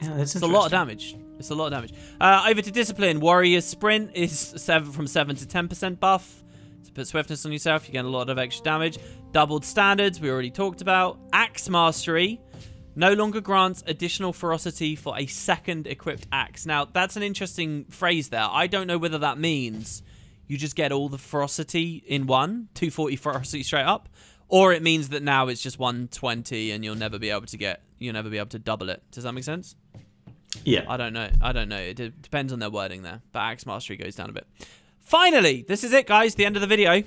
Yeah, that's It's a lot of damage. It's a lot of damage. Over to Discipline. Warrior's Sprint is from 7 to 10% buff. So put Swiftness on yourself, you get a lot of extra damage. Doubled Standards, we already talked about. Axe Mastery no longer grants additional ferocity for a second equipped axe. Now, that's an interesting phrase there. I don't know whether that means you just get all the ferocity in one, 240 ferocity straight up, or it means that now it's just 120 and you'll never be able to double it. Does that make sense? Yeah. I don't know. It depends on their wording there, but Axe Mastery goes down a bit. Finally, this is it, guys. The end of the video.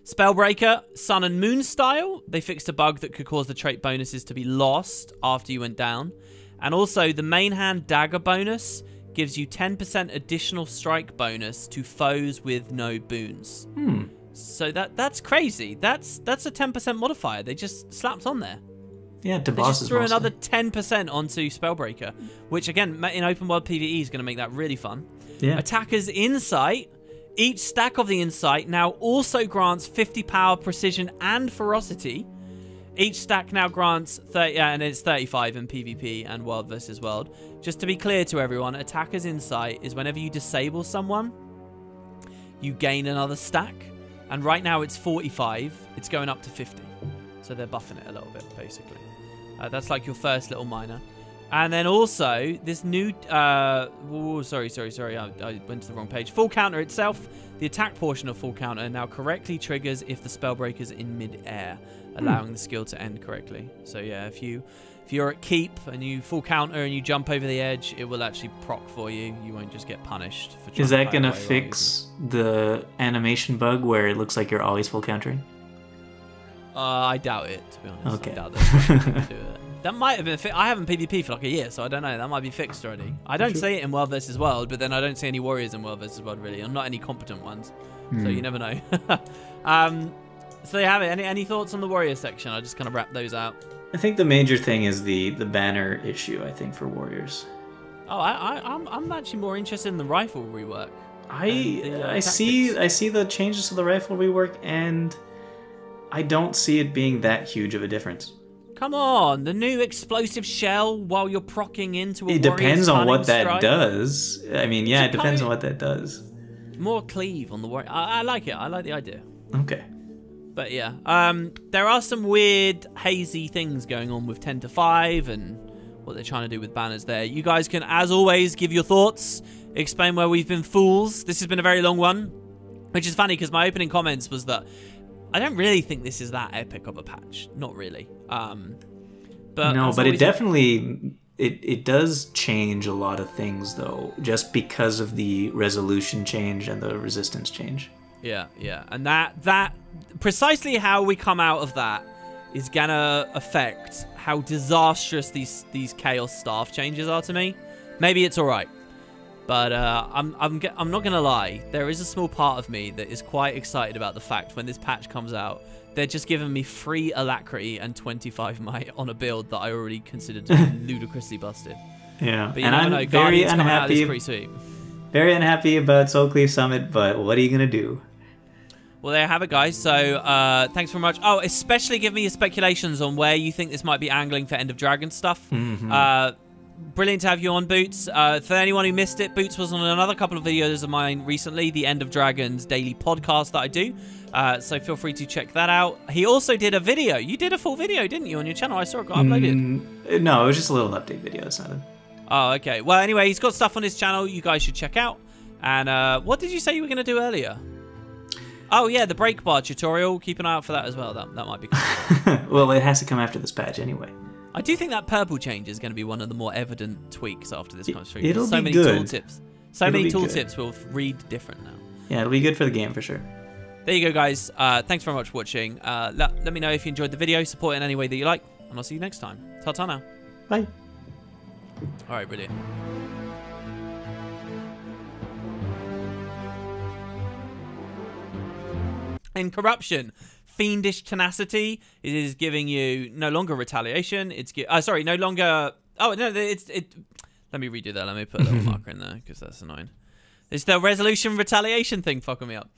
Spellbreaker, Sun and Moon style. They fixed a bug that could cause the trait bonuses to be lost after you went down. And also, the main hand dagger bonus gives you 10% additional strike bonus to foes with no boons. So that's crazy. That's a 10% modifier. They just slapped on there. Yeah, to they bosses just threw mostly. another 10% onto Spellbreaker, which again, in open world PvE is going to make that really fun. Yeah. Attacker's Insight. Each stack of the Insight now also grants 50 power, precision, and ferocity. Each stack now grants 30, and it's 35 in PvP and World versus World. Just to be clear to everyone, Attacker's Insight is whenever you disable someone, you gain another stack. And right now it's 45. It's going up to 50. So they're buffing it a little bit, basically. That's like your first little minor. And then also, this new... sorry. I went to the wrong page. Full Counter itself. The attack portion of Full Counter now correctly triggers if the Spellbreaker's in mid-air, allowing the skill to end correctly. So yeah, if you're at Keep and you Full Counter and you jump over the edge, it will actually proc for you. You won't just get punished. For Is that going to fix the animation bug where it looks like you're always full countering? I doubt it, to be honest. Okay. I doubt that. That might have been I haven't PvP for like a year, so I don't know. That might be fixed already. I don't see it in World vs. World, but then I don't see any warriors in World vs. World, really. Or not any competent ones. So you never know. So there you have it. Any thoughts on the warrior section? I'll just kind of wrap those out. I think the major thing is the banner issue, I think, for warriors. Oh, I'm actually more interested in the rifle rework. I see the changes to the rifle rework, and I don't see it being that huge of a difference. Come on, the new explosive shell while you're procking into a It depends on what that strike. does. I mean, yeah, it depends on what that does. More cleave on the warrior. I like it. I like the idea. Okay. But yeah, there are some weird, hazy things going on with 10 to 5 and what they're trying to do with banners there. You guys can, as always, give your thoughts, explain where we've been fools. This has been a very long one, which is funny because my opening comments was that I don't really think this is that epic of a patch. Not really. But it definitely it does change a lot of things though, just because of the resolution change and the resistance change. Yeah, and that precisely how we come out of that is gonna affect how disastrous these chaos staff changes are to me. Maybe it's all right. But I'm not going to lie, there is a small part of me that is quite excited about the fact when this patch comes out, they're just giving me free alacrity and 25 might on a build that I already considered to be ludicrously busted. Yeah, but and I'm very unhappy. Very unhappy about Soulcleave Summit, but what are you going to do? Well, there you have it, guys. So thanks very much. Oh, especially give me your speculations on where you think this might be angling for End of Dragon stuff. Brilliant to have you on, Boots. For anyone who missed it, Boots was on another couple of videos of mine recently, the End of Dragons daily podcast that I do. So feel free to check that out. He also did a video. You did a full video, didn't you, on your channel? I saw it got uploaded. No, it was just a little update video. It's not a... Oh, okay. Well, anyway, he's got stuff on his channel you guys should check out. And what did you say you were going to do earlier? Oh, yeah, the brake bar tutorial. Keep an eye out for that as well. That might be cool. Well, it has to come after this patch anyway. I do think that purple change is going to be one of the more evident tweaks after this comes through. It'll so be many good. tooltips. So many tooltips will read different now. Yeah, it'll be good for the game for sure. there you go, guys. Thanks very much for watching. Let me know if you enjoyed the video. Support it in any way that you like. And I'll see you next time. Ta-ta now. Bye. All right, brilliant. In Corruption, Fiendish Tenacity is giving you no longer retaliation. It's sorry, no longer. Oh no, let me redo that. Let me put a little marker in there because that's annoying. It's the resolution retaliation thing fucking me up.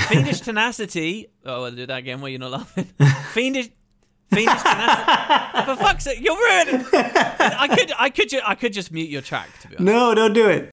Fiendish Tenacity. Oh, I'll do that again while you're not laughing. Fiendish Tenacity. For fuck's sake, you're ruining. I could just mute your track, to be honest. No, don't do it.